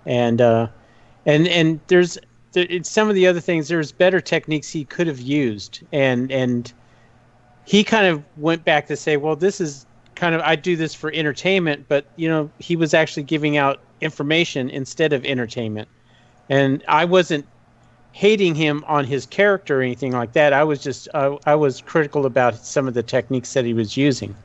and there's. Some of the other things, there's better techniques he could have used, and he kind of went back to say, well, this is kind of, I do this for entertainment, but he was actually giving out information instead of entertainment, and I wasn't hating him on his character or anything like that. I was just I was critical about some of the techniques that he was using.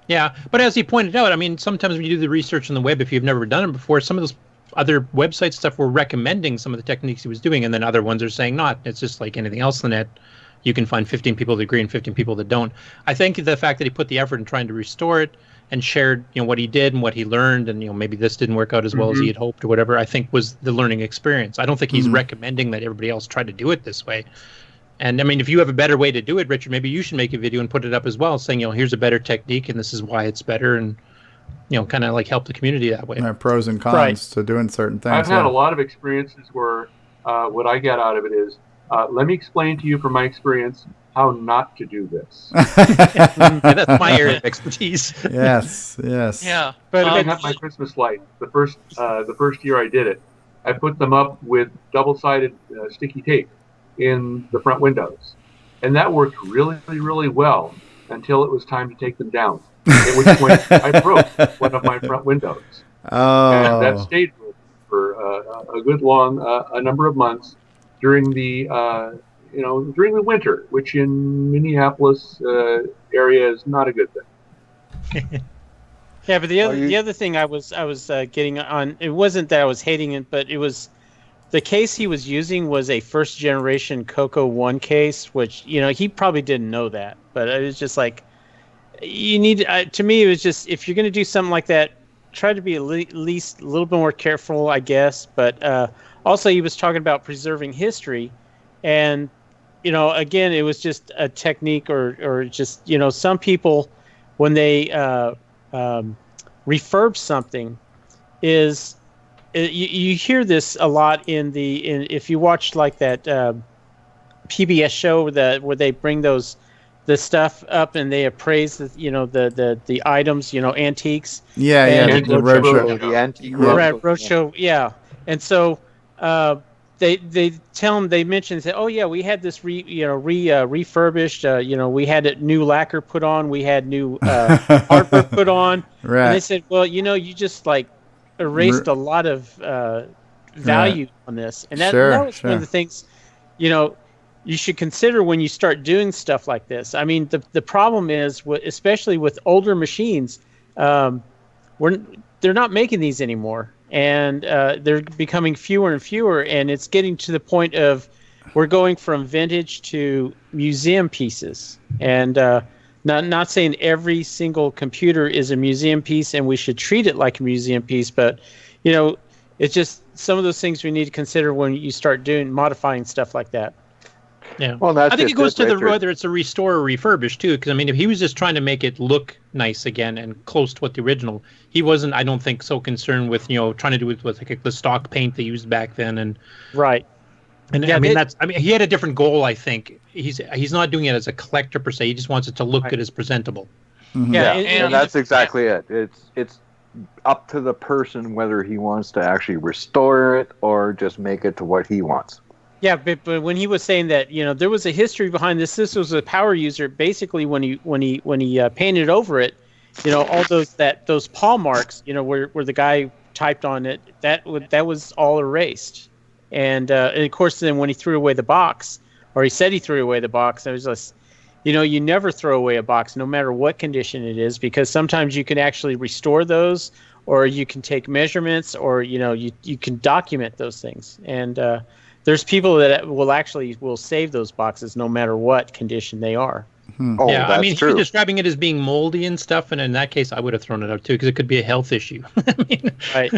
Yeah, but as he pointed out, I mean, sometimes when you do the research on the web, if you've never done it before, some of those other website stuff were recommending some of the techniques he was doing, and then other ones are saying not. It's just like anything else in the net. You can find 15 people that agree and 15 people that don't. I think the fact that he put the effort in trying to restore it and shared, what he did and what he learned, and maybe this didn't work out as well as he had hoped or whatever, I think was the learning experience. I don't think he's recommending that everybody else try to do it this way. And I mean, if you have a better way to do it, Richard, maybe you should make a video and put it up as well, saying, here's a better technique and this is why it's better, and kind of like help the community that way. Pros and cons to doing certain things. I've had a lot of experiences where what I get out of it is, let me explain to you from my experience how not to do this. That's my area of expertise. Yes. Yeah. But I got my Christmas lights. The first year I did it, I put them up with double-sided sticky tape in the front windows, and that worked really, really well until it was time to take them down. At which point I broke one of my front windows. Oh. And that stayed with me for a good long a number of months during the during the winter, which in Minneapolis area is not a good thing. Yeah, but the other thing I was getting on, it wasn't that I was hating it, but it was the case he was using was a first generation CoCo 1 case, which he probably didn't know that, but it was just like, you need to me it was just, if you're going to do something like that, try to be at least a little bit more careful, I guess. But also he was talking about preserving history, and again, it was just a technique or just some people, when they refurb something, is you hear this a lot in if you watch like that PBS show where they bring the stuff up and they appraise the items, antiques. The roadshow. The antique roadshow. Yeah, and so they tell them, they mention, say, oh yeah, we had this refurbished. We had a new lacquer put on, we had new hardware put on. Right. And they said, well, you just like erased a lot of value on this, and that was one of the things you should consider when you start doing stuff like this. I mean, the problem is, especially with older machines, they're not making these anymore, and they're becoming fewer and fewer, and it's getting to the point of we're going from vintage to museum pieces. And not saying every single computer is a museum piece and we should treat it like a museum piece, but it's just some of those things we need to consider when you start modifying stuff like that. Yeah, well, I think it goes to whether it's a restore or refurbish too. Because I mean, if he was just trying to make it look nice again and close to what the original, he wasn't, I don't think, so concerned with trying to do it with like the stock paint they used back then. And right. And yeah, he had a different goal. I think he's not doing it as a collector per se. He just wants it to look good as presentable. Mm-hmm. Yeah, and that's exactly it. It's up to the person whether he wants to actually restore it or just make it to what he wants. Yeah, but when he was saying that, there was a history behind this. This was a power user. Basically, when he painted over it, all those paw marks, where the guy typed on it, that was all erased. And of course, then when he threw away the box, or he said he threw away the box, it was just, you never throw away a box, no matter what condition it is, because sometimes you can actually restore those, or you can take measurements, or you can document those things. And there's people that will save those boxes no matter what condition they are. Oh, yeah, that's I mean, true. he was describing it as being moldy and stuff, and in that case, I would have thrown it out too, because it could be a health issue. I mean, right.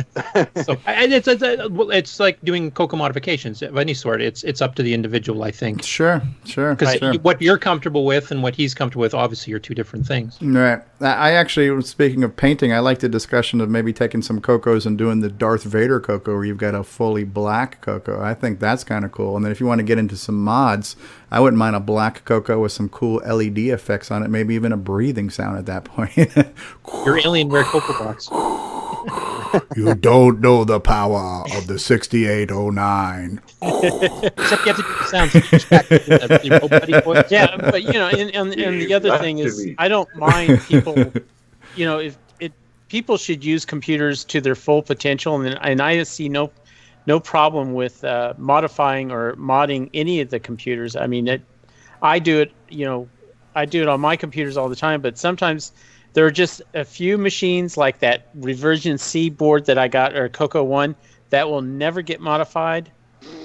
So, and it's like doing CoCo modifications of any sort. It's up to the individual, I think. Sure. Because what you're comfortable with and what he's comfortable with, obviously, are two different things. Right. I actually, speaking of painting, I like the discussion of maybe taking some CoCos and doing the Darth Vader CoCo, where you've got a fully black CoCo. I think that's kind of cool. And then if you want to get into some mods, I wouldn't mind a black CoCo with some cool LED effects on it, maybe even a breathing sound at that point. Your Alienware CoCo box. You don't know the power of the 6809. Except you have to do the sounds. Yeah, but and the other thing is, I don't mind people. If people should use computers to their full potential, and I see no no problem with modifying or modding any of the computers. I mean, I do it, I do it on my computers all the time, but sometimes there are just a few machines like that reversion C board that I got, or CoCo 1, that will never get modified.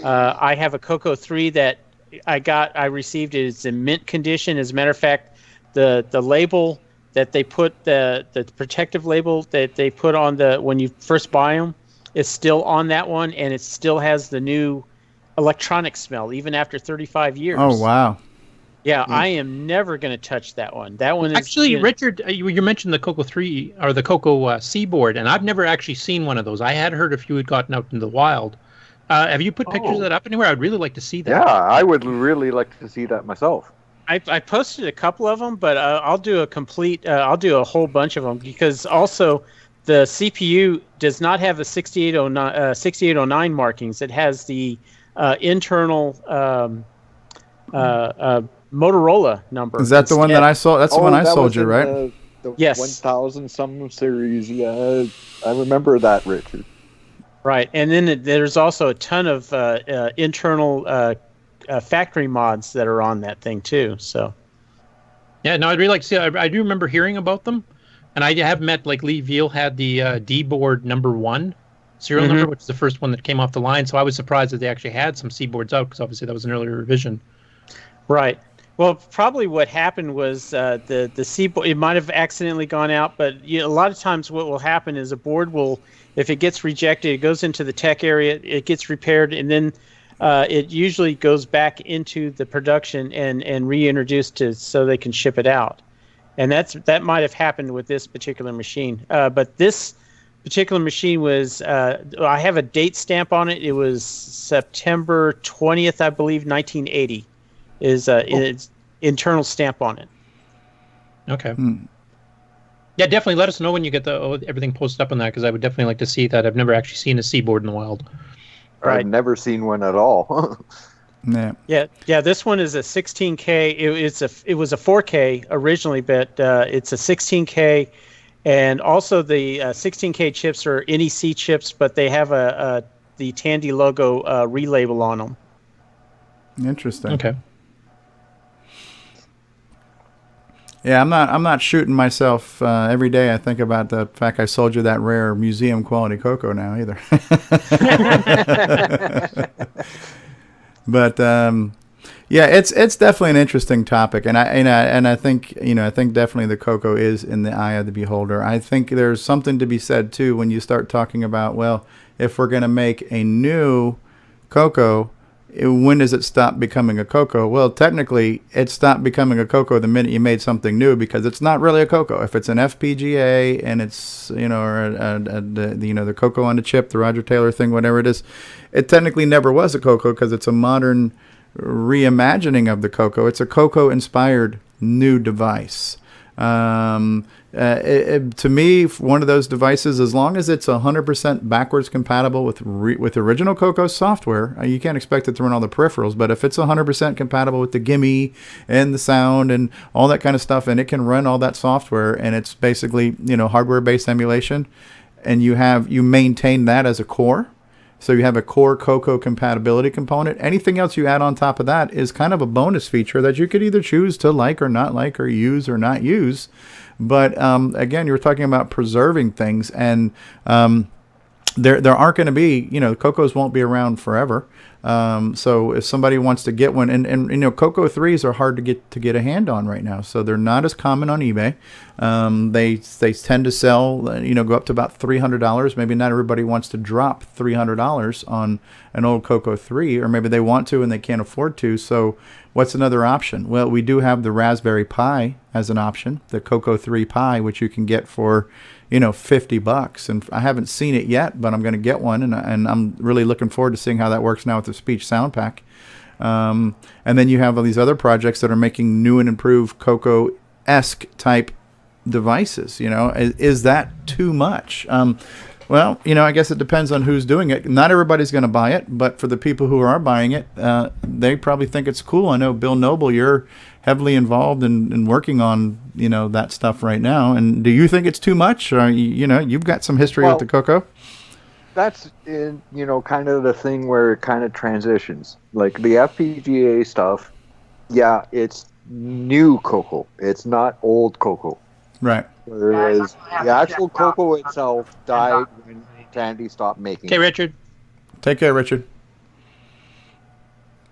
I have a CoCo 3 that I received it. It's in mint condition. As a matter of fact, the label that they put, the protective label that they put on when you first buy them, is still on that one, and it still has the new electronic smell, even after 35 years. Oh, wow. Yeah, I am never going to touch that one. That one is... Actually, Richard, you mentioned the CoCo 3, or the CoCo C board, and I've never actually seen one of those. I had heard a few had gotten out in the wild. Have you put pictures of that up anywhere? I'd really like to see that. Yeah, I would really like to see that myself. I posted a couple of them, but I'll do a whole bunch of them, because also the CPU does not have the 6809 markings. It has the internal Motorola number. Is that the one that I saw? That's the one I sold you, right? The yes. 1000 some series. Yeah, I remember that, Richard. Right, and then there's also a ton of internal factory mods that are on that thing too. So, yeah, no, I'd really like to see. I do remember hearing about them, and I have met, like, Lee Veal had the D board number 1 serial number, which is the first one that came off the line. So I was surprised that they actually had some C boards out, because obviously that was an earlier revision. Right. Well, probably what happened was the C board, it might have accidentally gone out, but a lot of times what will happen is a board will, if it gets rejected, it goes into the tech area, it gets repaired, and then it usually goes back into the production and reintroduced so they can ship it out. And that might have happened with this particular machine. But this particular machine was, I have a date stamp on it. It was September 20th, I believe, 1980. Is its internal stamp on it. Okay. Yeah, definitely let us know when you get everything posted up on that, because I would definitely like to see that. I've never actually seen a C board in the wild. Right. I've never seen one at all. Yeah. This one is a 16K. It was a 4K originally, but it's a 16K, and also the 16K chips are NEC chips, but they have the Tandy logo relabel on them. Interesting. Okay. Yeah, I'm not shooting myself every day. I think about the fact I sold you that rare museum quality CoCo now either. But yeah, it's definitely an interesting topic, and I think definitely the CoCo is in the eye of the beholder. I think there's something to be said too when you start talking about, well, if we're going to make a new CoCo, when does it stop becoming a CoCo? Well, technically, it stopped becoming a CoCo the minute you made something new, because it's not really a CoCo. If it's an FPGA and it's the CoCo on the chip, the Roger Taylor thing, whatever it is, it technically never was a CoCo, because it's a modern reimagining of the CoCo. It's a CoCo-inspired new device. To me, one of those devices, as long as it's 100% backwards compatible with original CoCo software, you can't expect it to run all the peripherals, but if it's 100% compatible with the gimme and the sound and all that kind of stuff, and it can run all that software, and it's basically, hardware-based emulation, and you maintain that as a core, so you have a core CoCo compatibility component. Anything else you add on top of that is kind of a bonus feature that you could either choose to like or not like, or use or not use. But again, you're talking about preserving things, and there aren't going to be, CoCos won't be around forever. So if somebody wants to get one, and CoCo 3s are hard to get a hand on right now, so they're not as common on eBay. They tend to sell, go up to about $300. Maybe not everybody wants to drop $300 on an old CoCo 3, or maybe they want to and they can't afford to. So what's another option? Well, we do have the Raspberry Pi as an option, the CoCo 3 Pi, which you can get for $50, and I haven't seen it yet, but I'm going to get one, and I'm really looking forward to seeing how that works now with the speech sound pack. And then you have all these other projects that are making new and improved CoCo-esque type devices. Is that too much? Well, I guess it depends on who's doing it. Not everybody's going to buy it, but for the people who are buying it, they probably think it's cool. I know, Bill Noble, you're heavily involved in working on, that stuff right now. And do you think it's too much? Or, you've got some history with the CoCo? that's in, kind of the thing where it kind of transitions. Like the FPGA stuff, yeah, it's new CoCo. It's not old CoCo. Right. Whereas the actual CoCo itself died when Tandy stopped making it. Okay, Richard. Take care, Richard.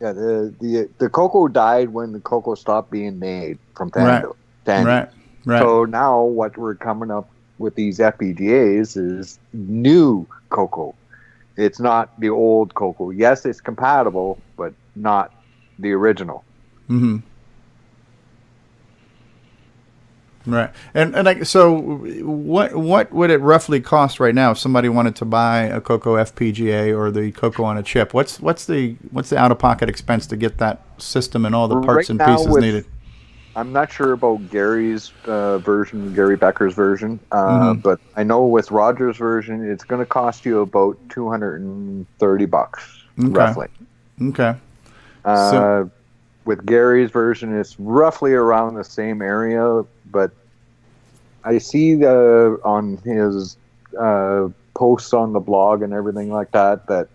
Yeah, the CoCo died when the CoCo stopped being made from Tandy. Right. So now what we're coming up with these FPGAs is new CoCo. It's not the old CoCo. Yes, it's compatible, but not the original. Mm-hmm. Right. And like, so what would it roughly cost right now if somebody wanted to buy a CoCo FPGA or the CoCo on a chip? What's the out of pocket expense to get that system and all the parts and pieces needed? I'm not sure about Gary's version, Gary Becker's version, but I know with Roger's version, it's going to cost you about $230 roughly. Okay. With Gary's version, it's roughly around the same area, but I see on his posts on the blog and everything like that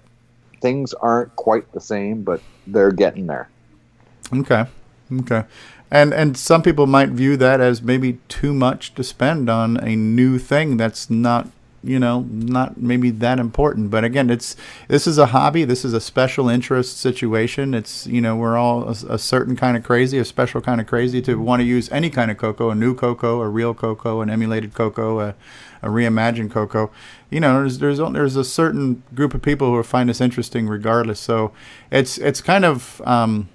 things aren't quite the same, but they're getting there. Okay. And some people might view that as maybe too much to spend on a new thing that's not maybe that important. But again, this is a hobby. This is a special interest situation. It's, we're all a certain kind of crazy, a special kind of crazy to want to use any kind of CoCo, a new CoCo, a real CoCo, an emulated CoCo, a reimagined CoCo. There's a certain group of people who find this interesting regardless. So it's kind of, I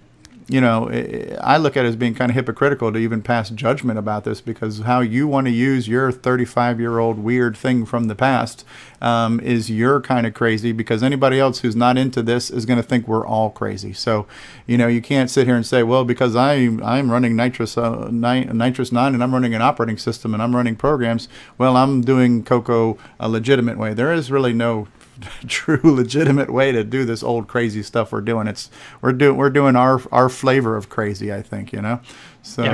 look at it as being kind of hypocritical to even pass judgment about this, because how you want to use your 35-year-old weird thing from the past is your kind of crazy, because anybody else who's not into this is going to think we're all crazy. So, you can't sit here and say, well, because I'm running Nitrous 9 and I'm running an operating system and I'm running programs, well, I'm doing CoCo a legitimate way. There is really no true legitimate way to do this old crazy stuff we're doing. We're doing our flavor of crazy, I think, So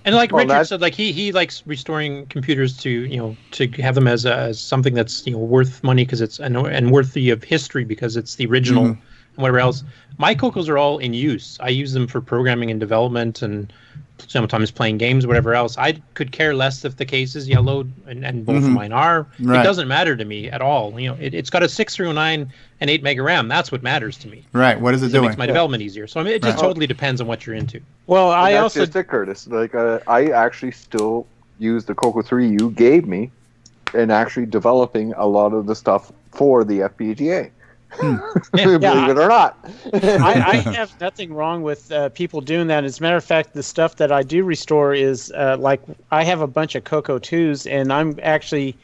and like Richard said, like he likes restoring computers to to have them as something that's worth money because it's and worthy of history because it's the original and whatever else. My CoCos are all in use. I use them for programming and development and sometimes playing games, whatever else. I could care less if the case is yellowed, and both of mine are. Right. It doesn't matter to me at all. It's got a 6309 and 8 mega RAM. That's what matters to me. Right. What is it doing? It makes my development easier. So it just totally depends on what you're into. Well, I also just it, Curtis. Like I actually still use the CoCo 3 you gave me, and actually developing a lot of the stuff for the FPGA. Believe it or not. I have nothing wrong with people doing that. As a matter of fact, the stuff that I do restore is like I have a bunch of CoCo 2s, and I'm actually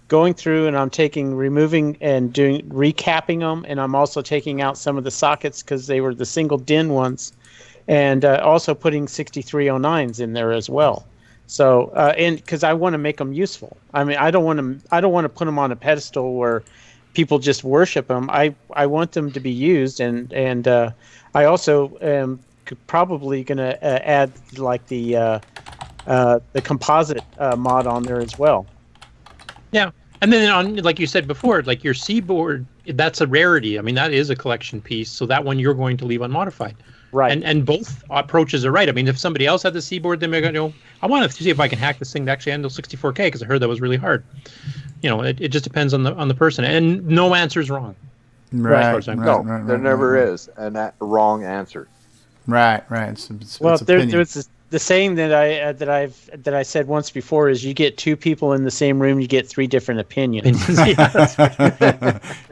going through and I'm removing and recapping them, and I'm also taking out some of the sockets because they were the single DIN ones, and also putting 6309s in there as well. So and because I want to make them useful. I mean, I don't want to put them on a pedestal where people just worship them. I want them to be used, and I also am probably going to add like the composite mod on there as well. Yeah, and then on, like you said before, like your C board, that's a rarity. I mean, that is a collection piece, so that one you're going to leave unmodified. Right. And both approaches are right. I mean, if somebody else had the C board, then they're going to I want to see if I can hack this thing to actually handle 64K because I heard that was really hard. It just depends on the person, and no answer is wrong. Right. There never is a wrong answer. Right. It's there's the saying that I said once before is you get two people in the same room, you get three different opinions.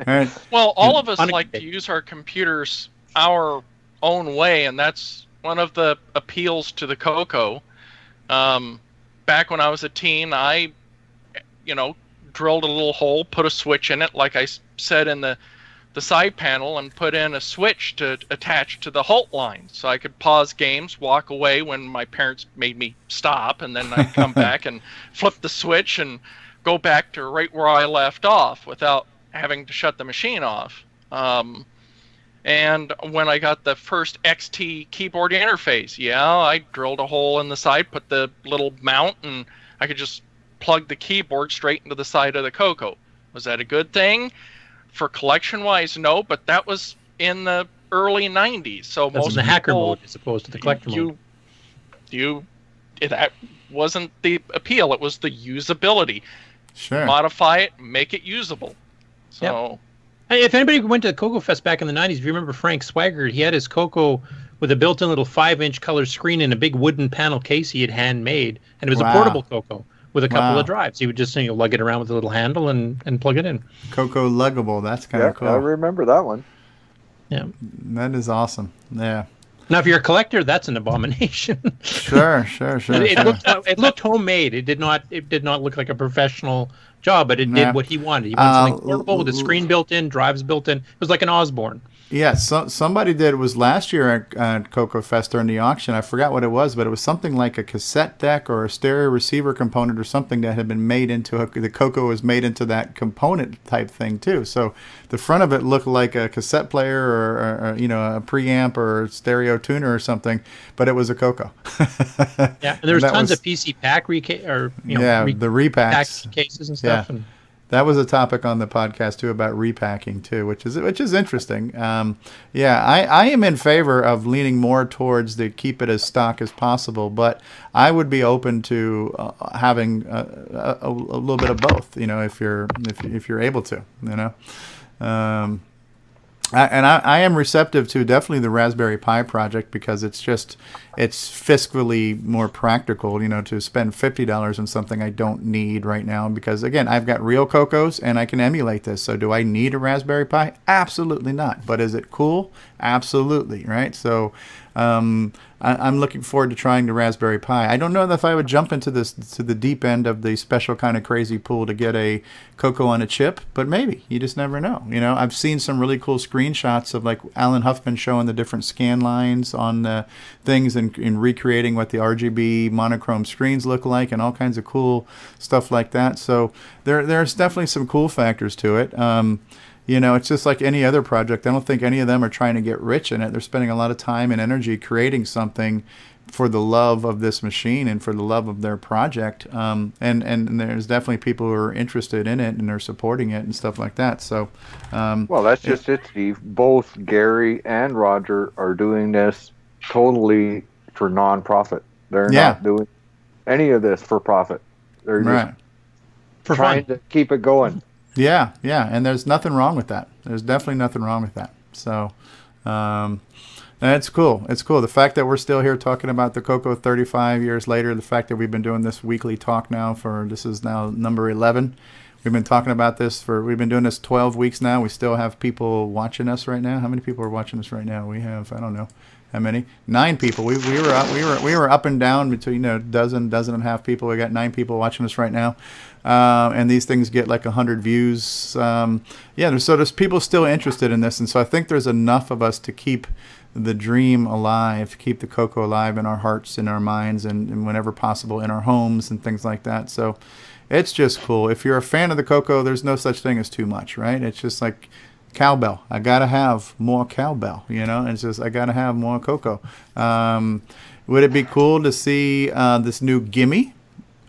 Right. Well, all of us like to use our computers our own way, and that's one of the appeals to the CoCo. Back when I was a teen, I drilled a little hole, put a switch in it, like I said in the side panel, and put in a switch to attach to the halt line so I could pause games, walk away when my parents made me stop, and then I'd come back and flip the switch and go back to right where I left off without having to shut the machine off. And when I got the first XT keyboard interface, I drilled a hole in the side, put the little mount, and I could just plug the keyboard straight into the side of the CoCo. Was that a good thing? For collection-wise, no, but that was in the early 90s. So that's most in the hacker people, mode as opposed to the collector mode. That wasn't the appeal. It was the usability. Sure. Modify it, make it usable. So. Yep. Hey, if anybody went to the CoCo Fest back in the 90s, if you remember Frank Swagger, he had his CoCo with a built-in little 5-inch color screen and a big wooden panel case he had handmade, and it was a portable CoCo with a couple of drives. He would just lug it around with a little handle and plug it in. CoCo luggable. That's kind of cool. I remember that one. Yeah, that is awesome. Yeah. Now, if you're a collector, that's an abomination. Sure. It looked homemade. It did not look like a professional job, but it did what he wanted. He wanted something portable with a screen built in, drives built in. It was like an Osborne. Yeah, somebody did. It was last year at CoCo Fest during the auction. I forgot what it was, but it was something like a cassette deck or a stereo receiver component or something that had been made into the CoCo was made into that component type thing too. So the front of it looked like a cassette player or a preamp or a stereo tuner or something, but it was a CoCo. Yeah, and there was tons of PC pack the repacks cases and stuff. Yeah. That was a topic on the podcast too about repacking too, which is interesting. I am in favor of leaning more towards the keep it as stock as possible, but I would be open to having a little bit of both. If you're able to, I am receptive to definitely the Raspberry Pi project because it's fiscally more practical, to spend $50 on something I don't need right now because, again, I've got real CoCos and I can emulate this. So do I need a Raspberry Pi? Absolutely not. But is it cool? Absolutely, right? So I'm looking forward to trying the Raspberry Pi. I don't know if I would jump into the deep end of the special kind of crazy pool to get a CoCo on a chip, but maybe. You just never know. I've seen some really cool screenshots of like Alan Huffman showing the different scan lines on the things and recreating what the RGB monochrome screens look like and all kinds of cool stuff like that. So there's definitely some cool factors to it. It's just like any other project. I don't think any of them are trying to get rich in it. They're spending a lot of time and energy creating something for the love of this machine and for the love of their project. And there's definitely people who are interested in it and are supporting it and stuff like that. So, well, that's just it, Steve. Both Gary and Roger are doing this totally for non-profit. They're not doing any of this for profit. They're just trying to keep it going. Yeah, and there's nothing wrong with that. There's definitely nothing wrong with that. So, it's cool. It's cool. The fact that we're still here talking about the CoCo 35 years later, the fact that we've been doing this weekly talk now this is now number 11. We've been talking about this we've been doing this 12 weeks now. We still have people watching us right now. How many people are watching us right now? We have, I don't know. How many? 9 people. We were up and down between dozen and a half people. We got 9 people watching us right now, and these things get like 100 views. There's people still interested in this, and so I think there's enough of us to keep the dream alive, to keep the CoCo alive in our hearts, in our minds, and whenever possible in our homes and things like that. So it's just cool. If you're a fan of the CoCo, there's no such thing as too much, right? It's just like cowbell. I gotta have more cowbell, It's just I gotta have more CoCo. Would it be cool to see this new gimme?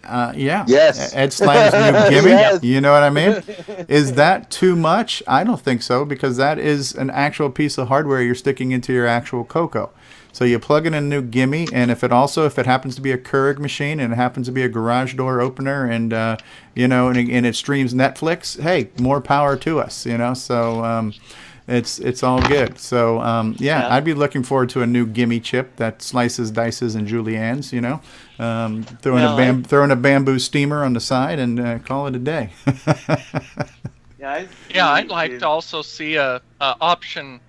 Yeah. Yes. Ed Slime's new gimme. Yes. You know what I mean? Is that too much? I don't think so because that is an actual piece of hardware you're sticking into your actual CoCo. So you plug in a new gimme, and if it happens to be a Keurig machine and it happens to be a garage door opener, and and it streams Netflix, hey, more power to us, So it's all good. So I'd be looking forward to a new gimme chip that slices, dices, and juliennes. Throwing a bamboo steamer on the side and call it a day. I'd like to also see a option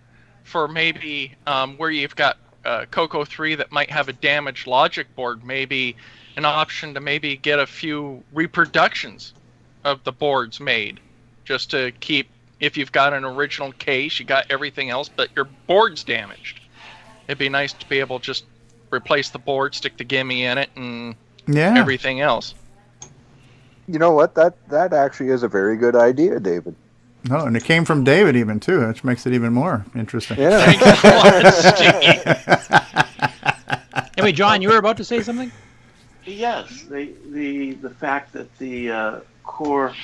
for maybe where you've got CoCo 3 that might have a damaged logic board, maybe an option to maybe get a few reproductions of the boards made, just to keep, if you've got an original case, you got everything else, but your board's damaged. It'd be nice to be able to just replace the board, stick the gimme in it, and everything else. You know what? That actually is a very good idea, David. Oh, and it came from David even too, which makes it even more interesting. Yeah. Anyway, John, you were about to say something? Yes, the fact that the core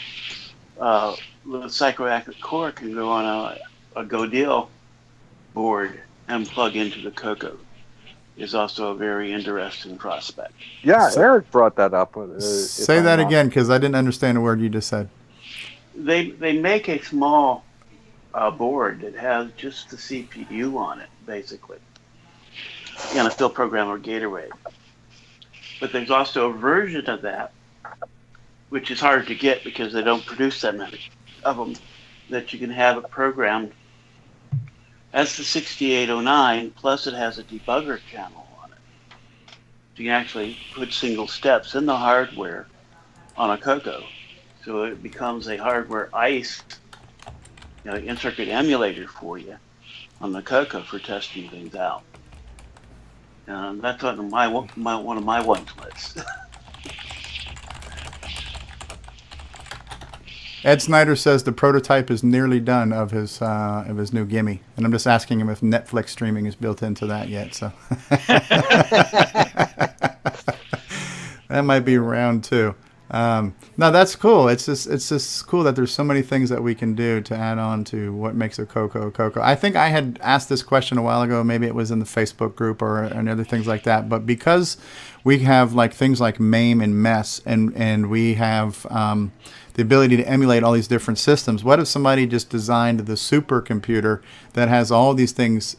the psychoactive core can go on a Godil board and plug into the CoCo. Is also a very interesting prospect. Yeah, Eric brought that up. Say that again, because I didn't understand a word you just said. They make a small board that has just the CPU on it, basically, and a field programmer gateway. But there's also a version of that, which is hard to get because they don't produce that many of them, that you can have it programmed as the 6809, plus it has a debugger channel on it. So you can actually put single steps in the hardware on a CoCo. So it becomes a hardware ICE, in-circuit emulator for you on the CoCo for testing things out. That's on one of my wants lists. Ed Snyder says the prototype is nearly done of his new gimme, and I'm just asking him if Netflix streaming is built into that yet. So that might be round 2. No, that's cool. It's just cool that there's so many things that we can do to add on to what makes a CoCo. I think I had asked this question a while ago. Maybe it was in the Facebook group or other things like that. But because we have like things like MAME and MES, and we have the ability to emulate all these different systems. What if somebody just designed the supercomputer that has all these things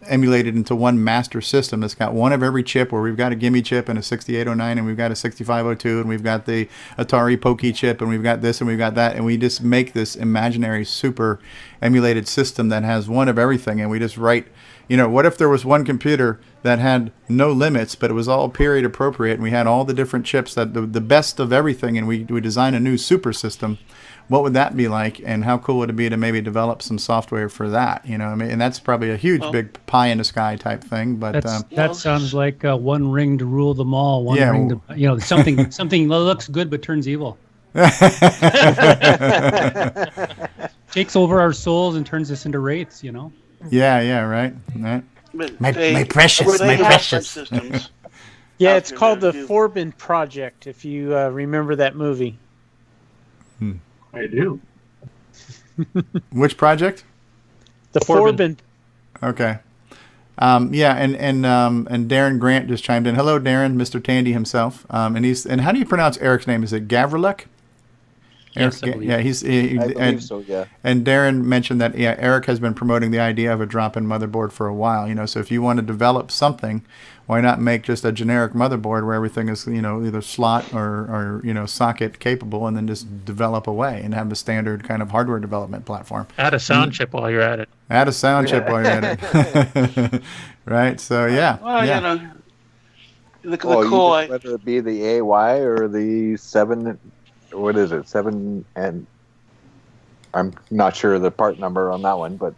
emulated into one master system that's got one of every chip, where we've got a gimme chip and a 6809 and we've got a 6502 and we've got the Atari Pokey chip and we've got this and we've got that, and we just make this imaginary super emulated system that has one of everything, and we just write, what if there was one computer that had no limits, but it was all period appropriate, and we had all the different chips, that the best of everything, and we design a new super system? What would that be like, and how cool would it be to maybe develop some software for that? And that's probably a huge, big pie in the sky type thing. But that sounds like one ring to rule them all. One ring to, something that looks good but turns evil. Takes over our souls and turns us into wraiths. Yeah, right. My precious. Systems. Yeah, it's called the Forbin Project. If you remember that movie. I do. Which project? The Forbin. Okay. And Darren Grant just chimed in. Hello, Darren, Mr. Tandy himself. And how do you pronounce Eric's name? Is it Gavriluk? Yes, I believe so, yeah. And Darren mentioned that Eric has been promoting the idea of a drop-in motherboard for a while. So if you want to develop something, why not make just a generic motherboard where everything is either slot or socket capable, and then just develop away and have a standard kind of hardware development platform. Add a sound chip while you're at it. Right. So yeah. Well, the cool. Whether it be the AY or the 7. What is it? 7, and I'm not sure the part number on that one, but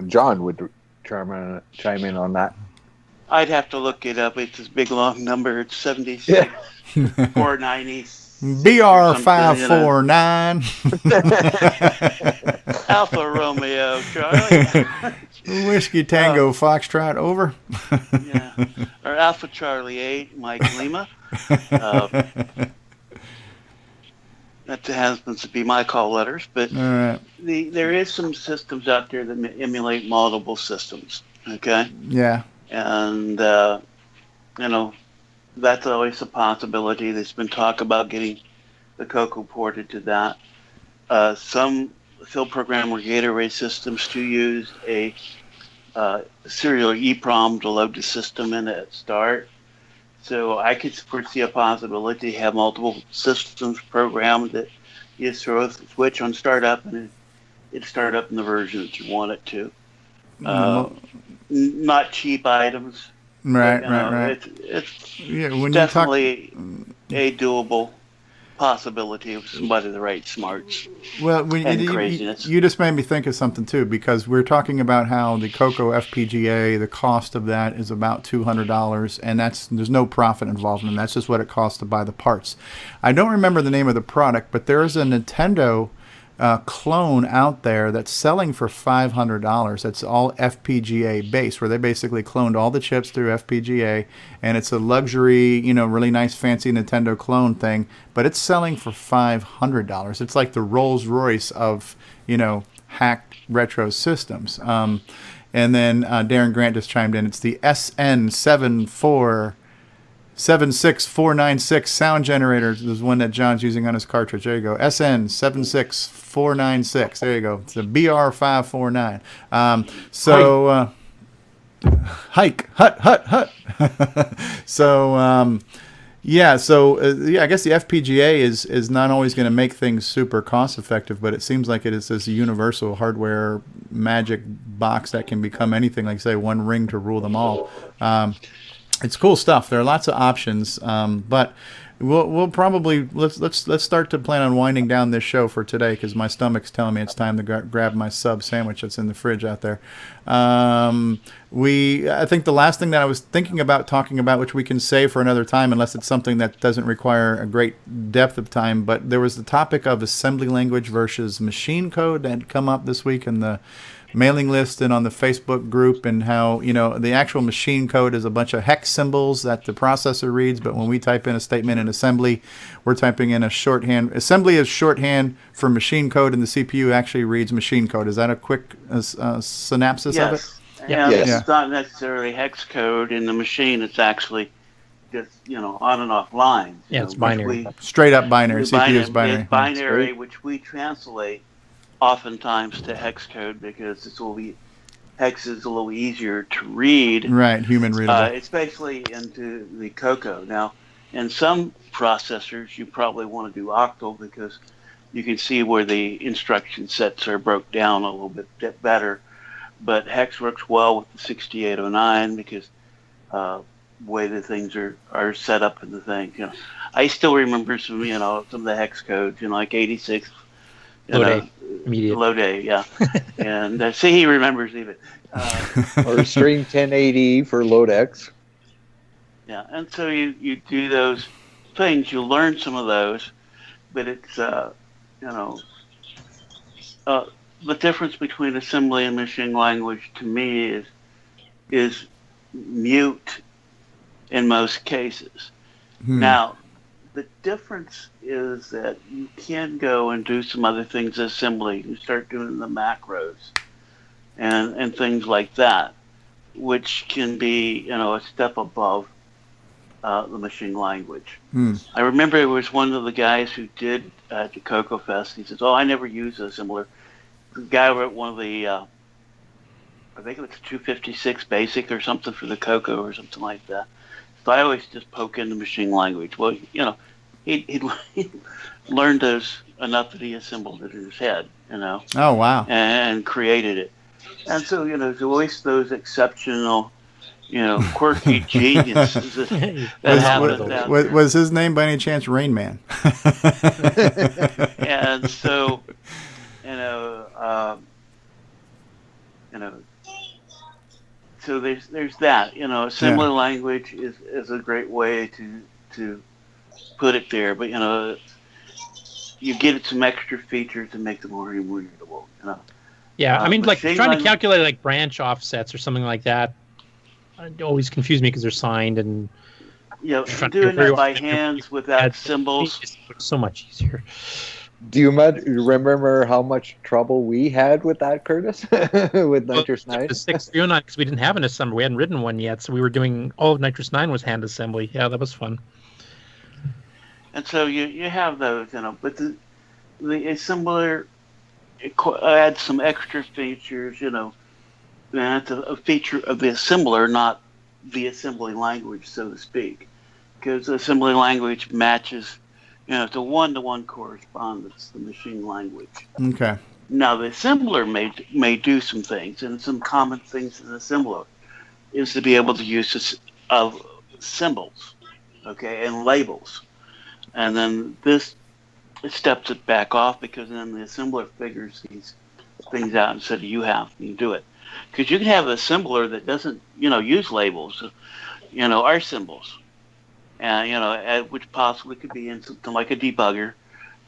John would chime in on that. I'd have to look it up. It's this big long number. It's 76 490. BR549. Alpha Romeo Charlie. Whiskey Tango Foxtrot over. Yeah. Or Alpha Charlie 8 Mike Lima. That happens to be my call letters, but there is some systems out there that emulate multiple systems. Okay. Yeah. And that's always a possibility. There's been talk about getting the CoCo ported to that. Some field programmer gateway systems do use a serial EEPROM to load the system in at start. So I could foresee a possibility to have multiple systems programmed that you just throw a switch on startup and it start up in the version that you want it to. Not cheap items. Right. It's definitely a doable possibility of somebody with the right smarts. Well, you just made me think of something too, because we're talking about how the CoCo FPGA, the cost of that is about $200, and there's no profit involved in it. That's just what it costs to buy the parts. I don't remember the name of the product, but there is a Nintendo clone out there that's selling for $500. That's all FPGA based, where they basically cloned all the chips through FPGA, and it's a luxury, really nice fancy Nintendo clone thing, but it's selling for $500. It's like the Rolls Royce of, hacked retro systems. And then Darren Grant just chimed in. It's the SN76496 sound generator. This is one that John's using on his cartridge. There you go. SN76496. There you go. It's a BR549. Hike. Hut. So, I guess the FPGA is not always going to make things super cost effective, but it seems like it is this universal hardware magic box that can become anything, like say one ring to rule them all. It's cool stuff. There are lots of options, but we'll probably let's start to plan on winding down this show for today, because my stomach's telling me it's time to grab my sub sandwich that's in the fridge out there. I think the last thing that I was thinking about talking about, which we can save for another time, unless it's something that doesn't require a great depth of time, but there was the topic of assembly language versus machine code that had come up this week in the mailing list and on the Facebook group, and how the actual machine code is a bunch of hex symbols that the processor reads, but when we type in a statement in assembly, we're typing in a shorthand. Assembly is shorthand for machine code, and the CPU actually reads machine code. Is that a quick synopsis of it? Yes. It's not necessarily hex code in the machine. It's actually just on and off lines. Yeah, it's binary. Straight up binary. CPU is binary. It's binary, which we translate oftentimes to hex code, because hex is a little easier to read. Right, human readable. Especially into the CoCo. Now, in some processors, you probably want to do octal, because you can see where the instruction sets are broke down a little bit better. But hex works well with the 6809, because the way the things are set up in the thing. I still remember some of the hex codes, like 86. Low day, yeah. And see, he remembers even. Or string 1080 for load X. Yeah, and so you do those things, you learn some of those, but it's, the difference between assembly and machine language to me is mute in most cases. Now, the difference is that you can go and do some other things assembly. You start doing the macros and things like that, which can be, a step above the machine language. I remember it was one of the guys who did at the CoCo Fest. He says, I never use assembler. The guy wrote one of the, I think it was 256 basic or something for the CoCo or something like that. So I always just poke into machine language. Well, he'd learned those enough that he assembled it in his head, Oh, wow. And created it. And so, there's always those exceptional, quirky geniuses that happen. Was his name by any chance Rain Man? And so, so there's that. Assembly language is a great way to put it there, but you get it some extra features to make them more readable. Yeah, I mean, like trying to calculate like branch offsets or something like that. It always confuse me because they're signed and. Doing that by hands without symbols. It's so much easier. Do you remember how much trouble we had with that, Curtis? With Nitrous 9? The 6309, because we didn't have an assembly. We hadn't written one yet, so we were doing all of Nitrous 9 was hand assembly. Yeah, that was fun. And so you have those, but the assembler adds some extra features, that's a feature of the assembler, not the assembly language, so to speak, because the assembly language matches, it's a one-to-one correspondence, the machine language. Okay. Now the assembler may do some things, and some common things in the assembler is to be able to use symbols, and labels. And then this steps it back off, because then the assembler figures these things out instead of you do it. Because you can have an assembler that doesn't, use labels, are symbols, and which possibly could be in something like a debugger,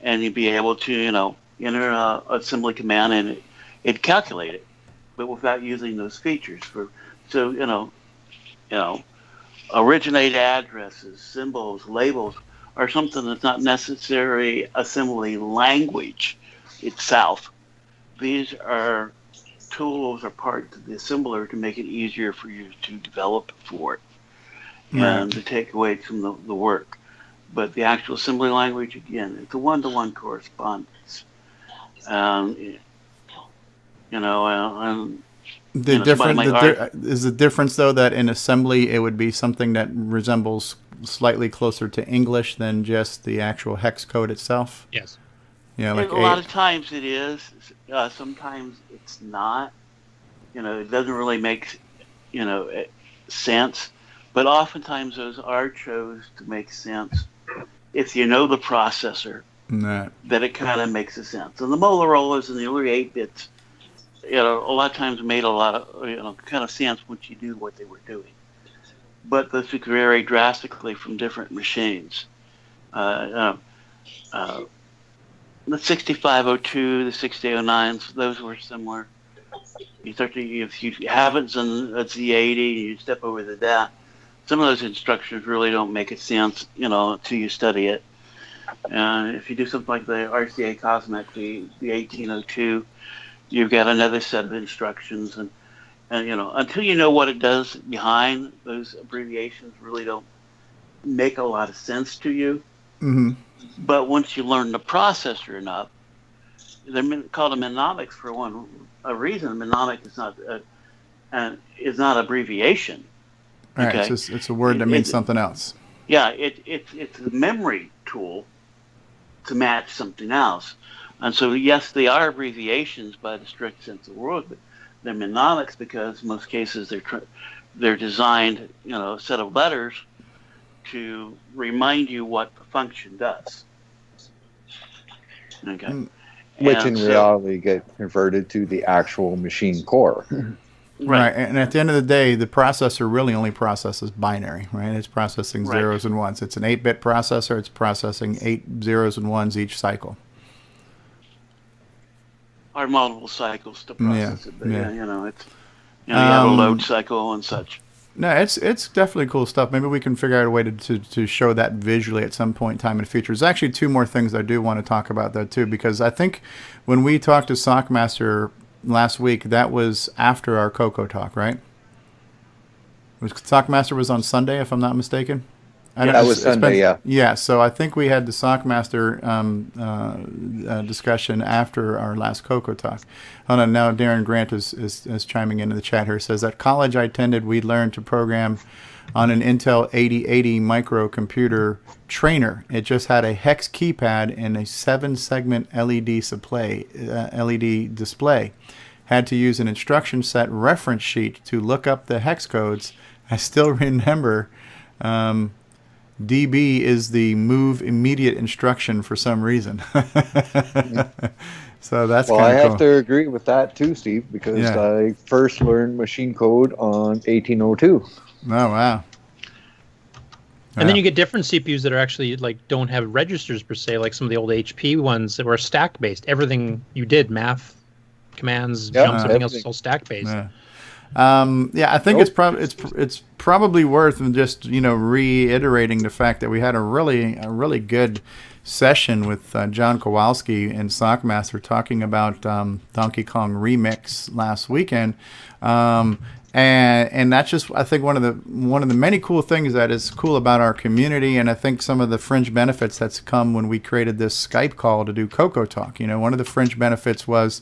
and you'd be able to, enter a assembly command, and it calculate it, but without using those features. So originate addresses, symbols, labels are something that's not necessarily assembly language itself. These are tools or parts of the assembler to make it easier for you to develop for it and to take away some of the work. But the actual assembly language, again, it's a one-to-one correspondence. And is the difference though that in assembly it would be something that resembles slightly closer to English than just the actual hex code itself? Yes. Yeah, like a lot of times it is. Sometimes it's not. It doesn't really make sense. But oftentimes those are chose to make sense if you know the processor. That it kind of makes a sense. And the Motorola's and the early 8-bits, a lot of times made a lot of kind of sense once you knew what they were doing. But those could vary drastically from different machines. The 6502, the 6809s, those were similar. If you haven't done a Z80, you step over to that. Some of those instructions really don't make a sense, until you study it. If you do something like the RCA Cosmic, the 1802, you've got another set of instructions, and until you know what it does behind those abbreviations, really don't make a lot of sense to you. Mm-hmm. But once you learn the processor enough, they're called a mnemonics for a reason. Mnemonic is not abbreviation. All right, it's a word that means something else. Yeah, it's a memory tool to match something else. And so, yes, they are abbreviations by the strict sense of the word, but they're mnemonics because in most cases they're designed, a set of letters to remind you what the function does. Okay. Which in reality get converted to the actual machine core. Right, and at the end of the day, the processor really only processes binary, right? It's processing zeros and ones. It's an 8-bit processor. It's processing 8 zeros and ones each cycle. Or multiple cycles to process it. But it's you have a load cycle and such. No, it's definitely cool stuff. Maybe we can figure out a way to show that visually at some point in time in the future. There's actually two more things I do want to talk about though too, because I think when we talked to Sockmaster last week, that was after our CoCo Talk, right? Sockmaster was on Sunday, if I'm not mistaken. That was Sunday, yeah. Yeah, so I think we had the Sockmaster discussion after our last CoCo Talk. Hold on, now Darren Grant is chiming into the chat here. Says, at college I attended, we learned to program on an Intel 8080 microcomputer trainer. It just had a hex keypad and a 7-segment LED display. Had to use an instruction set reference sheet to look up the hex codes. I still remember DB is the move immediate instruction for some reason. So that's kind of cool. I have to agree with that too, Steve, because I first learned machine code on 1802. Oh, wow. And then you get different CPUs that are actually don't have registers per se, like some of the old HP ones that were stack based. Everything you did, math, commands, jumps, everything else is all stack based. Yeah. I think it's probably worth just reiterating the fact that we had a really good session with John Kowalski and Sockmaster talking about Donkey Kong Remix last weekend. And that's just, I think, one of the many cool things that is cool about our community, and I think some of the fringe benefits that's come when we created this Skype call to do CoCo Talk. One of the fringe benefits was,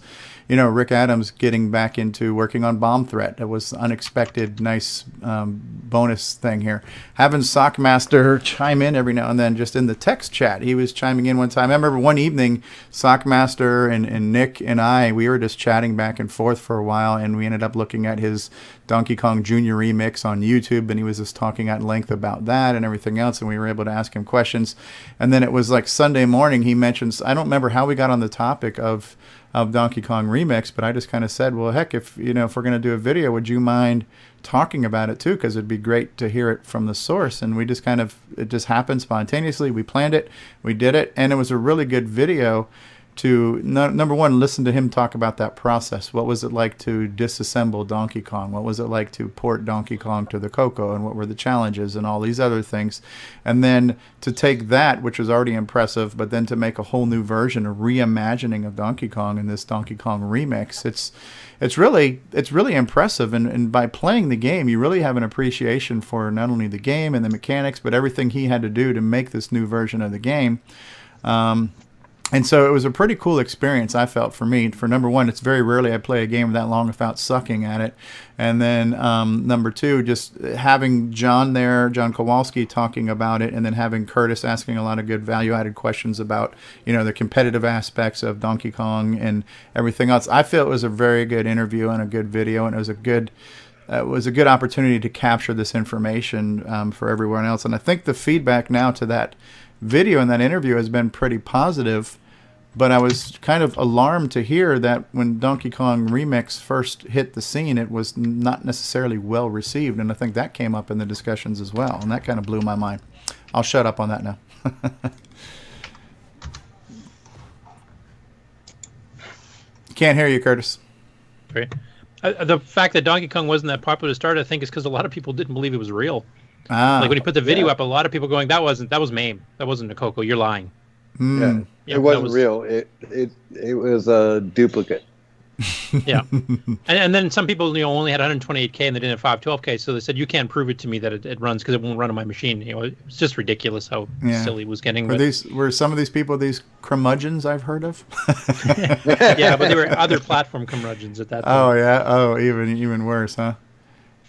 Rick Adams getting back into working on Bomb Threat. That was unexpected, nice bonus thing here. Having Sockmaster chime in every now and then, just in the text chat. He was chiming in one time. I remember one evening, Sockmaster and Nick and we were just chatting back and forth for a while, and we ended up looking at his Donkey Kong Jr. remix on YouTube, and he was just talking at length about that and everything else, and we were able to ask him questions. And then it was like Sunday morning, he mentions, I don't remember how we got on the topic of Donkey Kong Remix, but I just kind of said, well, heck, if we're going to do a video, would you mind talking about it too? Because it'd be great to hear it from the source. And we just it just happened spontaneously. We planned it, we did it, and it was a really good video. number one, listen to him talk about that process. What was it like to disassemble Donkey Kong? What was it like to port Donkey Kong to the CoCo, and what were the challenges and all these other things? And then to take that, which was already impressive, but then to make a whole new version, a reimagining of Donkey Kong in this Donkey Kong remix. It's really impressive, and by playing the game, you really have an appreciation for not only the game and the mechanics, but everything he had to do to make this new version of the game. And so it was a pretty cool experience, I felt, for me. For number one, it's very rarely I play a game that long without sucking at it. And then number two, just having John there, John Kowalski, talking about it, and then having Curtis asking a lot of good value-added questions about, the competitive aspects of Donkey Kong and everything else. I feel it was a very good interview and a good video, and it was a good opportunity to capture this information for everyone else. And I think the feedback now to that video and that interview has been pretty positive, but I was kind of alarmed to hear that when Donkey Kong Remix first hit the scene, it was not necessarily well received, and I think that came up in the discussions as well, and that kind of blew my mind. I'll shut up on that now. Can't hear you, Curtis. Great. The fact that Donkey Kong wasn't that popular to start, I think, is because a lot of people didn't believe it was real. Like when you put the video up, a lot of people going, that was MAME. That wasn't a CoCo. You're lying. Yeah, it wasn't real. It was a duplicate. Yeah, and then some people only had 128K and they didn't have 512K, so they said you can't prove it to me that it runs because it won't run on my machine. It's just ridiculous how silly it was getting. Were some of these people these curmudgeons I've heard of? Yeah, but they were other platform curmudgeons at that time. Oh yeah, even worse, huh?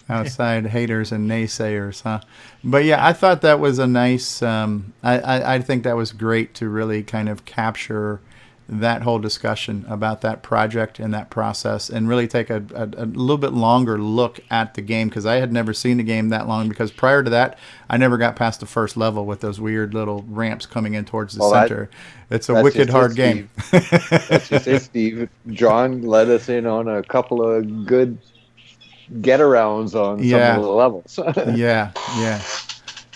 Outside haters and naysayers, huh? But yeah, I thought that was a nice. I think that was great to really kind of capture that whole discussion about that project and that process, and really take a little bit longer look at the game, because I had never seen the game that long. Because prior to that, I never got past the first level with those weird little ramps coming in towards the center. It's a wicked hard game. That's just it, Steve. John let us in on a couple of good get-arounds on some of the levels. yeah.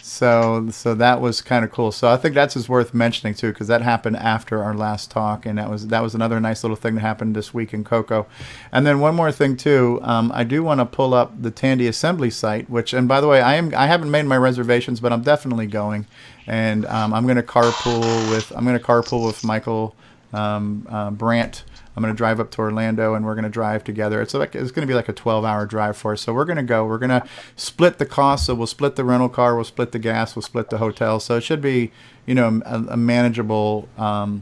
So that was kind of cool. So I think that's just worth mentioning too, because that happened after our last talk, and that was another nice little thing that happened this week in CoCo. And then one more thing too, I do want to pull up the Tandy Assembly site, which, and by the way, I haven't made my reservations, but I'm definitely going, and I'm going to carpool with Michael Brandt. I'm going to drive up to Orlando, and we're going to drive together. It's going to be like a 12-hour drive for us. So we're going to go. We're going to split the cost. So we'll split the rental car. We'll split the gas. We'll split the hotel. So it should be, a manageable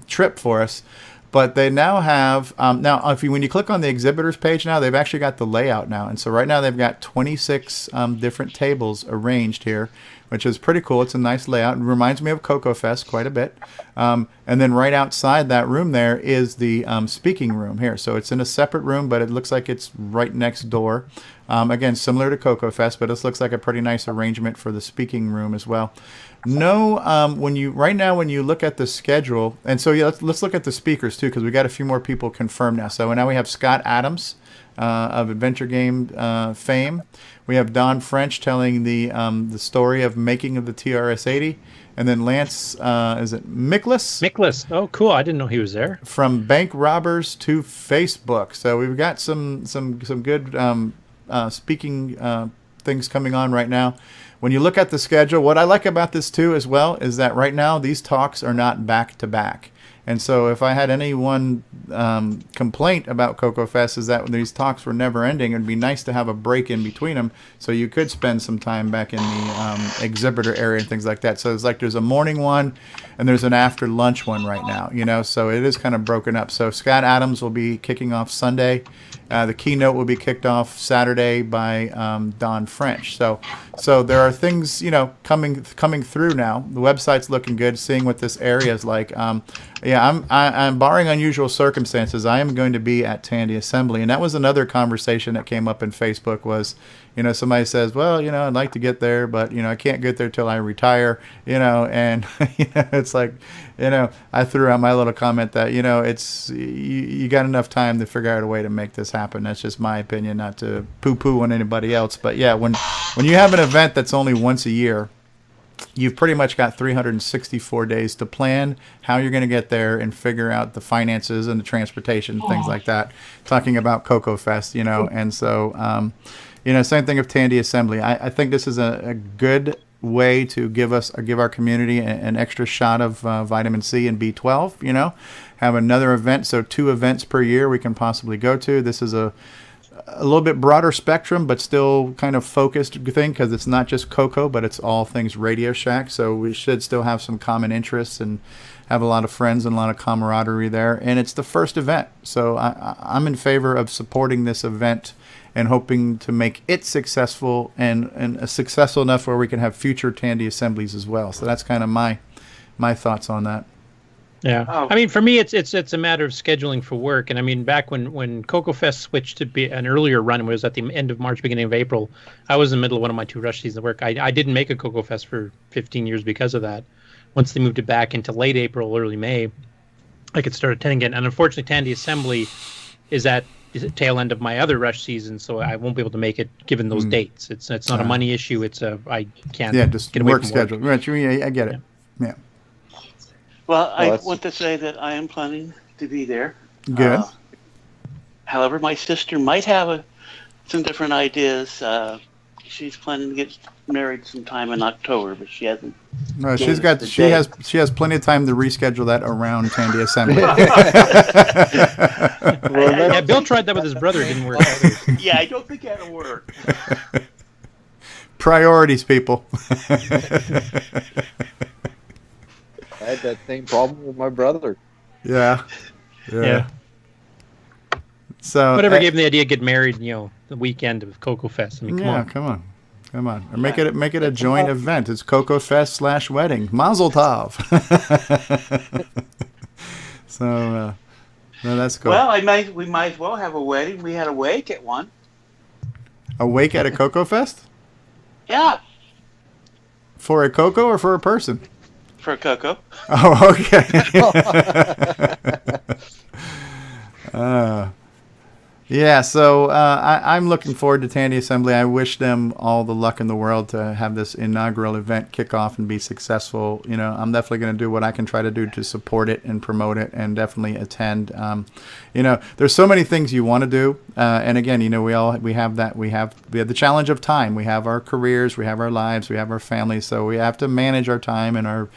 trip for us. But they now have when you click on the exhibitors page now, they've actually got the layout now. And so right now they've got 26 different tables arranged here, which is pretty cool. It's a nice layout. It reminds me of CoCo Fest quite a bit. And then right outside that room there is the speaking room here. So it's in a separate room, but it looks like it's right next door. Again, similar to CoCo Fest, but this looks like a pretty nice arrangement for the speaking room as well. When you look at the schedule, and so let's look at the speakers too, because we got a few more people confirmed now. So now we have Scott Adams of Adventure Game fame. We have Don French telling the story of making of the TRS-80, and then Lance Miklas? Miklas. Oh, cool! I didn't know he was there. From bank robbers to Facebook. So we've got some good speaking things coming on right now. When you look at the schedule, what I like about this too as well is that right now these talks are not back to back. And so if I had any one complaint about CoCo Fest is that when these talks were never ending, it'd be nice to have a break in between them so you could spend some time back in the exhibitor area and things like that. So it's like there's a morning one and there's an after lunch one right now, so it is kind of broken up. So Scott Adams will be kicking off Sunday. The keynote will be kicked off Saturday by Don French. So there are things, coming through now. The website's looking good, seeing what this area is like. I'm barring unusual circumstances, I am going to be at Tandy Assembly. And that was another conversation that came up in Facebook was, somebody says, well, I'd like to get there, but, I can't get there till I retire, and, it's like, I threw out my little comment that, it's, you got enough time to figure out a way to make this happen. That's just my opinion, not to poo-poo on anybody else. But yeah, when you have an event that's only once a year, you've pretty much got 364 days to plan how you're going to get there and figure out the finances and the transportation, things like that. Talking about CoCo Fest, and so, same thing of Tandy Assembly. I think this is a good way to give our community an extra shot of vitamin C and B12, have another event. So 2 events per year we can possibly go to. This is a little bit broader spectrum, but still kind of focused thing, because it's not just CoCo, but it's all things Radio Shack. So we should still have some common interests and have a lot of friends and a lot of camaraderie there. And it's the first event. So I'm in favor of supporting this event and hoping to make it successful and successful enough where we can have future Tandy Assemblies as well. So that's kind of my thoughts on that. Yeah, I mean, for me, it's a matter of scheduling for work. And I mean, back when CoCo Fest switched to be an earlier run, it was at the end of March, beginning of April. I was in the middle of one of my 2 rush seasons of work. I didn't make a CoCo Fest for 15 years because of that. Once they moved it back into late April, early May, I could start attending again. And unfortunately, Tandy Assembly is at the tail end of my other rush season, so I won't be able to make it given those dates. It's not a money issue. I can't. Yeah, just get away work from schedule. Work. Right, I get it. Yeah. Well, I want to say that I am planning to be there. Good. However, my sister might have some different ideas. She's planning to get married sometime in October, but she hasn't. No, she has plenty of time to reschedule that around Tandy Assembly. Yeah, Bill tried that with his brother. It didn't work. Yeah, I don't think that'll work. Priorities, people. I had that same problem with my brother. Yeah. So whatever gave him the idea to get married, the weekend of CoCo Fest. I mean, come on. Or make it a joint event. It's CoCo Fest /wedding. Mazel tov. So, no, that's cool. Well, we might as well have a wedding. We had a wake at one. A wake at a CoCo Fest? Yeah. For a CoCo or for a person? For a CoCo. Oh, okay. Yeah, so I'm looking forward to Tandy Assembly. I wish them all the luck in the world to have this inaugural event kick off and be successful. I'm definitely going to do what I can try to do to support it and promote it, and definitely attend. There's so many things you want to do, and again, we have the challenge of time. We have our careers, we have our lives, we have our families, so we have to manage our time and our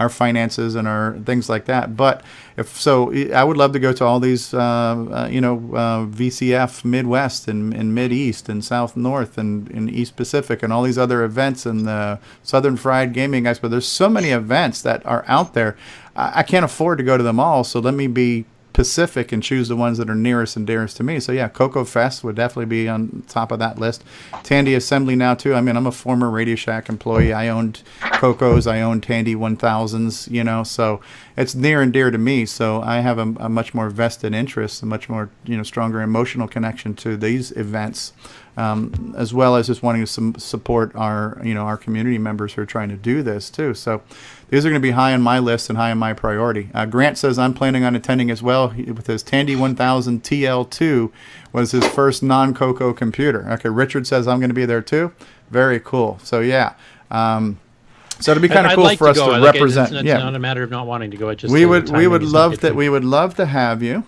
finances and our things like that. But I would love to go to all these, VCF Midwest and Mid East and South North and East Pacific and all these other events and the Southern Fried Gaming Expo. There's so many events that are out there. I can't afford to go to them all, so let me be Pacific and choose the ones that are nearest and dearest to me. So yeah, CoCo Fest would definitely be on top of that list. Tandy Assembly now too. I mean, I'm a former Radio Shack employee. I owned CoCos, I owned Tandy 1000s, so it's near and dear to me. So I have a much more vested interest, a much more stronger emotional connection to these events, as well as just wanting to support our community members who are trying to do this too. So these are going to be high on my list and high on my priority. Grant says I'm planning on attending as well. With his Tandy 1000 TL2 was his first non-CoCo computer. Okay, Richard says I'm going to be there too. Very cool. So yeah. So it'd be kind of cool for us to represent. It's not a matter of not wanting to go. We would love to have you.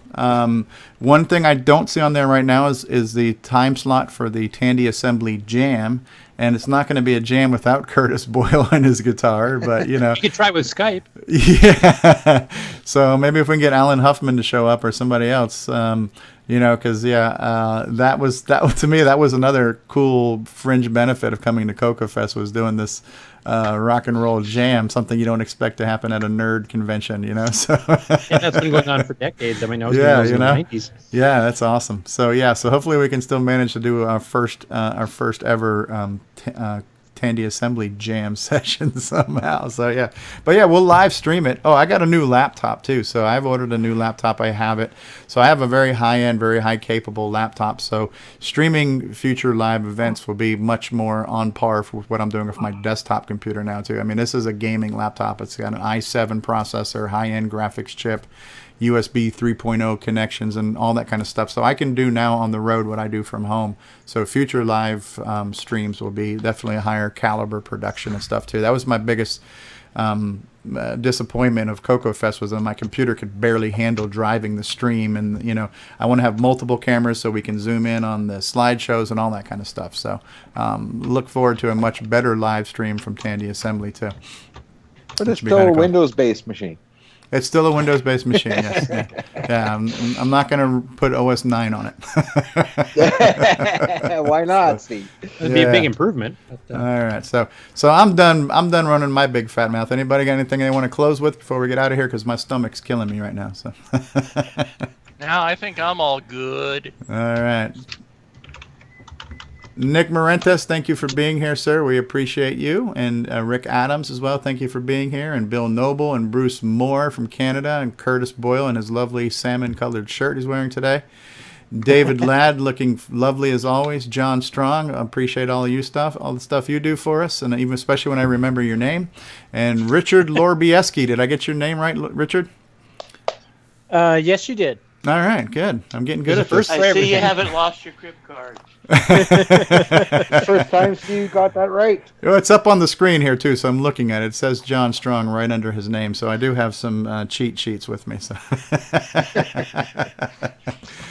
One thing I don't see on there right now is the time slot for the Tandy Assembly Jam, and it's not going to be a jam without Curtis Boyle on his guitar. But you could try with Skype. Yeah. So maybe if we can get Alan Huffman to show up or somebody else. Because that was to me that was another cool fringe benefit of coming to CoCo Fest, was doing this rock and roll jam, something you don't expect to happen at a nerd convention, So yeah, that's been going on for decades. I mean, in the 90s. Yeah, that's awesome. So so hopefully we can still manage to do our first ever Tandy Assembly jam session somehow. So but we'll live stream it. Oh, I got a new laptop too. So I've ordered a new laptop. I have it. So I have a very high-end, very high-capable laptop. So streaming future live events will be much more on par with what I'm doing with my desktop computer now too. I mean, this is a gaming laptop. It's got an i7 processor, high-end graphics chip. USB 3.0 connections and all that kind of stuff. So I can do now on the road what I do from home. So future live streams will be definitely a higher caliber production and stuff too. That was my biggest disappointment of CoCo Fest, was that my computer could barely handle driving the stream, and I want to have multiple cameras so we can zoom in on the slideshows and all that kind of stuff. So look forward to a much better live stream from Tandy Assembly too. But it's still a Windows-based machine. It's still a Windows-based machine, yes. Yeah, I'm not going to put OS 9 on it. Why not, Steve? It'd be a big improvement. All right, so I'm done. I'm done running my big fat mouth. Anybody got anything they want to close with before we get out of here? Because my stomach's killing me right now. So. Now I think I'm all good. All right. Nick Marentes, thank you for being here, sir. We appreciate you. And Rick Adams as well, thank you for being here. And Bill Noble and Bruce Moore from Canada, and Curtis Boyle in his lovely salmon-colored shirt he's wearing today. David Ladd, looking lovely as always. John Strong, appreciate all the stuff you do for us, and even especially when I remember your name. And Richard Lorbieski, did I get your name right, Richard? Yes, you did. All right, good. I'm getting good at this. I see you haven't lost your crib card. First time Steve got that right. Well, it's up on the screen here too, so I'm looking at it. It says John Strong right under his name, so I do have some cheat sheets with me. So.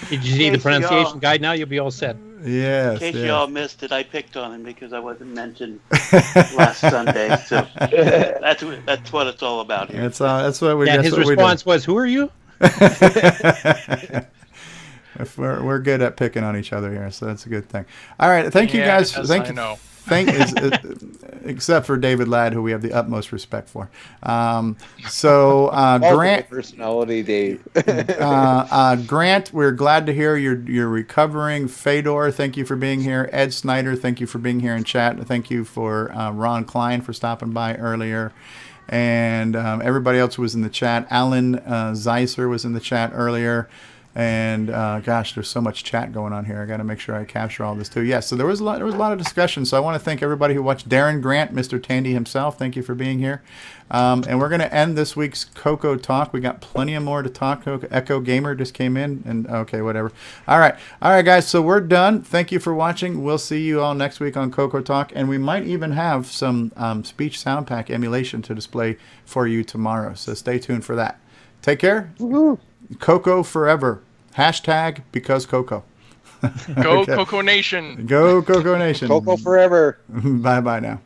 Did you see the pronunciation guide now? You'll be all set. Yes. In case you all missed it, I picked on him because I wasn't mentioned last Sunday. So that's what it's all about here. That's what we. Yeah, his response was, "Who are you?" We're good at picking on each other here, so that's a good thing. All right, thank you guys. Thank you. Except for David Ladd, who we have the utmost respect for. Grant, personality, Dave. Grant, we're glad to hear you're recovering. Fedor, thank you for being here. Ed Snyder, thank you for being here in chat. Thank you for Ron Klein for stopping by earlier. And everybody else who was in the chat. Alan Zeiser was in the chat earlier. And gosh, there's so much chat going on here. I got to make sure I capture all this too. Yes, so there was a lot of discussion. So I want to thank everybody who watched. Darren Grant, Mr. Tandy himself, thank you for being here. And we're going to end this week's CoCo Talk. We got plenty of more to talk. Echo Gamer just came in, and okay, whatever. All right, guys. So we're done. Thank you for watching. We'll see you all next week on CoCo Talk, and we might even have some speech sound pack emulation to display for you tomorrow. So stay tuned for that. Take care. Woo-hoo. CoCo forever. Hashtag because CoCo. Go CoCo Nation. Go CoCo Nation. CoCo forever. Bye now.